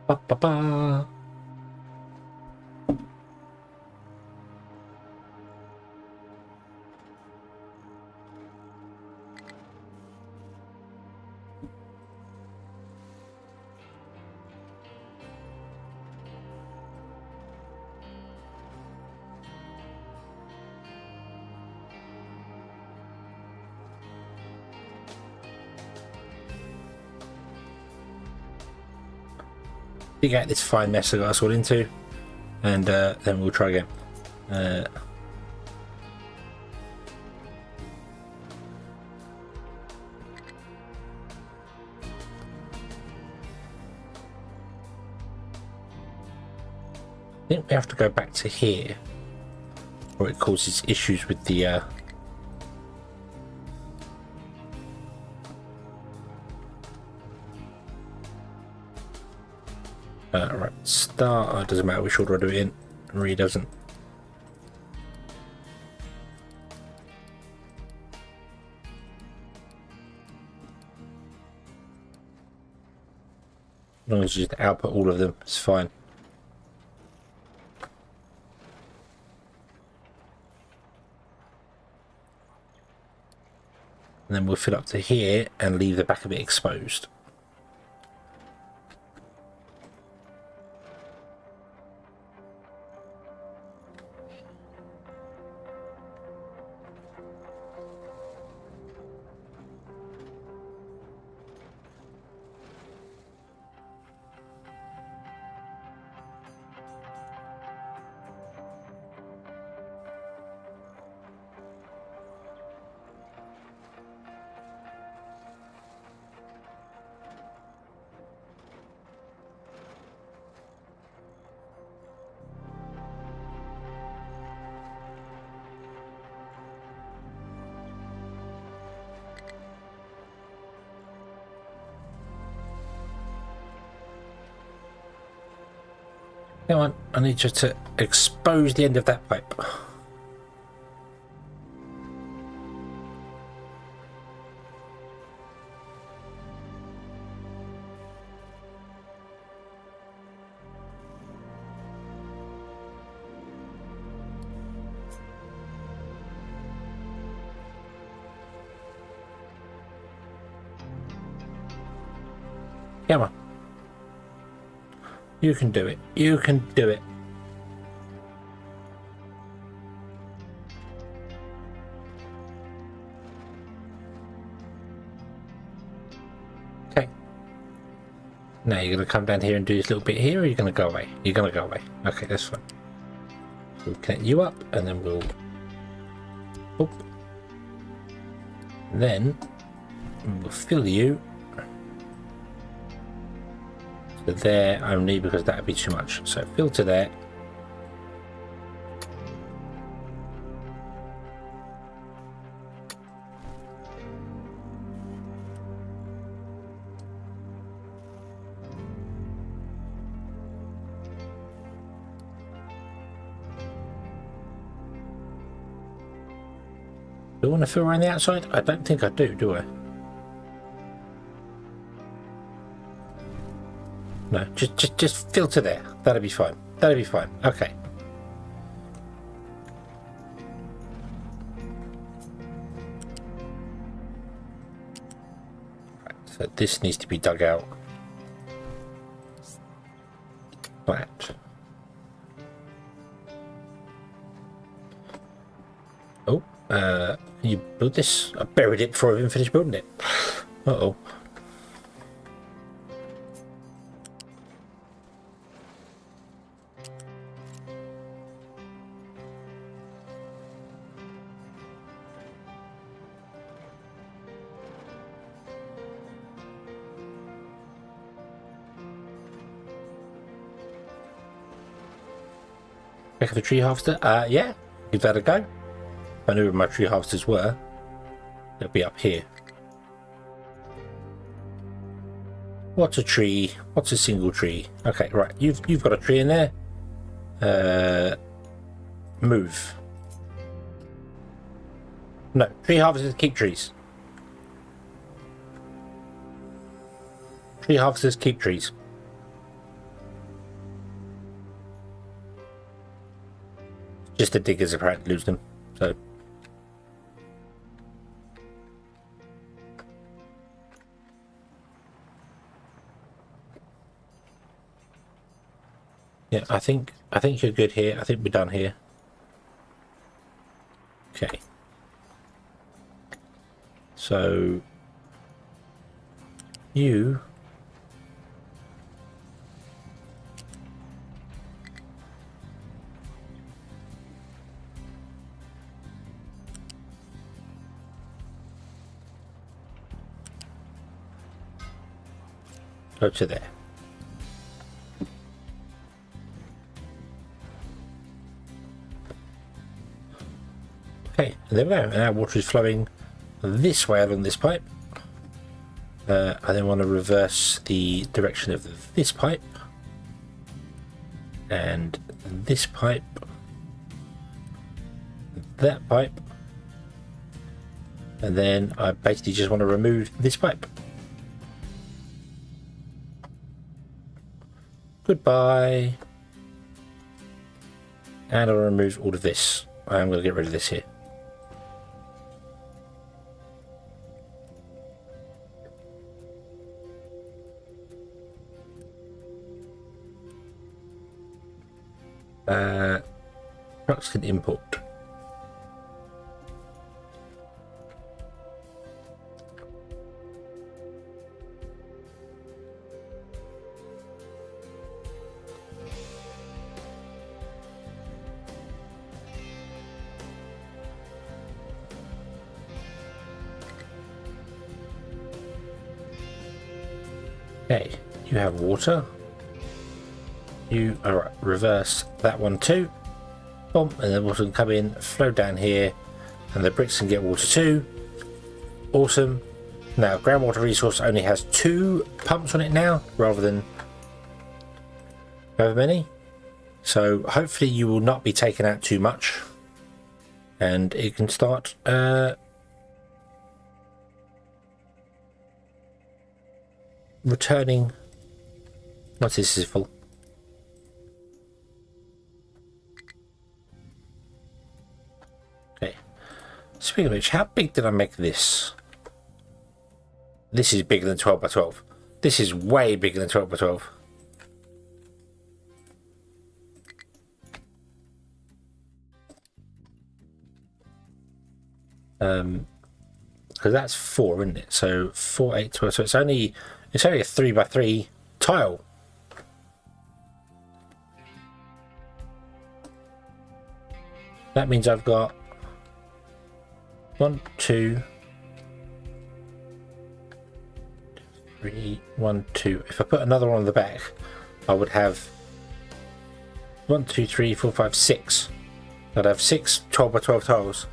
Ba, ba, ba. Dig out this fine mess I got us all into, and then we'll try again. I think we have to go back to here, or it causes issues with the right, start. Oh, it doesn't matter which order I do it in. It really doesn't. As long as you just output all of them, it's fine. And then we'll fill up to here and leave the back of it exposed. Come on, I need you to expose the end of that pipe. Come on. You can do it. You can do it. Okay. Now you're going to come down here and do this little bit here, or you're going to go away? You're going to go away. Okay, that's fine. We'll connect you up, and then we'll. Oh. And then we'll fill you. So there only, because that would be too much. So fill to there. Do I want to fill around the outside? I don't think I do I? No, just filter there. That'll be fine. That'll be fine. Okay. Right, so this needs to be dug out. Flat. Oh, can you build this? I buried it before I even finished building it. Uh-oh. Back of the tree harvester? Yeah, give that a go. I knew where my tree harvesters were. They'll be up here. What's a tree? What's a single tree? Okay, right. You've got a tree in there. Move. No, tree harvesters keep trees. Tree harvesters keep trees. Just the diggers apparently lose them. So. Yeah, I think you're good here. I think we're done here. Okay. So you go to there. Okay, and there we go. And our water is flowing this way along this pipe. I then want to reverse the direction of this pipe and this pipe, that pipe, and then I basically just want to remove this pipe. Goodbye. And I'll remove all of this. I'm going to get rid of this here. Trucks can import. Okay, you have water. You are right, reverse that one too. Boom, and the water can come in, flow down here, and the bricks can get water too. Awesome. Now, groundwater resource only has 2 pumps on it now, rather than however many. So hopefully you will not be taking out too much, and it can start returning once this is full. Okay. Speaking of which, how big did I make this? This is bigger than 12 by 12. This is way bigger than 12 by 12. Because that's 4, isn't it? So 4, 8, 12. So it's only a 3 by 3 tile. That means I've got 1, 2, 3, 1, 2. If I put another one on the back, I would have 1, 2, 3, 4, 5, 6. I'd have 6 12 by 12 tiles.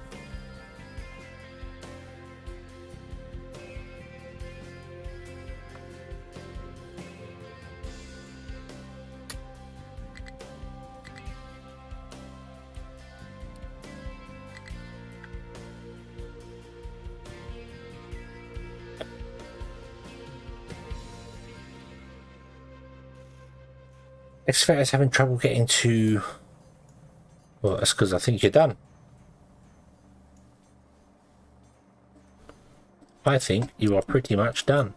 Excavator's having trouble getting to... Well, that's because I think you're done. I think you are pretty much done.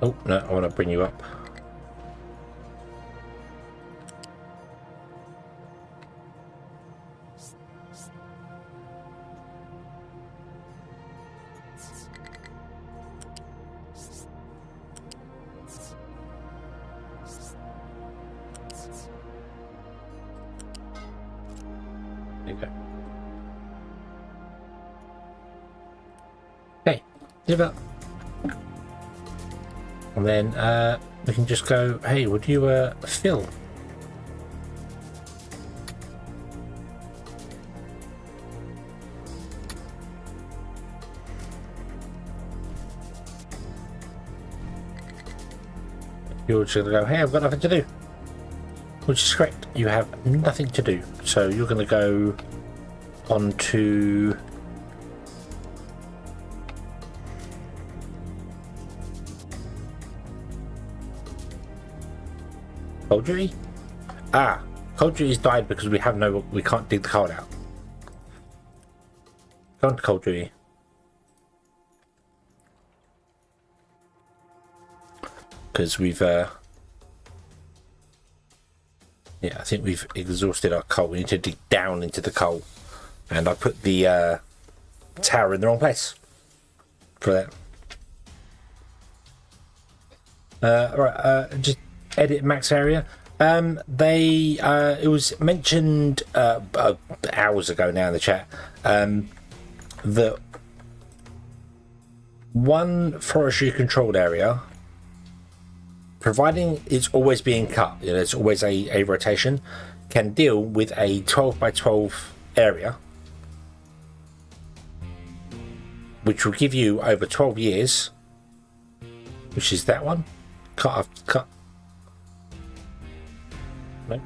Oh, no, I want to bring you up. There you go. Okay, give up. And then we can just go, hey, would you fill? You're just going to go, hey, I've got nothing to do. Which is correct. You have nothing to do. So you're going to go on to... Coal duty? Ah, coal duty's died because we can't dig the coal out. Go on to coal duty. Because we've yeah, I think we've exhausted our coal. We need to dig down into the coal. And I put the tower in the wrong place for that. Right, just edit max area. It was mentioned hours ago now in the chat that one forestry controlled area, providing it's always being cut, you know, it's always a rotation, can deal with a 12 by 12 area, which will give you over 12 years, which is that one. Cut. No.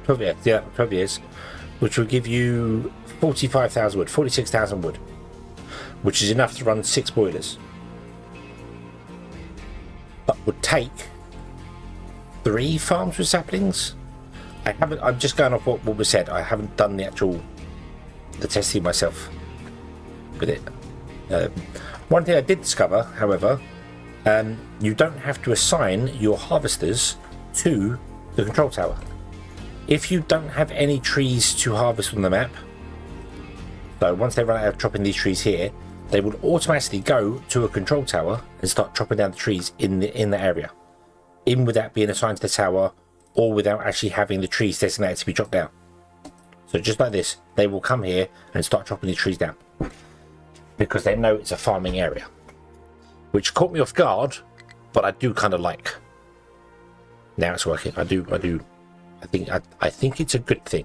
12 years, yeah, 12 years, which will give you 45,000 wood, 46,000 wood, which is enough to run 6 boilers. But would take 3 farms with saplings. I'm just going off what was said. I haven't done the testing myself with it. One thing I did discover, however, you don't have to assign your harvesters to the control tower. If you don't have any trees to harvest on the map, so once they run out of chopping these trees here, they will automatically go to a control tower and start chopping down the trees in the area, even without being assigned to the tower or without actually having the trees designated to be chopped down. So just like this, they will come here and start chopping these trees down because they know it's a farming area, which caught me off guard, but I do kind of like. Now it's working. I think it's a good thing.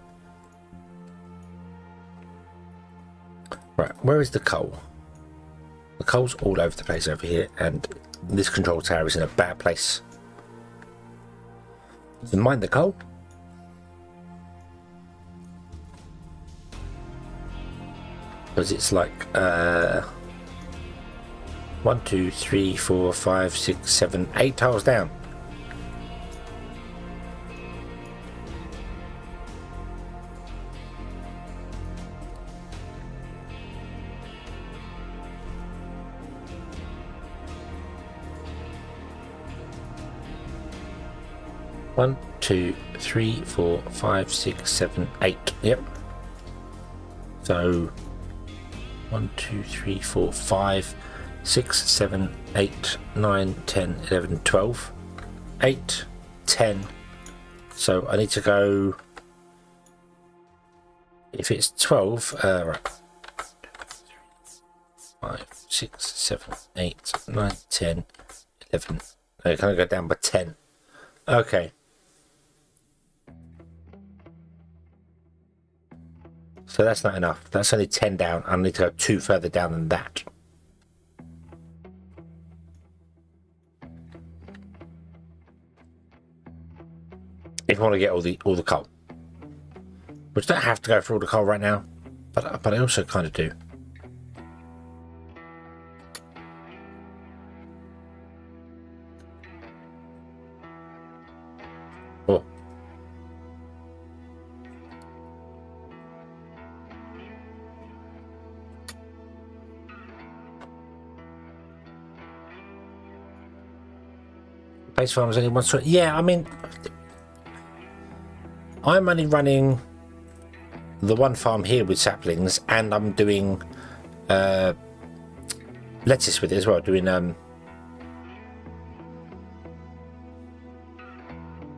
Right, where is the coal? The coal's all over the place over here, and this control tower is in a bad place. So mine the coal. Because it's like 1, 2, 3, 4, 5, 6, 7, 8 tiles down. 1, 2, 3, 4, 5, 6, 7, 8. Yep. So 1, 2, 3, 4, 5, 6, 7, 8, 9, 10, 11, 12. 8, 10. So I need to go. If it's 12, right. 5, 6, 7, 8, 9, 10, 11. I kind of go down by 10. Okay. So that's not enough. That's only 10 down. I need to go 2 further down than that. If I want to get all the coal. Which don't have to go for all the coal right now. But I also kind of do. Oh. Base farm's only one sort. Yeah, I mean, I'm only running the one farm here with saplings, and I'm doing lettuce with it as well. Doing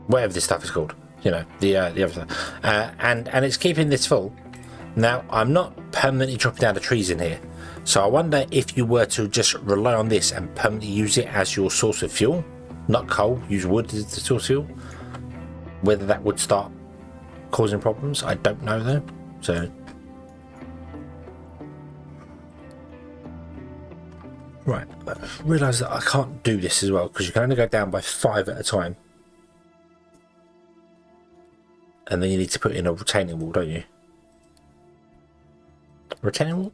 whatever this stuff is called, you know, the other stuff, and it's keeping this full. Now I'm not permanently chopping down the trees in here, so I wonder if you were to just rely on this and permanently use it as your source of fuel, not coal, use wood as the source of fuel, whether that would start causing problems. I don't know though. So right, I realise that I can't do this as well because you can only go down by 5 at a time. And then you need to put in a retaining wall, don't you? Retaining wall?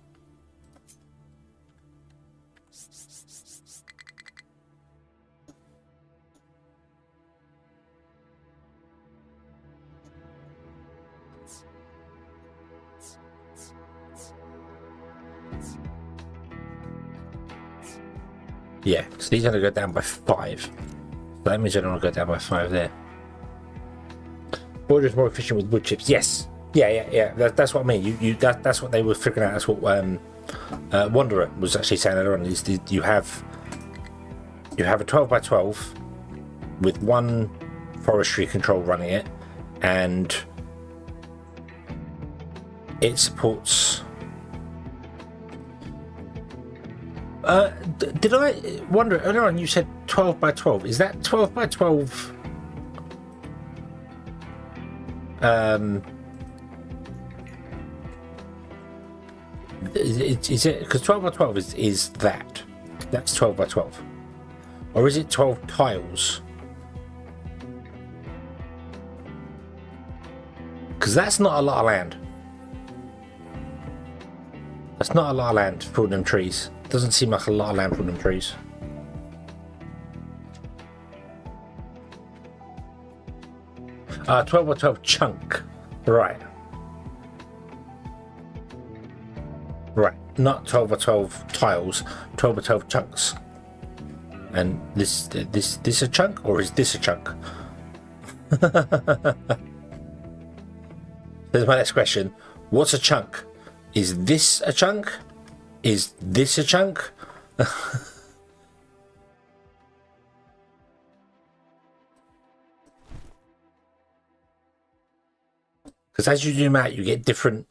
Yeah, so these are going to go down by 5. So that means I don't want to go down by 5 there. Border is more efficient with wood chips. Yes. Yeah. That's what I mean. That's what they were figuring out. That's what Wanderer was actually saying earlier on. Is you have a 12 by 12 with one forestry control running it, and it supports. Did I wonder earlier on? You said 12 by 12. Is that 12 by 12? Is it because 12 by 12 is that's 12 by 12, or is it 12 tiles? Because that's not a lot of land. That's not a lot of land for them trees. Doesn't seem like a lot of land for them trees. 12 by 12 chunk. Right. Not 12 by 12 tiles, 12 by 12 chunks. And this a chunk, or is this a chunk? There's my next question. What's a chunk? Is this a chunk? Is this a chunk? Because as you zoom out, you get different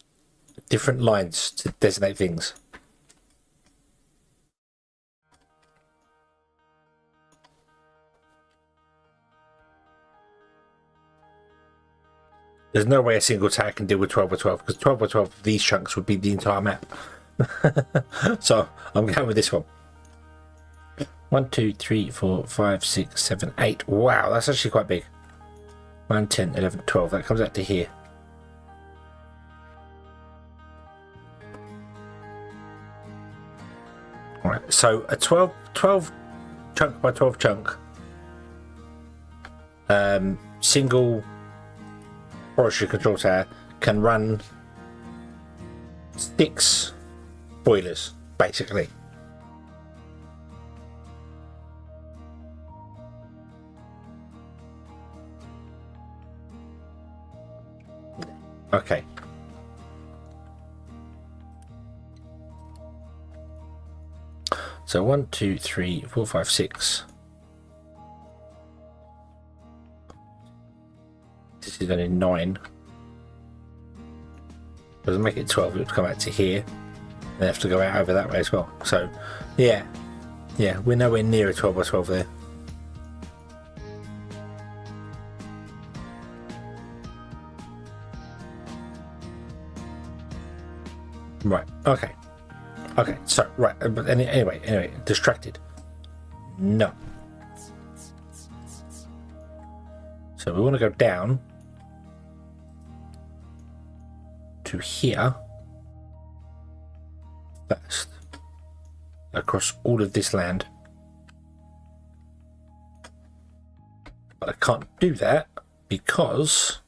lines to designate things. There's no way a single tag can deal with 12 by 12, because 12 by 12 these chunks would be the entire map. So I'm going with this one. 1, 2, 3, 4, 5, 6, 7, 8. Wow, that's actually quite big. 9, 10, 11, 12. That comes out to here. Alright, so a 12 chunk by 12 chunk single forestry control tower can run 6 boilers, basically. Okay. So 1, 2, 3, 4, 5, 6. This is only 9. Doesn't make it 12. It would come out to here. They have to go out over that way as well. So, yeah, we're nowhere near a 12 by 12 there. Right. Okay. So right, but anyway, distracted. No. So we want to go down to here first, across all of this land. But I can't do that because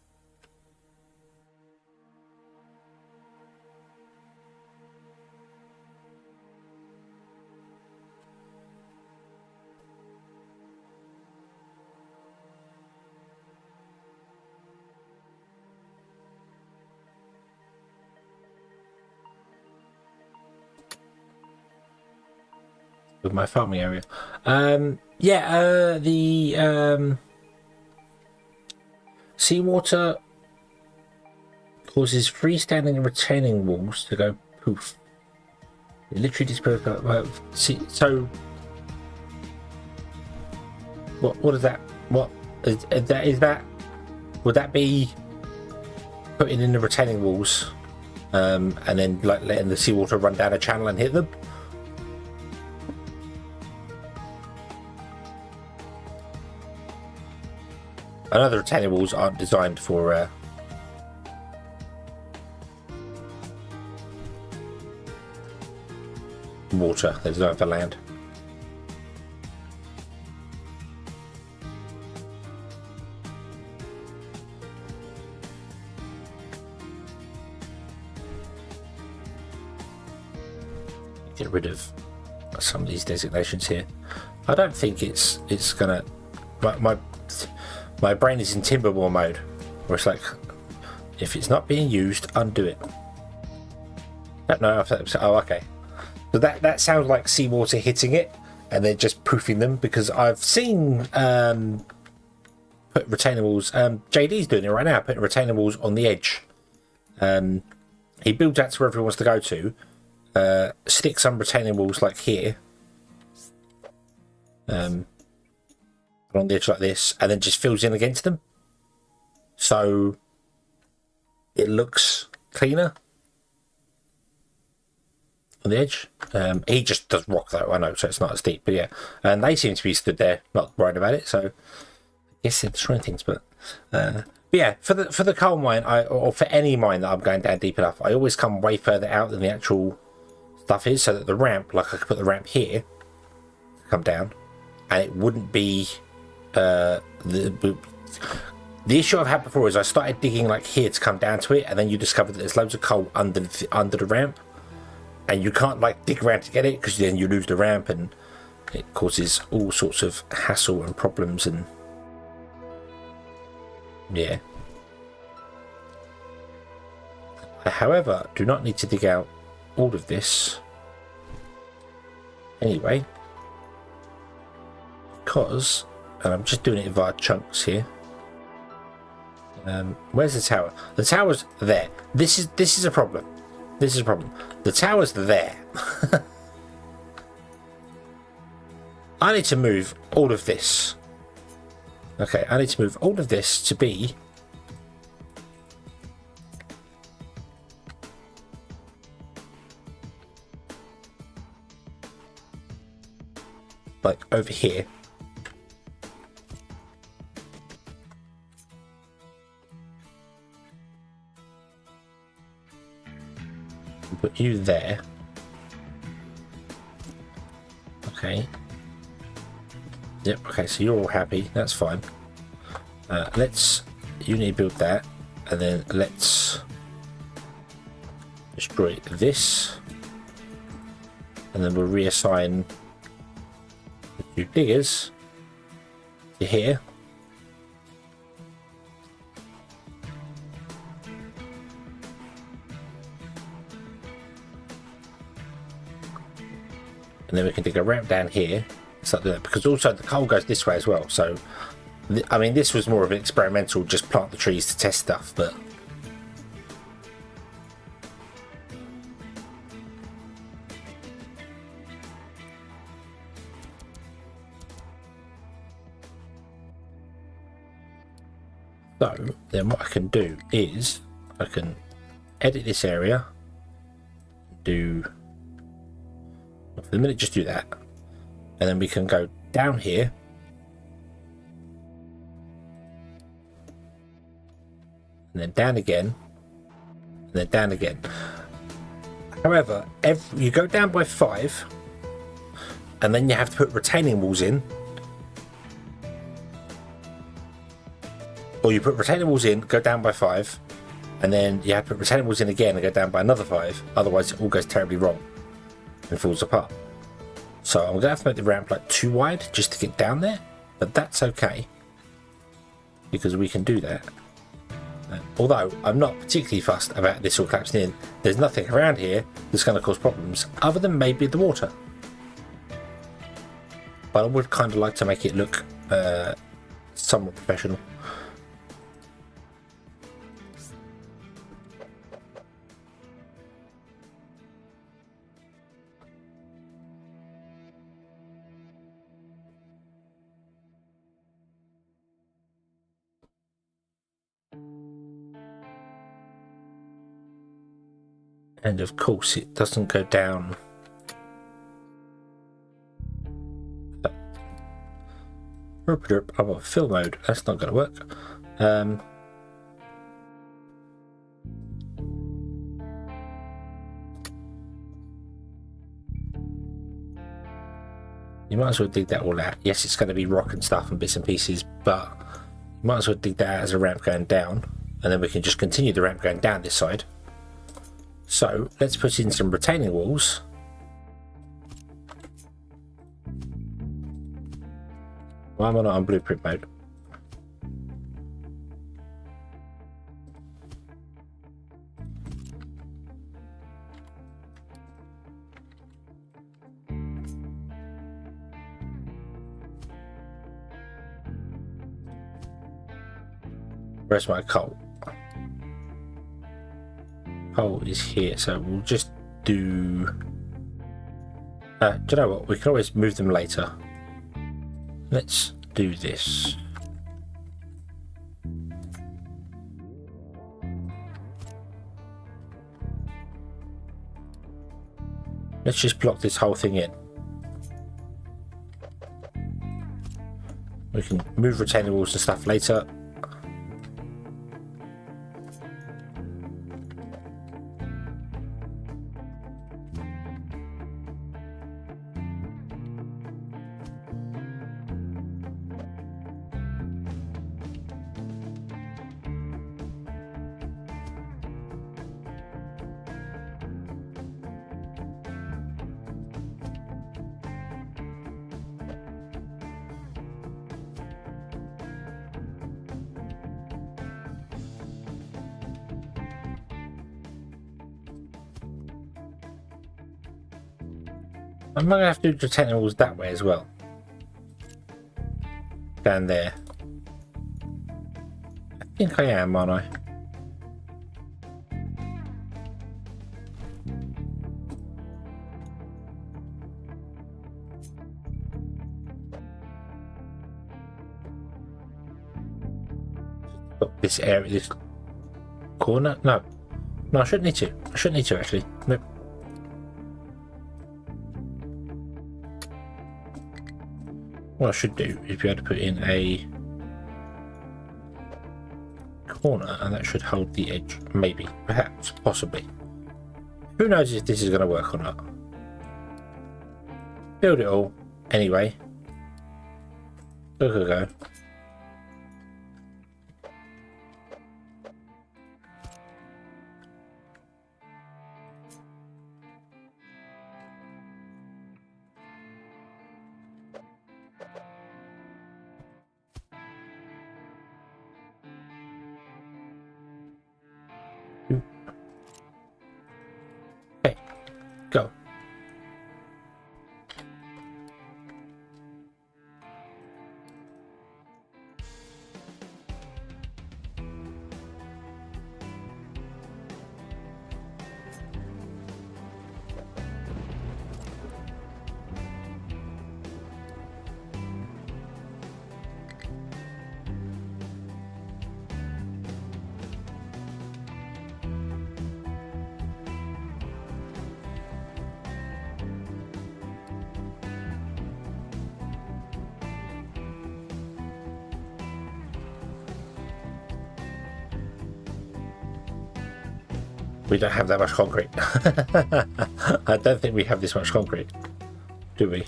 with my farming area. The seawater causes freestanding retaining walls to go poof. It literally just so what is that? What is that? Would that be putting in the retaining walls and then like letting the seawater run down a channel and hit them? I know the retaining walls aren't designed for water, they're designed for land. Get rid of some of these designations here. I don't think it's gonna. My brain is in timber war mode, where it's like, if it's not being used, undo it. No, oh, okay. So that sounds like seawater hitting it, and they're just proofing them, because I've seen put retaining walls. JD's doing it right now, putting retaining walls on the edge. He builds out to wherever he wants to go to, stick some retaining walls like here. On the edge like this, and then just fills in against them, so it looks cleaner on the edge. He just does rock though, I know, so it's not as deep, but yeah, and they seem to be stood there not worried about it, so I guess they're destroying things. But yeah, for the coal mine, or for any mine that I'm going down deep enough, I always come way further out than the actual stuff is, so that the ramp, like I could put the ramp here, come down, and it wouldn't be the issue I've had before is I started digging like here to come down to it, and then you discover that there's loads of coal under the ramp, and you can't like dig around to get it, because then you lose the ramp, and it causes all sorts of hassle and problems. And yeah, I, however, do not need to dig out all of this anyway, because I'm just doing it via chunks here. Where's the tower? The tower's there. This is a problem. This is a problem. The tower's there. I need to move all of this. Okay, I need to move all of this to be like over here. Put you there. Okay. Yep, okay, so you're all happy. That's fine. You need to build that, and then let's destroy this, and then we'll reassign the two diggers to here. and then we can dig a ramp down here, something like that, because also the coal goes this way as well. So, I mean, this was more of an experimental, just plant the trees to test stuff, but. So then what I can do is I can edit this area, do, for the minute, just do that, and then we can go down here and then down again and then down again. However, you go down by 5 and then you have to put retaining walls in, or you put retaining walls in, go down by 5, and then you have to put retaining walls in again and go down by another 5. Otherwise it all goes terribly wrong and falls apart. So I'm gonna have to make the ramp like too wide just to get down there, but that's okay because we can do that. Although I'm not particularly fussed about this all collapsing in. There's nothing around here that's going to cause problems other than maybe the water. But I would kind of like to make it look somewhat professional. And of course it doesn't go down. I'm on fill mode, that's not going to work. You might as well dig that all out. Yes, it's going to be rock and stuff and bits and pieces, but you might as well dig that out as a ramp going down, and then we can just continue the ramp going down this side. So let's put in some retaining walls. Why am I not on blueprint mode? Where's my coal? Coal is here, so we'll just do... do you know what? We can always move them later. Let's do this. Let's just block this whole thing in. We can move retaining walls and stuff later. I'm going to have to do retaining walls that way as well. Down there. I think I am, aren't I? This area, this corner? No. No, I shouldn't need to. I shouldn't need to actually. Nope. What I should do is be able to put in a corner and that should hold the edge. Maybe, perhaps, possibly. Who knows if this is going to work or not. Build it all. Anyway. Look at go. Okay, go. We don't have that much concrete. I don't think we have this much concrete, do we?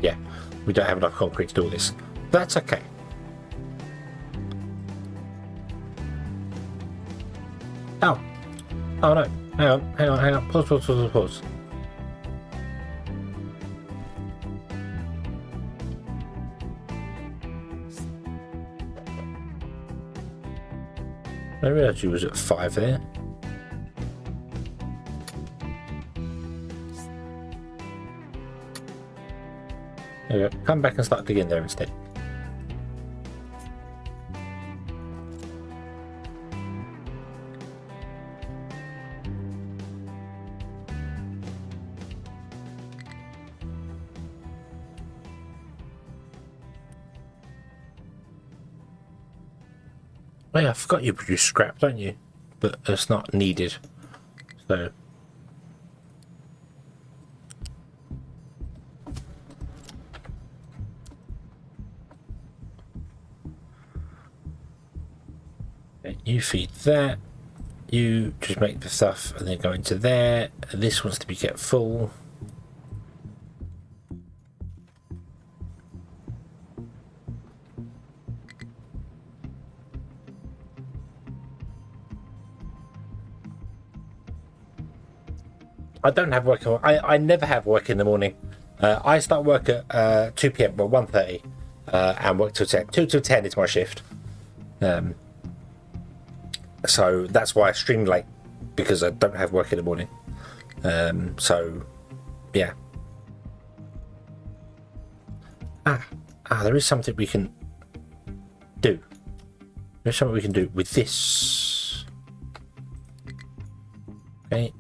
Yeah, we don't have enough concrete to do all this. That's okay. Oh. Oh no. Hang on. Pause. I realised you was at 5 there. There you go. Come back and start digging there instead. Oh yeah, I forgot you produce scrap, don't you? But it's not needed. So you feed that. You just make the stuff and then go into there. And this wants to be kept full. I don't have work. I never have work in the morning. I start work at 2 p.m. well 1:30 and work till 10. 2 till 10 is my shift. So that's why I stream late, because I don't have work in the morning. So yeah. There is something we can do. There's something we can do with this. Okay,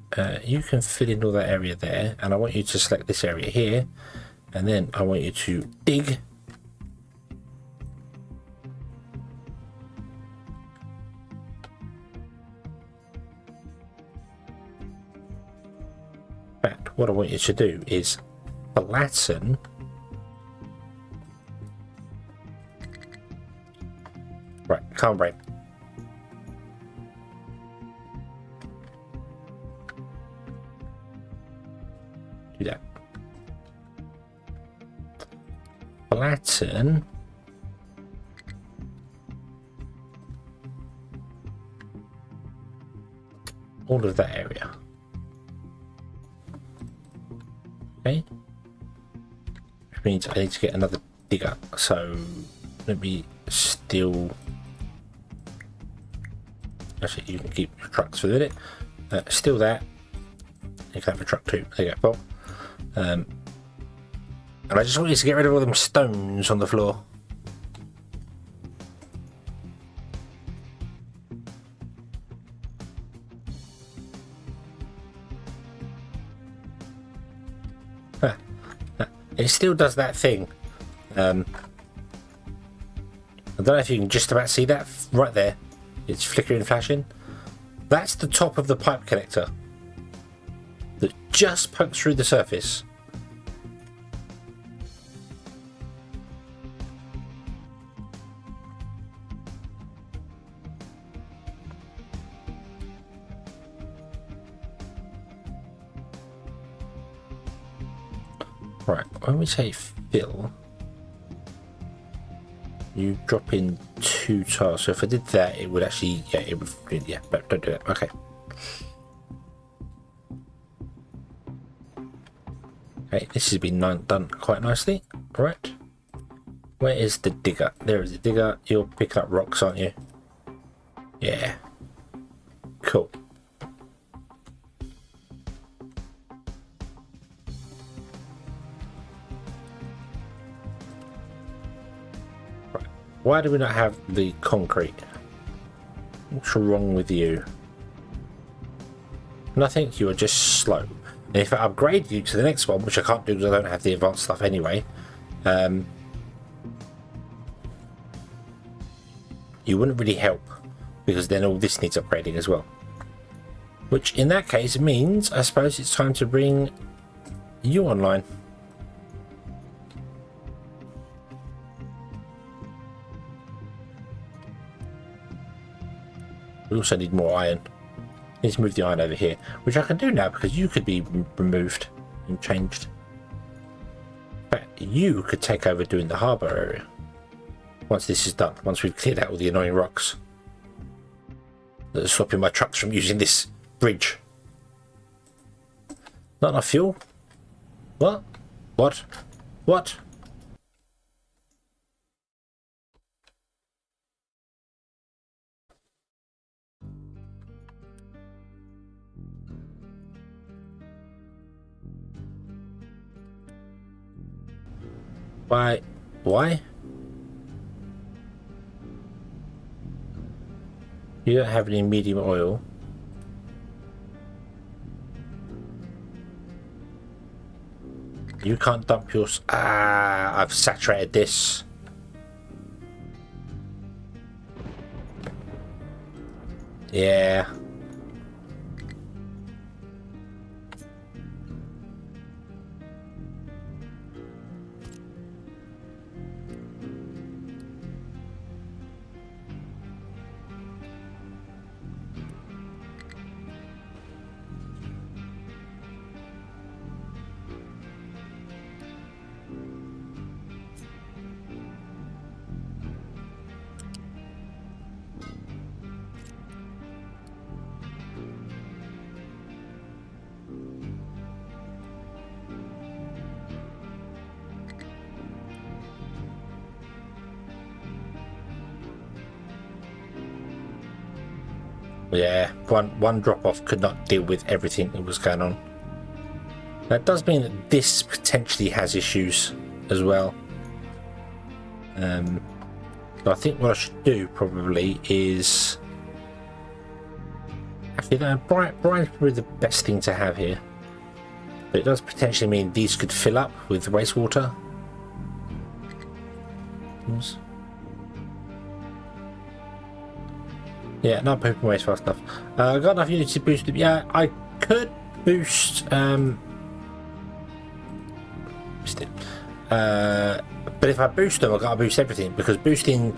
you can fill in all that area there, and I want you to select this area here, and then I want you to dig. But what I want you to do is flatten right, calm brain. Do that. Flatten all of that area. Okay. Which means I need to get another digger. So let me steal. Actually, you can keep your trucks for a minute. Steal that. You can have a truck too. There you go, Bob. And I just want you to get rid of all them stones on the floor. It still does that thing. I don't know if you can just about see that right there. It's flickering and flashing. That's the top of the pipe connector that just pokes through the surface. Right, when we say fill, you drop in 2 tiles. So if I did that, it would actually, yeah, it would, yeah, but don't do that. Okay. Okay, this has been done quite nicely. Right. Where is the digger? There is the digger. You're picking up rocks, aren't you? Yeah. Cool. Why do we not have the concrete? What's wrong with you? Nothing, you are just slow. And if I upgrade you to the next one, which I can't do because I don't have the advanced stuff anyway, you wouldn't really help, because then all this needs upgrading as well. Which in that case means, I suppose it's time to bring you online. We also need more iron. Need to move the iron over here, which I can do now because you could be removed and changed. In fact, you could take over doing the harbour area once this is done, once we've cleared out all the annoying rocks that are stopping my trucks from using this bridge. Not enough fuel? What? What? What? Why? Why? You don't have any medium oil. You can't dump your... Ah, I've saturated this. Yeah. Yeah, one drop off could not deal with everything that was going on. That does mean that this potentially has issues as well. So I think what I should do probably is... Actually, no, Brian's probably the best thing to have here. But it does potentially mean these could fill up with wastewater. Oops. Yeah, not pooping waste fast enough. I've got enough units to boost it. Yeah, I could boost... missed it. But if I boost them, I've got to boost everything, because boosting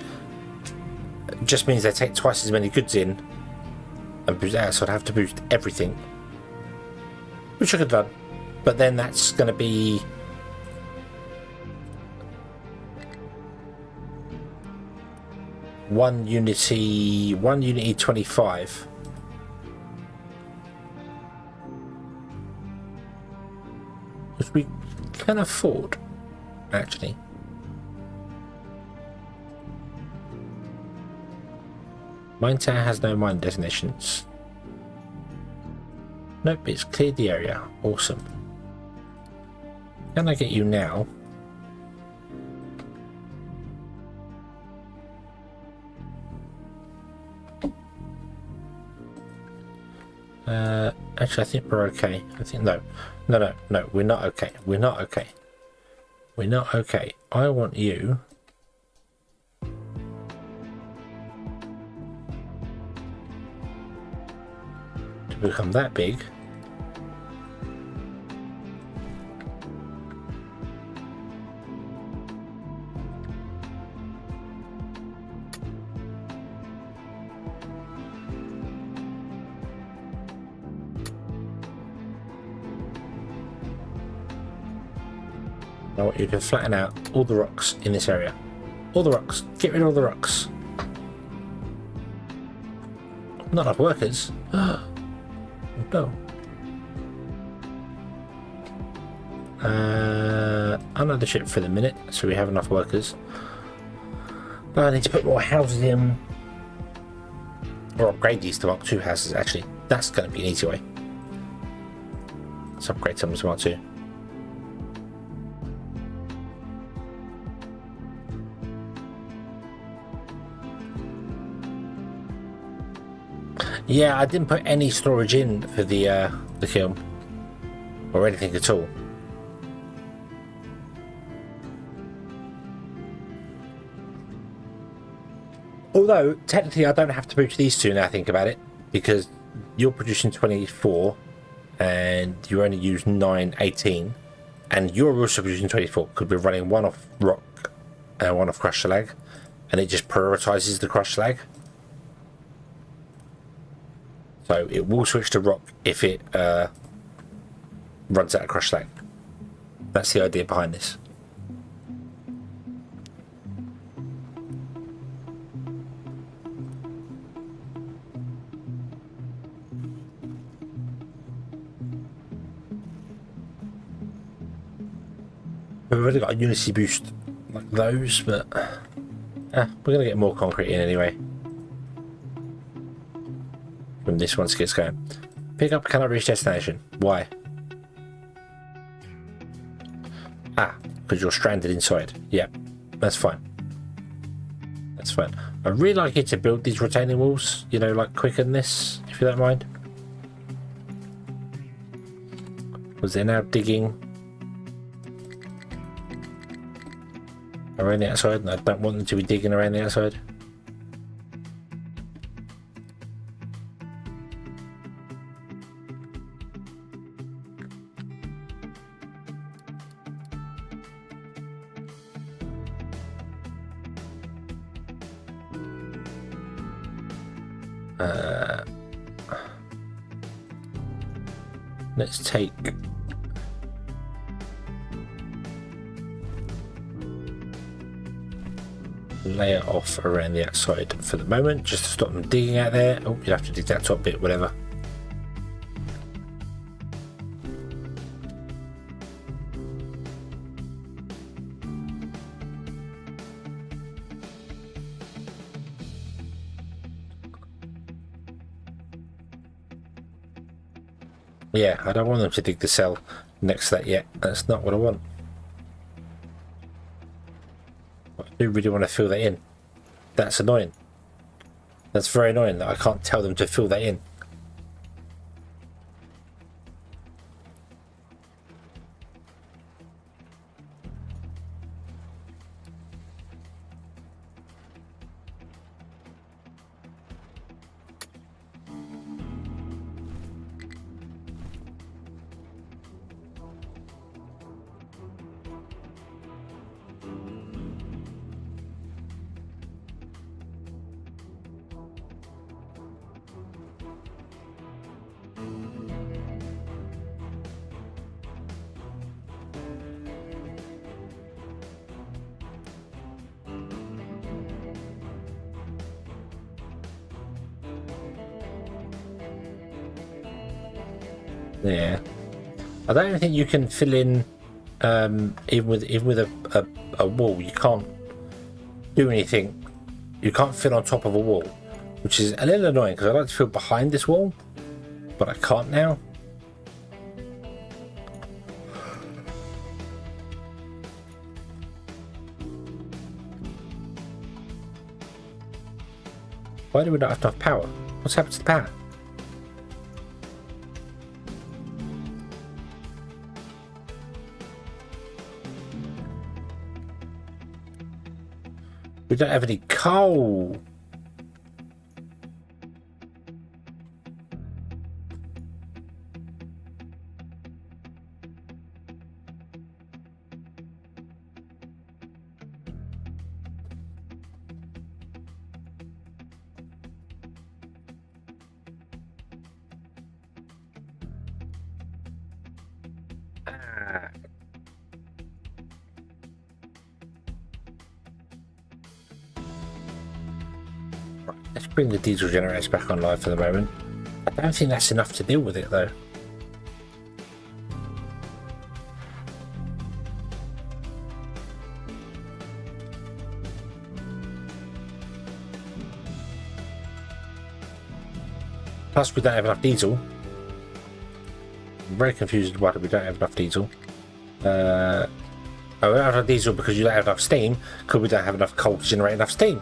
just means they take twice as many goods in and boost out, so I'd have to boost everything. Which I could have done. But then that's going to be... One unity 25. Which we can afford, actually. Mine tower has no mine designations. Nope, it's cleared the area. Awesome. Can I get you now? Actually, I think we're okay. I think no, we're not okay. We're not okay. We're not okay. I want you to become that big. I want you to flatten out all the rocks in this area. All the rocks. Get rid of all the rocks. Not enough workers. No. Unload the ship for the minute, so we have enough workers. But I need to put more houses in. Or upgrade these to Mark II houses, actually. That's going to be an easy way. Let's upgrade some to Mark II. Yeah, I didn't put any storage in for the kiln or anything at all. Although, technically, I don't have to produce these two now I think about it, because you're producing 24 and you only use 9, 18, and you're also producing 24 because we're running one off rock and one off crush slag, and it just prioritizes the crush slag. So it will switch to rock if it runs out of crush slag. That's the idea behind this. We've already got a unity boost like those, but we're going to get more concrete in anyway when this one gets going. Pick up cannot reach destination. Why? Because you're stranded inside. Yeah, that's fine. That's fine. I'd really like you to build these retaining walls, you know, like quicker than this, if you don't mind. Because they're now digging around the outside, and I don't want them to be digging around the outside. Let's take layer off around the outside for the moment, just to stop them digging out there. Oh, you'll have to dig that top bit, whatever. Yeah, I don't want them to dig the cell next to that yet. That's not what I want. I do really want to fill that in. That's annoying. That's very annoying that I can't tell them to fill that in. Yeah, I don't even think you can fill in even with a wall. You can't do anything. You can't fill on top of a wall, which is a little annoying because I like to fill behind this wall, but I can't now. Why do we not have enough power? What's happened to the power? We don't have any coal. Let's bring the diesel generators back online for the moment. I don't think that's enough to deal with it though. Plus we don't have enough diesel. I'm very confused why we don't have enough diesel. Oh, we don't have enough diesel because you don't have enough steam, because we don't have enough coal to generate enough steam.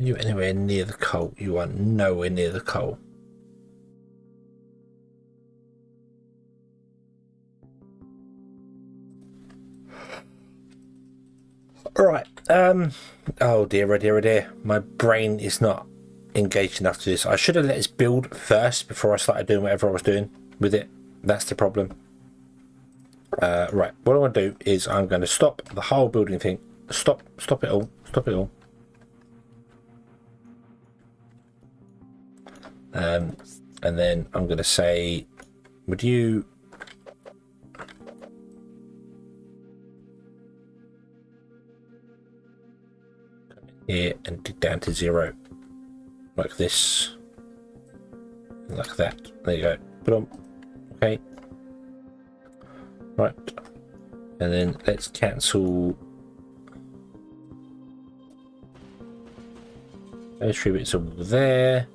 You anywhere near the coal? You are nowhere near the coal. Right. Oh dear, oh dear, oh dear. My brain is not engaged enough to this. I should have let this build first before I started doing whatever I was doing with it. That's the problem. Right. What I want to do is I'm going to stop the whole building thing. Stop it all. Stop it all. And then I'm going to say, would you here and dig down to 0 like this, like that. There you go. Put on. Okay. Right. And then let's cancel those 3 bits over there,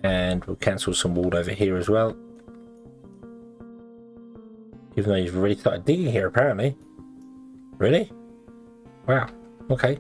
and we'll cancel some wall over here as well. Even though you've already started digging here, apparently. Really? Wow. Okay.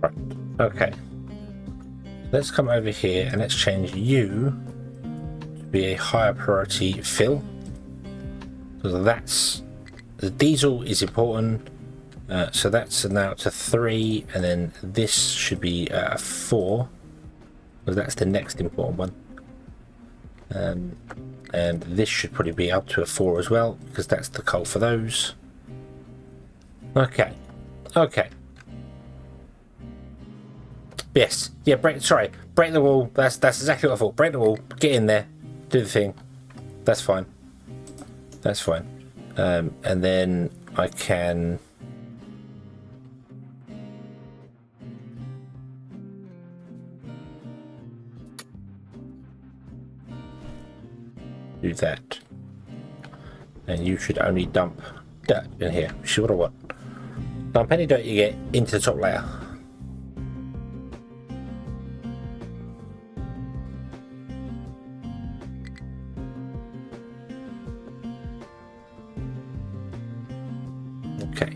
Right. Okay. Let's come over here and let's change you to be a higher priority fill. So that's the diesel is important. So that's now to 3, and then this should be 4. So that's the next important one. And this should probably be up to a 4 as well, because that's the coal for those. Okay. Okay. Yes. Yeah, break the wall. That's exactly what I thought. Break the wall, get in there, do the thing. That's fine. That's fine. And then I can do that. And you should only dump dirt in here. See what I want. Dump any dirt you get into the top layer. Okay.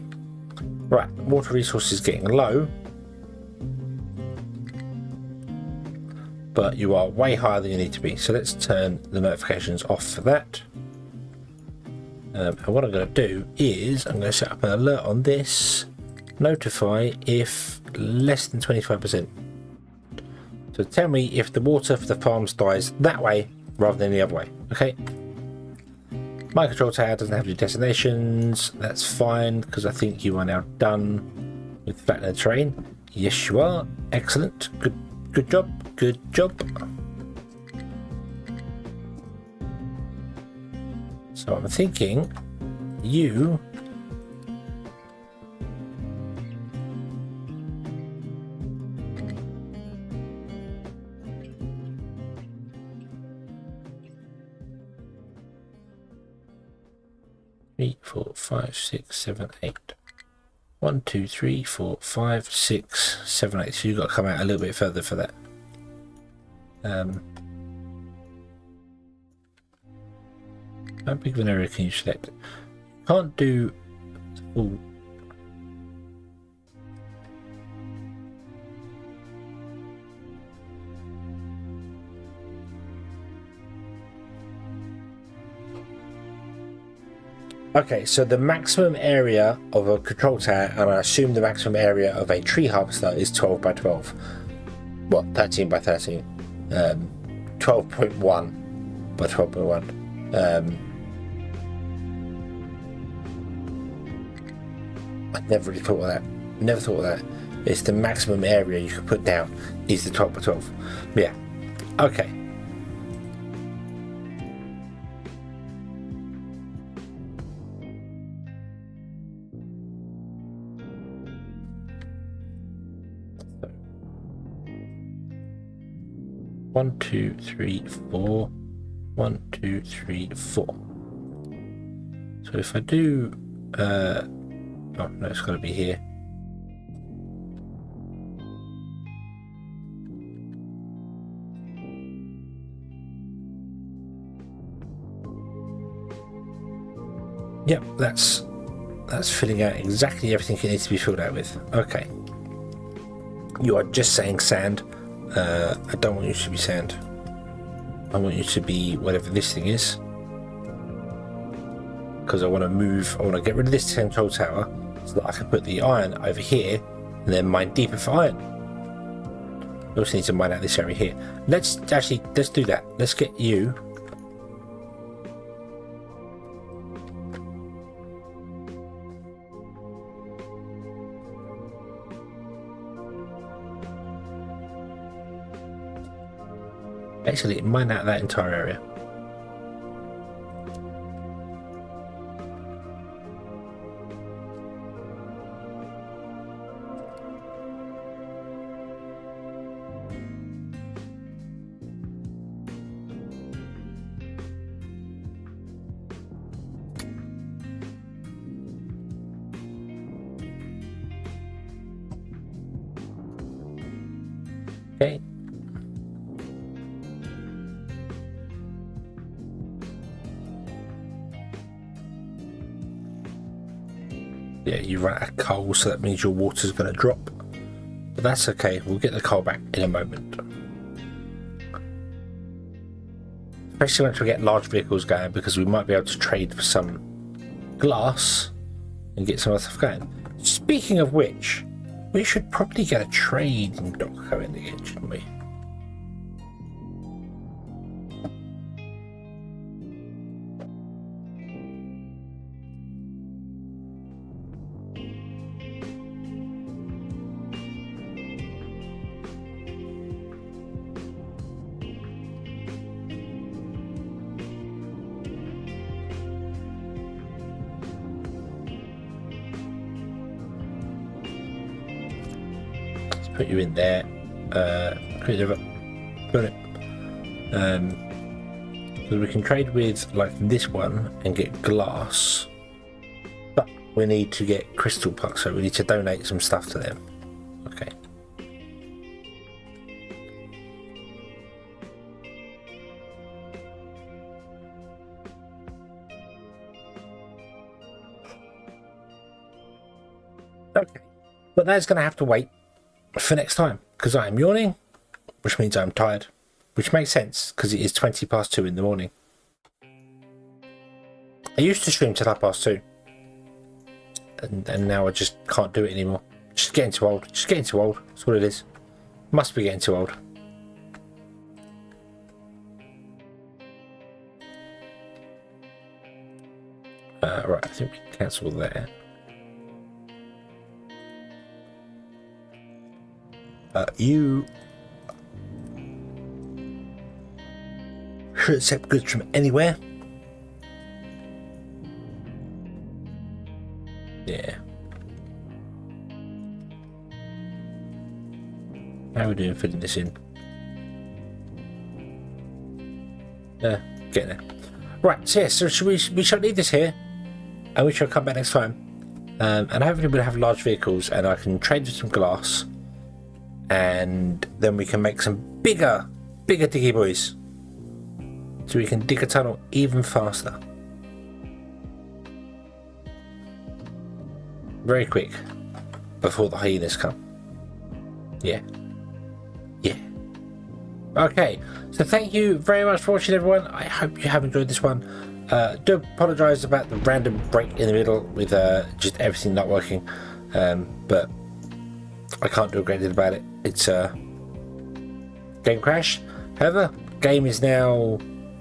Right, water resources getting low. But you are way higher than you need to be. So let's turn the notifications off for that. And what I'm going to do is I'm going to set up an alert on this. Notify if less than 25%. So tell me if the water for the farms dies that way rather than the other way. Okay. My control tower doesn't have any destinations. That's fine because I think you are now done with flattening the terrain. Yes, you are. Excellent. Good job. Good job. So I'm thinking you three, 4, 5, 6, 7, 8. 1, 2, 3, 4, 5, 6, 7, 8. So you've got to come out a little bit further for that. How big of an area can you select? Can't do full. Okay, so the maximum area of a control tower, and I assume the maximum area of a tree harvester is 12 by 12. What, 13 by 13? 12.1 by 12.1. I never really thought of that. Never thought of that. It's the maximum area you can put down is the 12 by 12. Yeah. Okay. So, 1, 2, 3, 4. 1, 2, 3, 4. So if I do, oh no, it's got to be here. Yep, that's filling out exactly everything it needs to be filled out with. Okay. You are just saying sand. I don't want you to be sand. I want you to be whatever this thing is. Because I want to get rid of this control tower so that I can put the iron over here and then mine deeper for iron. I also need to mine out this area here. Let's do that. Let's get you. Basically, mine out that entire area. Okay. Yeah, you run out of coal, so that means your water's going to drop. But that's okay, we'll get the coal back in a moment. Especially once we get large vehicles going, because we might be able to trade for some glass and get some other stuff going. Speaking of which, we should probably get a trading dock going again, shouldn't we? Put you in there. Put it. So we can trade with like this one and get glass, but we need to get crystal pucks, so we need to donate some stuff to them. Okay. Okay, but that's going to have to wait for next time, because I am yawning, which means I'm tired, which makes sense because it is 20 past 2 in the morning. I used to stream till 2:30, and now I just can't do it anymore. Just getting too old. Just getting too old. That's what it is. Must be getting too old. Right, I think we can cancel there. You should accept goods from anywhere. Yeah. How are we doing fitting this in? Getting there. Right, so yes, so we shall leave this here, and we shall come back next time. And hopefully we'll have large vehicles, and I can trade with some glass. And then we can make some bigger diggy boys, so we can dig a tunnel even faster, very quick, before the hyenas come. Yeah. Okay, so thank you very much for watching, everyone. I hope you have enjoyed this one. Do apologise about the random break in the middle with just everything not working, but I can't do a great deal about it. It's a game crash. However, game is now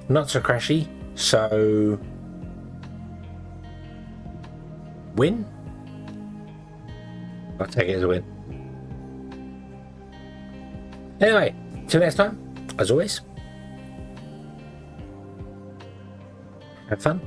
not so crashy, so win. I'll take it as a win. Anyway, till next time, as always, have fun.